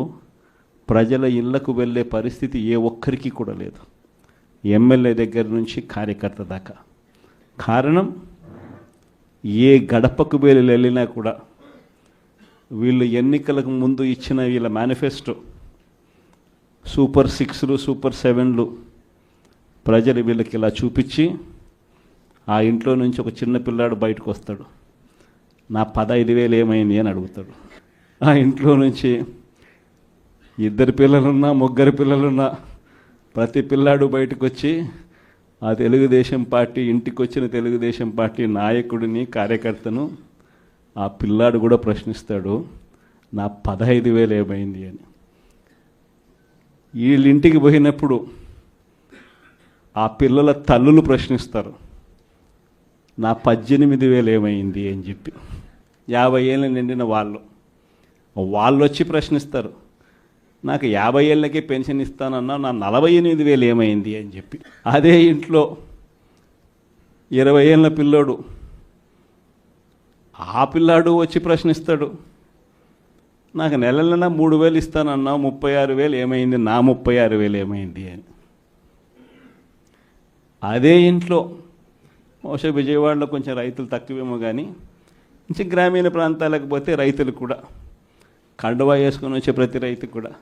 ప్రజల ఇళ్లకు వెళ్ళే పరిస్థితి ఏ ఒక్కరికి కూడా లేదు, ఎమ్మెల్యే దగ్గర నుంచి కార్యకర్త దాకా. కారణం, ఏ గడపకు వెళ్ళినా కూడా వీళ్ళు ఎన్నికలకు ముందు ఇచ్చిన వీళ్ళ మేనిఫెస్టో సూపర్ 6లు, సూపర్ 7లు ప్రజలు వీళ్ళకి ఇలా చూపించి ఆ ఇంట్లో నుంచి ఒక చిన్న పిల్లాడు బయటకు వస్తాడు, నా 15,000 ఏమైంది అని అడుగుతాడు. ఆ ఇంట్లో నుంచి 2 పిల్లలున్నా 3 పిల్లలున్నా ప్రతి పిల్లాడు బయటకు వచ్చి ఆ తెలుగుదేశం పార్టీ ఇంటికి వచ్చిన తెలుగుదేశం పార్టీ నాయకుడిని, కార్యకర్తను ఆ పిల్లాడు కూడా ప్రశ్నిస్తాడు, నా 15,000 ఏమైంది అని. వీళ్ళింటికి పోయినప్పుడు ఆ పిల్లల తల్లులు ప్రశ్నిస్తారు, నా 18,000 ఏమైంది అని చెప్పి. 50 ఏళ్ళు నిండిన వాళ్ళు వచ్చి ప్రశ్నిస్తారు, నాకు 50 ఏళ్ళకే పెన్షన్ ఇస్తానన్నా నా 48,000 ఏమైంది అని చెప్పి. అదే ఇంట్లో 20 ఏళ్ళ పిల్లోడు, ఆ పిల్లాడు వచ్చి ప్రశ్నిస్తాడు, నాకు నెల 3,000 ఇస్తానన్నా 36,000 ఏమైంది, నా 36,000 ఏమైంది అని. అదే ఇంట్లో బహుశా విజయవాడలో కొంచెం రైతులు తక్కువేమో కానీ కొంచెం గ్రామీణ ప్రాంతాలకు పోతే రైతులు కూడా కండువా వేసుకొని వచ్చే ప్రతి రైతు కూడా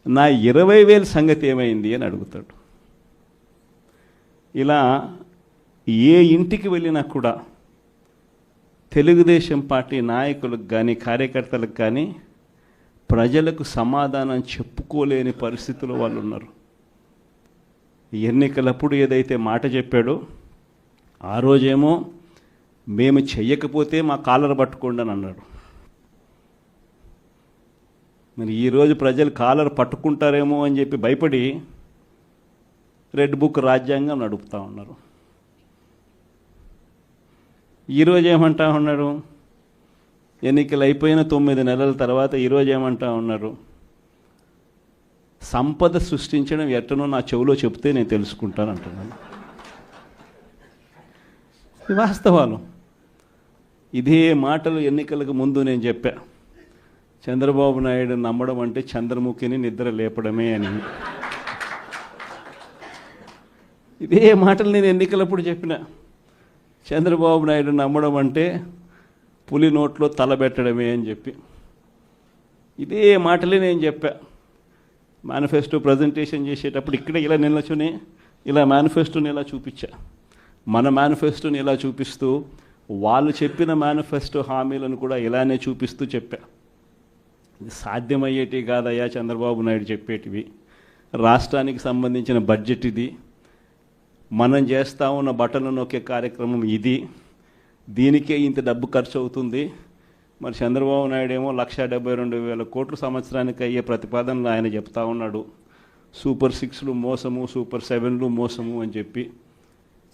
నా 20,000 సంగతి ఏమైంది అని అడుగుతాడు. ఇలా ఏ ఇంటికి వెళ్ళినా కూడా తెలుగుదేశం పార్టీ నాయకులకు కానీ కార్యకర్తలకు కానీ ప్రజలకు సమాధానం చెప్పుకోలేని పరిస్థితుల్లో వాళ్ళు ఉన్నారు. ఎన్నికలప్పుడు ఏదైతే మాట చెప్పాడో ఆ రోజేమో మేము చెయ్యకపోతే మా కాలర్ పట్టుకోండి అని అన్నాడు. మరి ఈరోజు ప్రజలు కాలర్ పట్టుకుంటారేమో అని చెప్పి భయపడి రెడ్ బుక్ రాజ్యాంగం నడుపుతూ ఉన్నారు. ఈరోజు ఏమంటా ఉన్నారు, ఎన్నికలు అయిపోయిన 9 నెలల తర్వాత ఈరోజు ఏమంటా ఉన్నారు, సంపద సృష్టించడం ఎట్టనో నా చెవిలో చెప్తే నేను తెలుసుకుంటాను అంటున్నాను. ఇది వాస్తవాలు. ఇదే మాటలు ఎన్నికలకు ముందు నేను చెప్పా, చంద్రబాబు నాయుడు నమ్మడం అంటే చంద్రముఖిని నిద్ర లేపడమే అని. ఇదే మాటలు నేను ఎన్నికలప్పుడు చెప్పిన, చంద్రబాబు నాయుడు నమ్మడం అంటే పులి నోట్లో తలబెట్టడమే అని చెప్పి. ఇదే మాటలే నేను చెప్పా మేనిఫెస్టో ప్రజెంటేషన్ చేసేటప్పుడు. ఇక్కడ ఇలా నిల్చుని ఇలా మేనిఫెస్టోని ఇలా చూపించా, మన మేనిఫెస్టోని ఇలా చూపిస్తూ వాళ్ళు చెప్పిన మేనిఫెస్టో హామీలను కూడా ఇలానే చూపిస్తూ చెప్పా. ఇది సాధ్యమయ్యేటివి కాదయ్యా చంద్రబాబు నాయుడు చెప్పేటివి. రాష్ట్రానికి సంబంధించిన బడ్జెట్ ఇది, మనం చేస్తూ ఉన్న బటన్లు నొక్కే కార్యక్రమం ఇది, దీనికే ఇంత డబ్బు ఖర్చు అవుతుంది. మరి చంద్రబాబు నాయుడు ఏమో 1,72,000 కోట్లు సంవత్సరానికి అయ్యే ప్రతిపాదనలు ఆయన చెప్తా ఉన్నాడు. సూపర్ 6లు మోసము, సూపర్ 7లు మోసము అని చెప్పి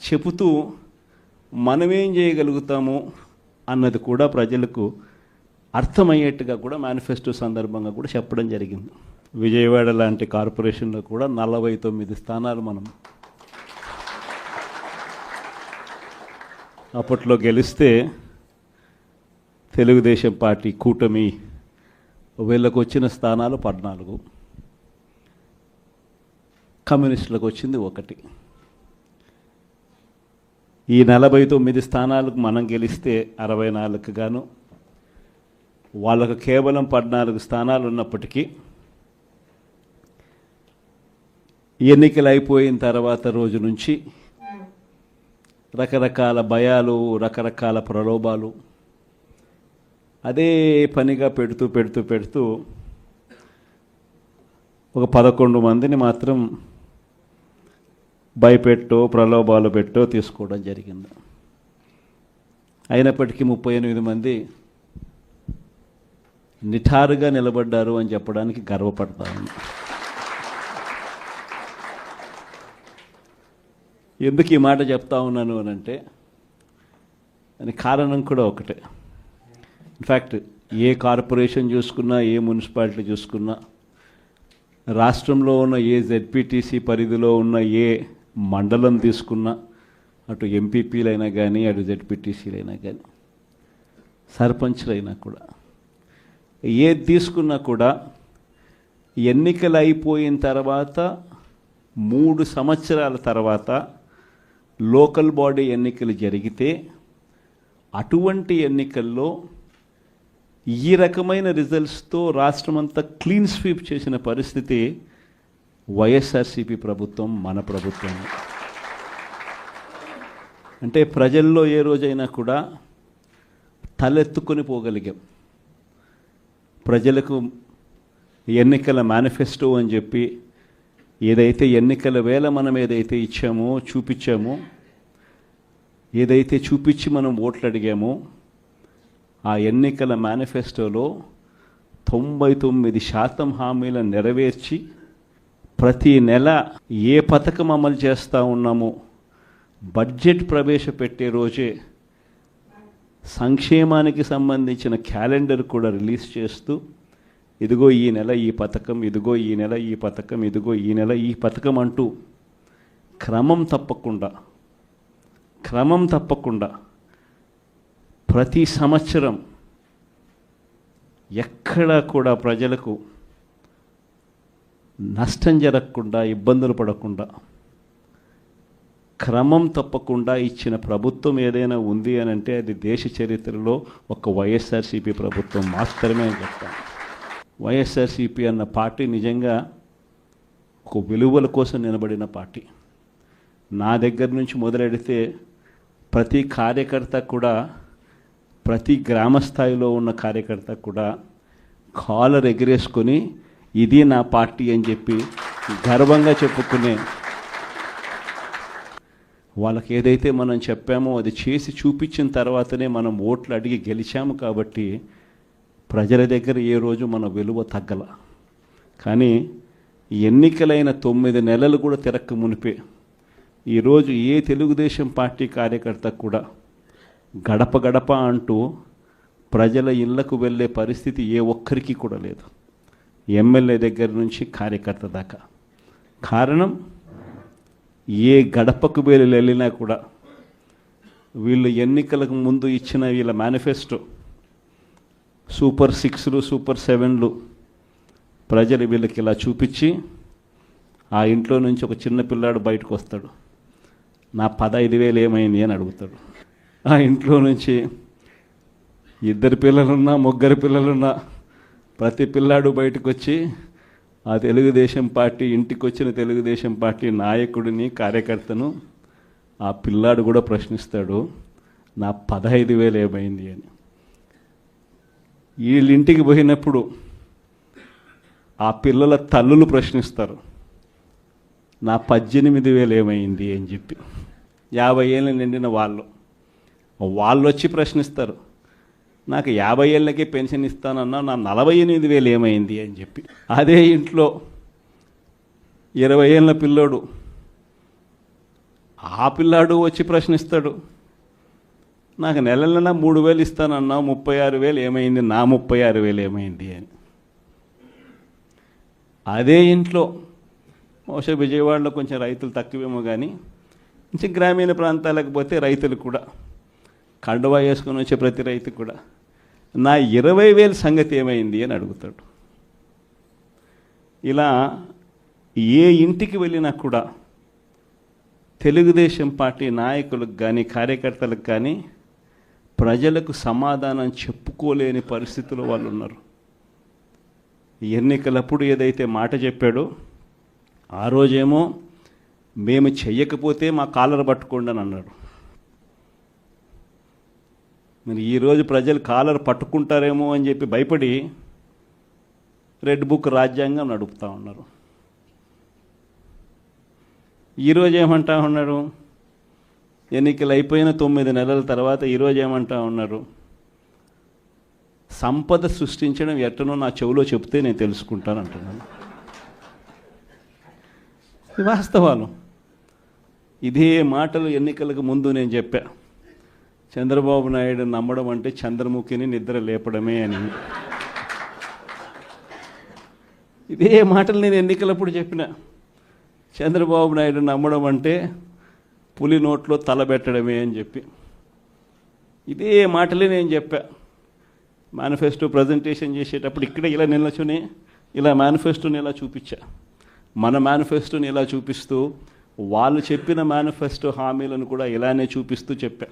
చెబుతూ మనమేం చేయగలుగుతాము అన్నది కూడా ప్రజలకు అర్థమయ్యేట్టుగా కూడా మేనిఫెస్టో సందర్భంగా కూడా చెప్పడం జరిగింది. విజయవాడ లాంటి కార్పొరేషన్లో కూడా 49 స్థానాలు మనం అప్పట్లో గెలిస్తే తెలుగుదేశం పార్టీ కూటమి వీళ్ళకు వచ్చిన స్థానాలు 14, కమ్యూనిస్టులకు వచ్చింది 1. ఈ 49 స్థానాలకు మనం గెలిస్తే 64కు గాను వాళ్ళకు కేవలం 14 స్థానాలు ఉన్నప్పటికీ ఎన్నికలు అయిపోయిన తర్వాత రోజు నుంచి రకరకాల భయాలు, రకరకాల ప్రలోభాలు అదే పనిగా పెడుతూ ఒక 11 మందిని మాత్రం భయపెట్టో ప్రలోభాలు పెట్టో తీసుకోవడం జరిగింది. అయినప్పటికీ 38 మంది నిఠారుగా నిలబడ్డారు అని చెప్పడానికి గర్వపడతాను. ఎందుకు ఈ మాట చెప్తా ఉన్నాను అని అంటే దానికి కారణం కూడా ఒకటే. ఇన్ఫ్యాక్ట్ ఏ కార్పొరేషన్ చూసుకున్నా, ఏ మున్సిపాలిటీ చూసుకున్నా, రాష్ట్రంలో ఉన్న ఏ జెడ్పీటీసీ పరిధిలో ఉన్న ఏ మండలం తీసుకున్నా, అటు ఎంపీపీలైనా కానీ, అటు జెడ్పీటీసీలైనా కానీ, సర్పంచ్లైనా కూడా, ఏది తీసుకున్నా కూడా ఎన్నికలు అయిపోయిన తర్వాత 3 సంవత్సరాల తర్వాత లోకల్ బాడీ ఎన్నికలు జరిగితే అటువంటి ఎన్నికల్లో ఈ రకమైన రిజల్ట్స్తో రాష్ట్రమంతా క్లీన్ స్వీప్ చేసిన పరిస్థితి వైఎస్ఆర్సీపీ ప్రభుత్వం, మన ప్రభుత్వం. అంటే ప్రజల్లో ఏ రోజైనా కూడా తలెత్తుకొని పోగలిగాం. ప్రజలకు ఎన్నికల మేనిఫెస్టో అని చెప్పి ఏదైతే ఎన్నికల వేళ మనం ఏదైతే ఇచ్చామో, చూపించామో, ఏదైతే చూపించి మనం ఓట్లు అడిగామో, ఆ ఎన్నికల మేనిఫెస్టోలో 99% హామీలను నెరవేర్చి ప్రతి నెల ఏ పథకం అమలు చేస్తూ ఉన్నామో బడ్జెట్ ప్రవేశపెట్టే రోజే సంక్షేమానికి సంబంధించిన క్యాలెండర్ కూడా రిలీజ్ చేస్తూ, ఇదిగో ఈ నెల ఈ పథకం, ఇదిగో ఈ నెల ఈ పథకం, ఇదిగో ఈ నెల ఈ పథకం అంటూ క్రమం తప్పకుండా ప్రతి సంవత్సరం ఎక్కడా కూడా ప్రజలకు నష్టం జరగకుండా, ఇబ్బందులు పడకుండా, క్రమం తప్పకుండా ఇచ్చిన ప్రభుత్వం ఏదైనా ఉంది అని అంటే అది దేశ చరిత్రలో ఒక వైఎస్ఆర్సీపీ ప్రభుత్వం మాత్రమే అని చెప్తాను. వైఎస్ఆర్సీపీ అన్న పార్టీ నిజంగా ఒక విలువల కోసం నిలబడిన పార్టీ. నా దగ్గర నుంచి మొదలెడితే ప్రతి కార్యకర్త కూడా, ప్రతి గ్రామ స్థాయిలో ఉన్న కార్యకర్త కూడా కాలర్ ఎగిరేసుకొని ఇది నా పార్టీ అని చెప్పి గర్వంగా చెప్పుకునే, వాళ్ళకి ఏదైతే మనం చెప్పామో అది చేసి చూపించిన తర్వాతనే మనం ఓట్లు అడిగి గెలిచాము. కాబట్టి ప్రజల దగ్గర ఏ రోజు మన విలువ తగ్గల. కానీ ఎన్నికలైన 9 నెలలు కూడా తిరక్క మునిపే ఈరోజు ఏ తెలుగుదేశం పార్టీ కార్యకర్త కూడా గడప గడప అంటూ ప్రజల ఇళ్లకు వెళ్ళే పరిస్థితి ఏ ఒక్కరికి కూడా లేదు, ఎమ్మెల్యే దగ్గర నుంచి కార్యకర్త దాకా. కారణం, ఏ గడపకు వెళ్ళినా కూడా వీళ్ళు ఎన్నికలకు ముందు ఇచ్చిన వీళ్ళ మేనిఫెస్టో సూపర్ 6లు, సూపర్ 7లు ప్రజలు వీళ్ళకి ఇలా చూపించి, ఆ ఇంట్లో నుంచి ఒక చిన్న పిల్లాడు బయటకు వస్తాడు, నా 15,000 ఏమైంది అని అడుగుతాడు. ఆ ఇంట్లో నుంచి 2 పిల్లలున్నా, 3 పిల్లలున్నా ప్రతి పిల్లాడు బయటకు వచ్చి ఆ తెలుగుదేశం పార్టీ, ఇంటికి వచ్చిన తెలుగుదేశం పార్టీ నాయకుడిని, కార్యకర్తను ఆ పిల్లాడు కూడా ప్రశ్నిస్తాడు, నా 15,000 ఏమైంది అని. వీళ్ళింటికి పోయినప్పుడు ఆ పిల్లల తల్లులు ప్రశ్నిస్తారు, నా 18,000 ఏమైంది అని చెప్పి. 50 ఏళ్ళు నిండిన వాళ్ళు వచ్చి ప్రశ్నిస్తారు, నాకు 50 ఏళ్ళకే పెన్షన్ ఇస్తానన్నా నా 48,000 ఏమైంది అని చెప్పి. అదే ఇంట్లో 20 ఏళ్ళ పిల్లోడు, ఆ పిల్లాడు వచ్చి ప్రశ్నిస్తాడు, నాకు నెలలన్నా 3,000 ఇస్తానన్నా 36,000 ఏమైంది, నా 36,000 ఏమైంది అని. అదే ఇంట్లో బహుశా విజయవాడలో కొంచెం రైతులు తక్కువేమో కానీ కొంచెం గ్రామీణ ప్రాంతాలకు పోతే రైతులు కూడా, కండువా వేసుకొని వచ్చే ప్రతి రైతు కూడా నా 20,000 సంగతి ఏమైంది అని అడుగుతాడు. ఇలా ఏ ఇంటికి వెళ్ళినా కూడా తెలుగుదేశం పార్టీ నాయకులకు కానీ, కార్యకర్తలకు కానీ ప్రజలకు సమాధానం చెప్పుకోలేని పరిస్థితుల్లో వాళ్ళు ఉన్నారు. ఎన్నికలప్పుడు ఏదైతే మాట చెప్పాడో ఆ రోజేమో మేము చెయ్యకపోతే మా కాలర్ పట్టుకోండి అని అన్నాడు. మరి ఈరోజు ప్రజలు కాలర్ పట్టుకుంటారేమో అని చెప్పి భయపడి రెడ్ బుక్ రాజ్యాంగం నడుపుతూ ఉన్నారు. ఈరోజు ఏమంటా ఉన్నారు? ఎన్నికలు అయిపోయిన 9 నెలల తర్వాత ఈరోజు ఏమంటా ఉన్నారు? సంపద సృష్టించడం ఎట్టనో నా చెవిలో చెప్తే నేను తెలుసుకుంటాను అంటున్నాను. ఇది వాస్తవాలు. ఇదే మాటలు ఎన్నికలకు ముందు నేను చెప్పా. చంద్రబాబు నాయుడు నమ్మడం అంటే చంద్రముఖిని నిద్ర లేపడమే అని. ఇదే మాటలు నేను ఎన్నికలప్పుడు చెప్పిన. చంద్రబాబు నాయుడు నమ్మడం అంటే పులి నోట్లో తలబెట్టడమే అని చెప్పి ఇదే మాటలే నేను చెప్పా. మేనిఫెస్టో ప్రజెంటేషన్ చేసేటప్పుడు ఇక్కడ ఇలా నిలచుని ఇలా మేనిఫెస్టోని ఇలా చూపించా. మన మేనిఫెస్టోని ఇలా చూపిస్తూ వాళ్ళు చెప్పిన మేనిఫెస్టో హామీలను కూడా ఇలానే చూపిస్తూ చెప్పా.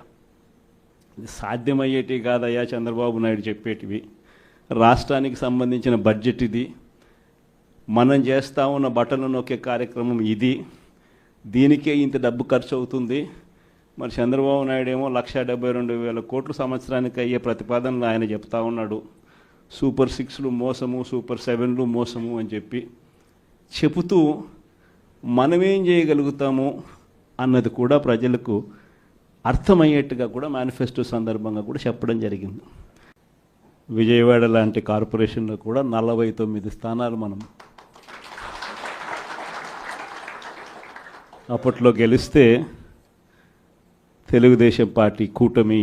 ఇది సాధ్యమయ్యేటివి కాదయ్యా చంద్రబాబు నాయుడు చెప్పేటివి. రాష్ట్రానికి సంబంధించిన బడ్జెట్ ఇది, మనం చేస్తూ ఉన్న బటన్లు నొక్కే కార్యక్రమం ఇది, దీనికే ఇంత డబ్బు ఖర్చు అవుతుంది. మరి చంద్రబాబు నాయుడు ఏమో 1,72,000 కోట్లు సంవత్సరానికి అయ్యే ప్రతిపాదనలు ఆయన చెప్తా ఉన్నాడు. సూపర్ 6లు మోసము, సూపర్ 7లు మోసము అని చెప్పి చెబుతూ మనమేం చేయగలుగుతాము అన్నది కూడా ప్రజలకు అర్థమయ్యేట్టుగా కూడా మేనిఫెస్టో సందర్భంగా కూడా చెప్పడం జరిగింది. విజయవాడ లాంటి కార్పొరేషన్లో కూడా 49 స్థానాలు మనం అప్పట్లో గెలిస్తే తెలుగుదేశం పార్టీ కూటమి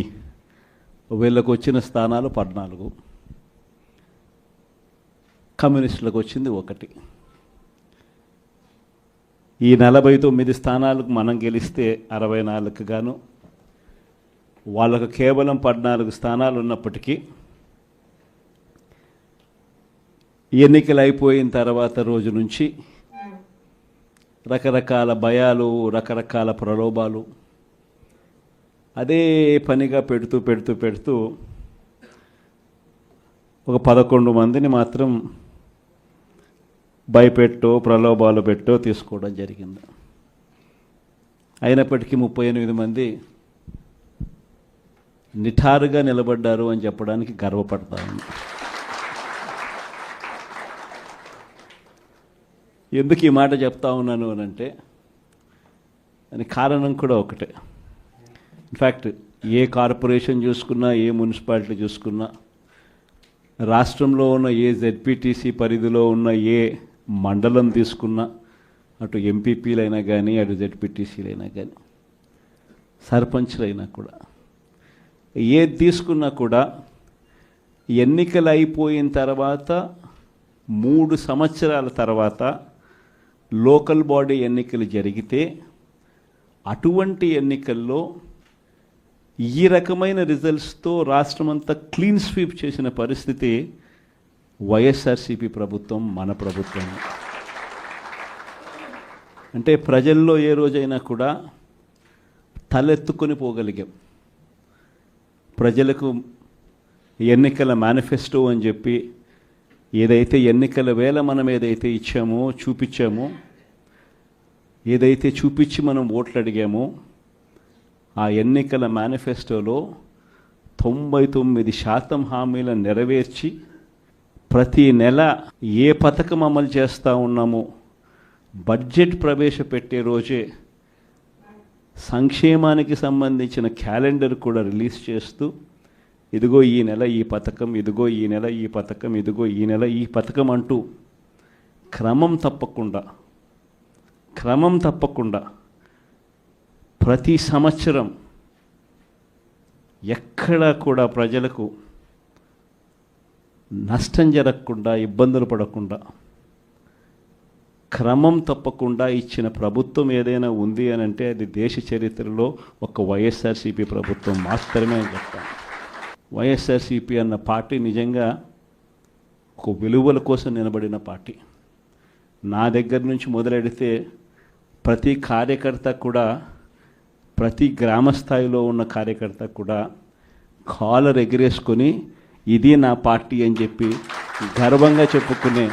వీళ్ళకు వచ్చిన స్థానాలు 14, కమ్యూనిస్టులకు వచ్చింది 1. ఈ 49 స్థానాలకు మనం గెలిస్తే 64కు గాను వాళ్ళకు కేవలం 14 స్థానాలు ఉన్నప్పటికీ ఎన్నికలు అయిపోయిన తర్వాత రోజు నుంచి రకరకాల భయాలు, రకరకాల ప్రలోభాలు అదే పనిగా పెడుతూ ఒక 11 మందిని మాత్రం భయపెట్టో ప్రలోభాలు పెట్టో తీసుకోవడం జరిగింది. అయినప్పటికీ 38 మంది నిఠారుగా నిలబడ్డారు అని చెప్పడానికి గర్వపడతాను. ఎందుకు ఈ మాట చెప్తా ఉన్నాను అని అంటే దానికి కారణం కూడా ఒకటే. ఇన్ఫ్యాక్ట్ ఏ కార్పొరేషన్ చూసుకున్నా, ఏ మున్సిపాలిటీ చూసుకున్నా, రాష్ట్రంలో ఉన్న ఏ జెడ్పీటీసీ పరిధిలో ఉన్న ఏ మండలం తీసుకున్నా, అటు ఎంపీపీలైనా కానీ, అటు జెడ్పీటీసీలైనా కానీ, సర్పంచ్లైనా కూడా, ఏది తీసుకున్నా కూడా ఎన్నికలు అయిపోయిన తర్వాత 3 సంవత్సరాల తర్వాత లోకల్ బాడీ ఎన్నికలు జరిగితే అటువంటి ఎన్నికల్లో ఈ రకమైన రిజల్ట్స్తో రాష్ట్రమంతా క్లీన్ స్వీప్ చేసిన పరిస్థితి వైఎస్ఆర్సీపీ ప్రభుత్వం, మన ప్రభుత్వం. అంటే ప్రజల్లో ఏ రోజైనా కూడా తలెత్తుకొని పోగలిగాం. ప్రజలకు ఎన్నికల మేనిఫెస్టో అని చెప్పి ఏదైతే ఎన్నికల వేళ మనం ఏదైతే ఇచ్చామో, చూపించామో, ఏదైతే చూపించి మనం ఓట్లు అడిగామో, ఆ ఎన్నికల మేనిఫెస్టోలో 99% హామీలను నెరవేర్చి ప్రతి నెల ఏ పథకం అమలు చేస్తూ ఉన్నామో బడ్జెట్ ప్రవేశపెట్టే రోజే సంక్షేమానికి సంబంధించిన క్యాలెండర్ కూడా రిలీజ్ చేస్తూ ఇదిగో ఈ నెల ఈ పథకం, ఇదిగో ఈ నెల ఈ పథకం, ఇదిగో ఈ నెల ఈ పథకం అంటూ క్రమం తప్పకుండా ప్రతి సంవత్సరం ఎక్కడా కూడా ప్రజలకు నష్టం జరగకుండా, ఇబ్బందులు పడకుండా, క్రమం తప్పకుండా ఇచ్చిన ప్రభుత్వం ఏదైనా ఉంది అని అంటే అది దేశ చరిత్రలో ఒక వైఎస్ఆర్సీపీ ప్రభుత్వం మాత్రమే అని చెప్తాను. వైఎస్ఆర్సీపీ అన్న పార్టీ నిజంగా ఒక విలువల కోసం నిలబడిన పార్టీ. నా దగ్గర నుంచి మొదలెడితే ప్రతి కార్యకర్త కూడా, ప్రతి గ్రామ స్థాయిలో ఉన్న కార్యకర్త కూడా కాలర్ ఎగిరేసుకొని ఇది నా పార్టీ అని చెప్పి గర్వంగా చెప్పుకునే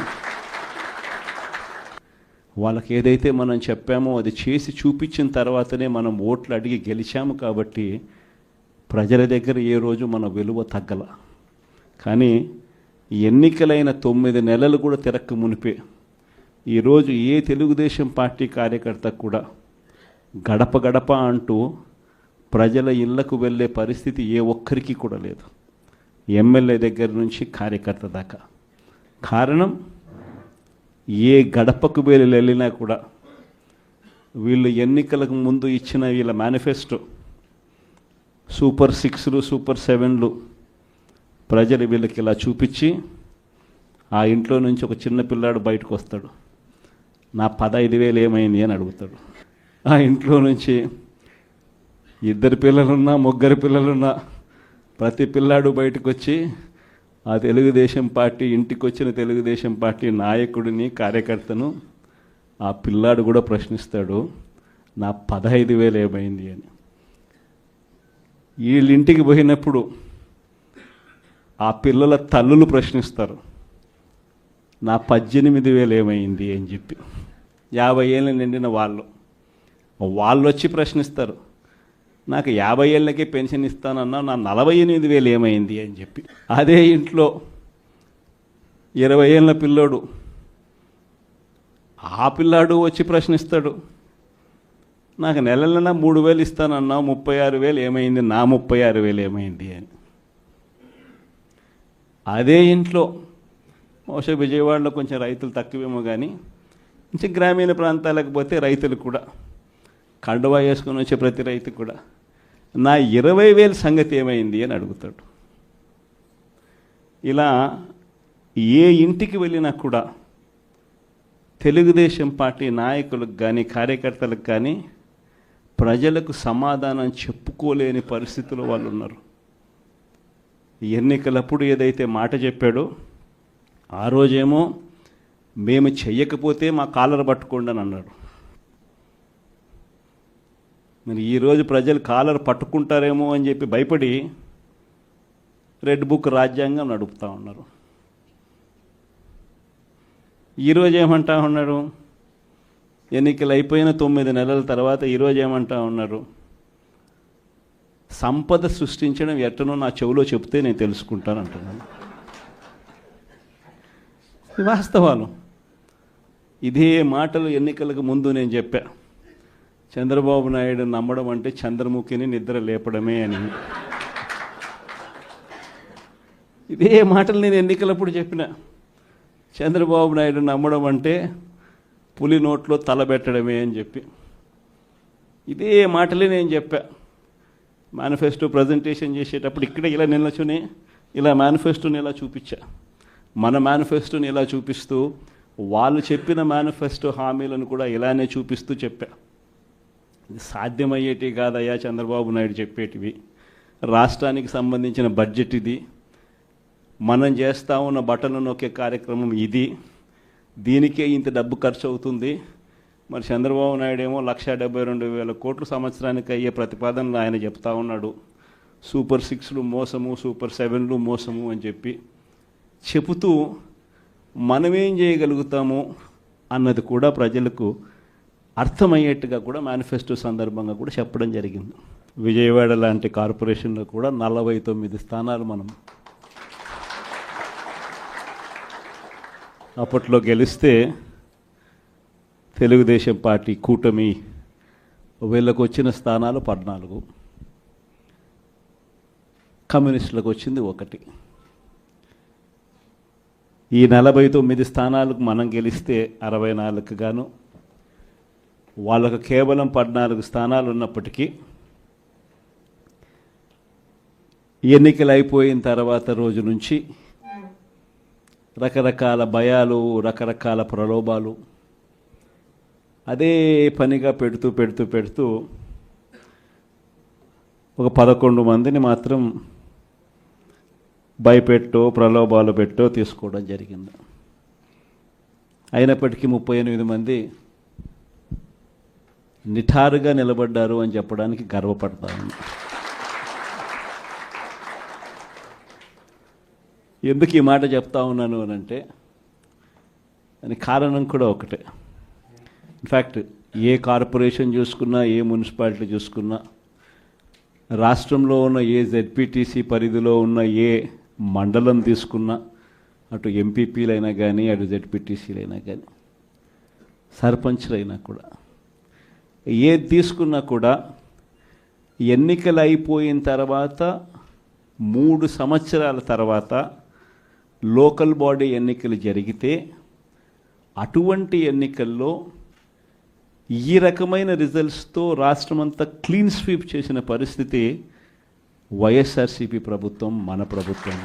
వాళ్ళకి ఏదైతే మనం చెప్పామో అది చేసి చూపించిన తర్వాతనే మనం ఓట్లు అడిగి గెలిచాము. కాబట్టి ప్రజల దగ్గర ఏ రోజు మన విలువ తగ్గల. కానీ ఎన్నికలైన 9 నెలలు కూడా తిరక్క మునిపే ఈరోజు ఏ తెలుగుదేశం పార్టీ కార్యకర్త కూడా గడప గడప అంటూ ప్రజల ఇళ్లకు వెళ్ళే పరిస్థితి ఏ ఒక్కరికి కూడా లేదు, ఎమ్మెల్యే దగ్గర నుంచి కార్యకర్త దాకా. కారణం, ఏ గడపకు వెళ్ళినా కూడా వీళ్ళు ఎన్నికలకు ముందు ఇచ్చిన వీళ్ళ మేనిఫెస్టో సూపర్ 6లు సూపర్ 7లు ప్రజలు వీళ్ళకి ఇలా చూపించి, ఆ ఇంట్లో నుంచి ఒక చిన్న పిల్లాడు బయటకు వస్తాడు, నా 15,000 ఏమైంది అని అడుగుతాడు. ఆ ఇంట్లో నుంచి 2 పిల్లలున్నా 3 పిల్లలున్నా ప్రతి పిల్లాడు బయటకు వచ్చి ఆ తెలుగుదేశం పార్టీ ఇంటికి వచ్చిన తెలుగుదేశం పార్టీ నాయకుడిని కార్యకర్తను ఆ పిల్లాడు కూడా ప్రశ్నిస్తాడు, నా 15,000 ఏమైంది అని. వీళ్ళింటికి పోయినప్పుడు ఆ పిల్లల తల్లులు ప్రశ్నిస్తారు, నా 18,000 ఏమైంది అని చెప్పి. 50 ఏళ్ళు నిండిన వాళ్ళు వచ్చి ప్రశ్నిస్తారు, నాకు 50 ఏళ్ళకే పెన్షన్ ఇస్తానన్నా నా 48,000 ఏమైంది అని చెప్పి. అదే ఇంట్లో 20 ఏళ్ళ పిల్లోడు, ఆ పిల్లాడు వచ్చి ప్రశ్నిస్తాడు, నాకు నెలలైనా 3,000 ఇస్తానన్నా 36,000 ఏమైంది, నా 36,000 ఏమైంది అని. అదే ఇంట్లో బహుశా విజయవాడలో కొంచెం రైతులు తక్కువేమో కానీ కొంచెం గ్రామీణ ప్రాంతాలకు పోతే రైతులు కూడా కండువా వేసుకొని వచ్చే ప్రతి రైతు కూడా నా 20,000 సంగతి ఏమైంది అని అడుగుతాడు. ఇలా ఏ ఇంటికి వెళ్ళినా కూడా తెలుగుదేశం పార్టీ నాయకులకు కానీ కార్యకర్తలకు కానీ ప్రజలకు సమాధానం చెప్పుకోలేని పరిస్థితుల్లో వాళ్ళు ఉన్నారు. ఎన్నికలప్పుడు ఏదైతే మాట చెప్పాడో ఆ రోజేమో మేము చెయ్యకపోతే మా కాలర్ పట్టుకోండి అని అన్నాడు. మరి ఈరోజు ప్రజలు కాలర్ పట్టుకుంటారేమో అని చెప్పి భయపడి రెడ్ బుక్ రాజ్యాంగం నడుపుతూ ఉన్నారు. ఈరోజు ఏమంటా ఉన్నారు, ఎన్నికలు అయిపోయిన 9 నెలల తర్వాత ఈరోజు ఏమంటా ఉన్నారు, సంపద సృష్టించడం ఎట్టనో నా చెవిలో చెప్తే నేను తెలుసుకుంటాను అంటున్నాను. వాస్తవాలు. ఇదే మాటలు ఎన్నికలకు ముందు నేను చెప్పా, చంద్రబాబు నాయుడు నమ్మడం అంటే చంద్రముఖిని నిద్ర లేపడమే అని. ఇదే మాటలు నేను ఎన్నికలప్పుడు చెప్పిన, చంద్రబాబు నాయుడు నమ్మడం అంటే పులి నోట్లో తలబెట్టడమే అని చెప్పి. ఇదే మాటలే నేను చెప్పా మేనిఫెస్టో ప్రజెంటేషన్ చేసేటప్పుడు. ఇక్కడ ఇలా నిల్చుని ఇలా మేనిఫెస్టోని ఇలా చూపించా, మన మేనిఫెస్టోని ఇలా చూపిస్తూ వాళ్ళు చెప్పిన మేనిఫెస్టో హామీలను కూడా ఇలానే చూపిస్తూ చెప్పా. ఇది సాధ్యమయ్యేటి కాదయ్యా చంద్రబాబు నాయుడు చెప్పేటివి, రాష్ట్రానికి సంబంధించిన బడ్జెట్ ఇది, మనం చేస్తూ ఉన్న బటన్లు నొక్కే కార్యక్రమం ఇది, దీనికే ఇంత డబ్బు ఖర్చు అవుతుంది. మరి చంద్రబాబు నాయుడు ఏమో 1,72,000 కోట్లు సంవత్సరానికి అయ్యే ప్రతిపాదనలు ఆయన చెప్తా ఉన్నాడు. సూపర్ 6లు మోసము, సూపర్ 7లు మోసము అని చెప్పి చెబుతూ మనమేం చేయగలుగుతాము అన్నది కూడా ప్రజలకు అర్థమయ్యేట్టుగా కూడా మేనిఫెస్టో సందర్భంగా కూడా చెప్పడం జరిగింది. విజయవాడ లాంటి కార్పొరేషన్లో కూడా 49 స్థానాలు మనం అప్పట్లో గెలిస్తే తెలుగుదేశం పార్టీ కూటమి వీళ్ళకు వచ్చిన స్థానాలు 14, కమ్యూనిస్టులకు వచ్చింది 1. ఈ 49 స్థానాలకు మనం గెలిస్తే 64కు గాను వాళ్ళకు కేవలం 14 స్థానాలు ఉన్నప్పటికీ ఎన్నికలు అయిపోయిన తర్వాత రోజు నుంచి రకరకాల భయాలు, రకరకాల ప్రలోభాలు అదే పనిగా పెడుతూ ఒక 11 మందిని మాత్రం భయపెట్టో ప్రలోభాలు పెట్టో తీసుకోవడం జరిగింది. అయినప్పటికీ 38 మంది నిఠారుగా నిలబడ్డారు అని చెప్పడానికి గర్వపడతాను. ఎందుకు ఈ మాట చెప్తా ఉన్నాను అని అంటే దానికి కారణం కూడా ఒకటే. ఇన్ఫ్యాక్ట్ ఏ కార్పొరేషన్ చూసుకున్నా, ఏ మున్సిపాలిటీ చూసుకున్నా, రాష్ట్రంలో ఉన్న ఏ జెడ్పీటీసీ పరిధిలో ఉన్న ఏ మండలం తీసుకున్నా, అటు ఎంపీపీలైనా కానీ, అటు జెడ్పీటీసీలైనా కానీ, సర్పంచ్లైనా కూడా ఏది తీసుకున్నా కూడా ఎన్నికలు అయిపోయిన తర్వాత 3 సంవత్సరాల తర్వాత లోకల్ బాడీ ఎన్నికలు జరిగితే అటువంటి ఎన్నికల్లో ఈ రకమైన రిజల్ట్స్తో రాష్ట్రమంతా క్లీన్ స్వీప్ చేసిన పరిస్థితి వైఎస్ఆర్సీపీ ప్రభుత్వం, మన ప్రభుత్వం.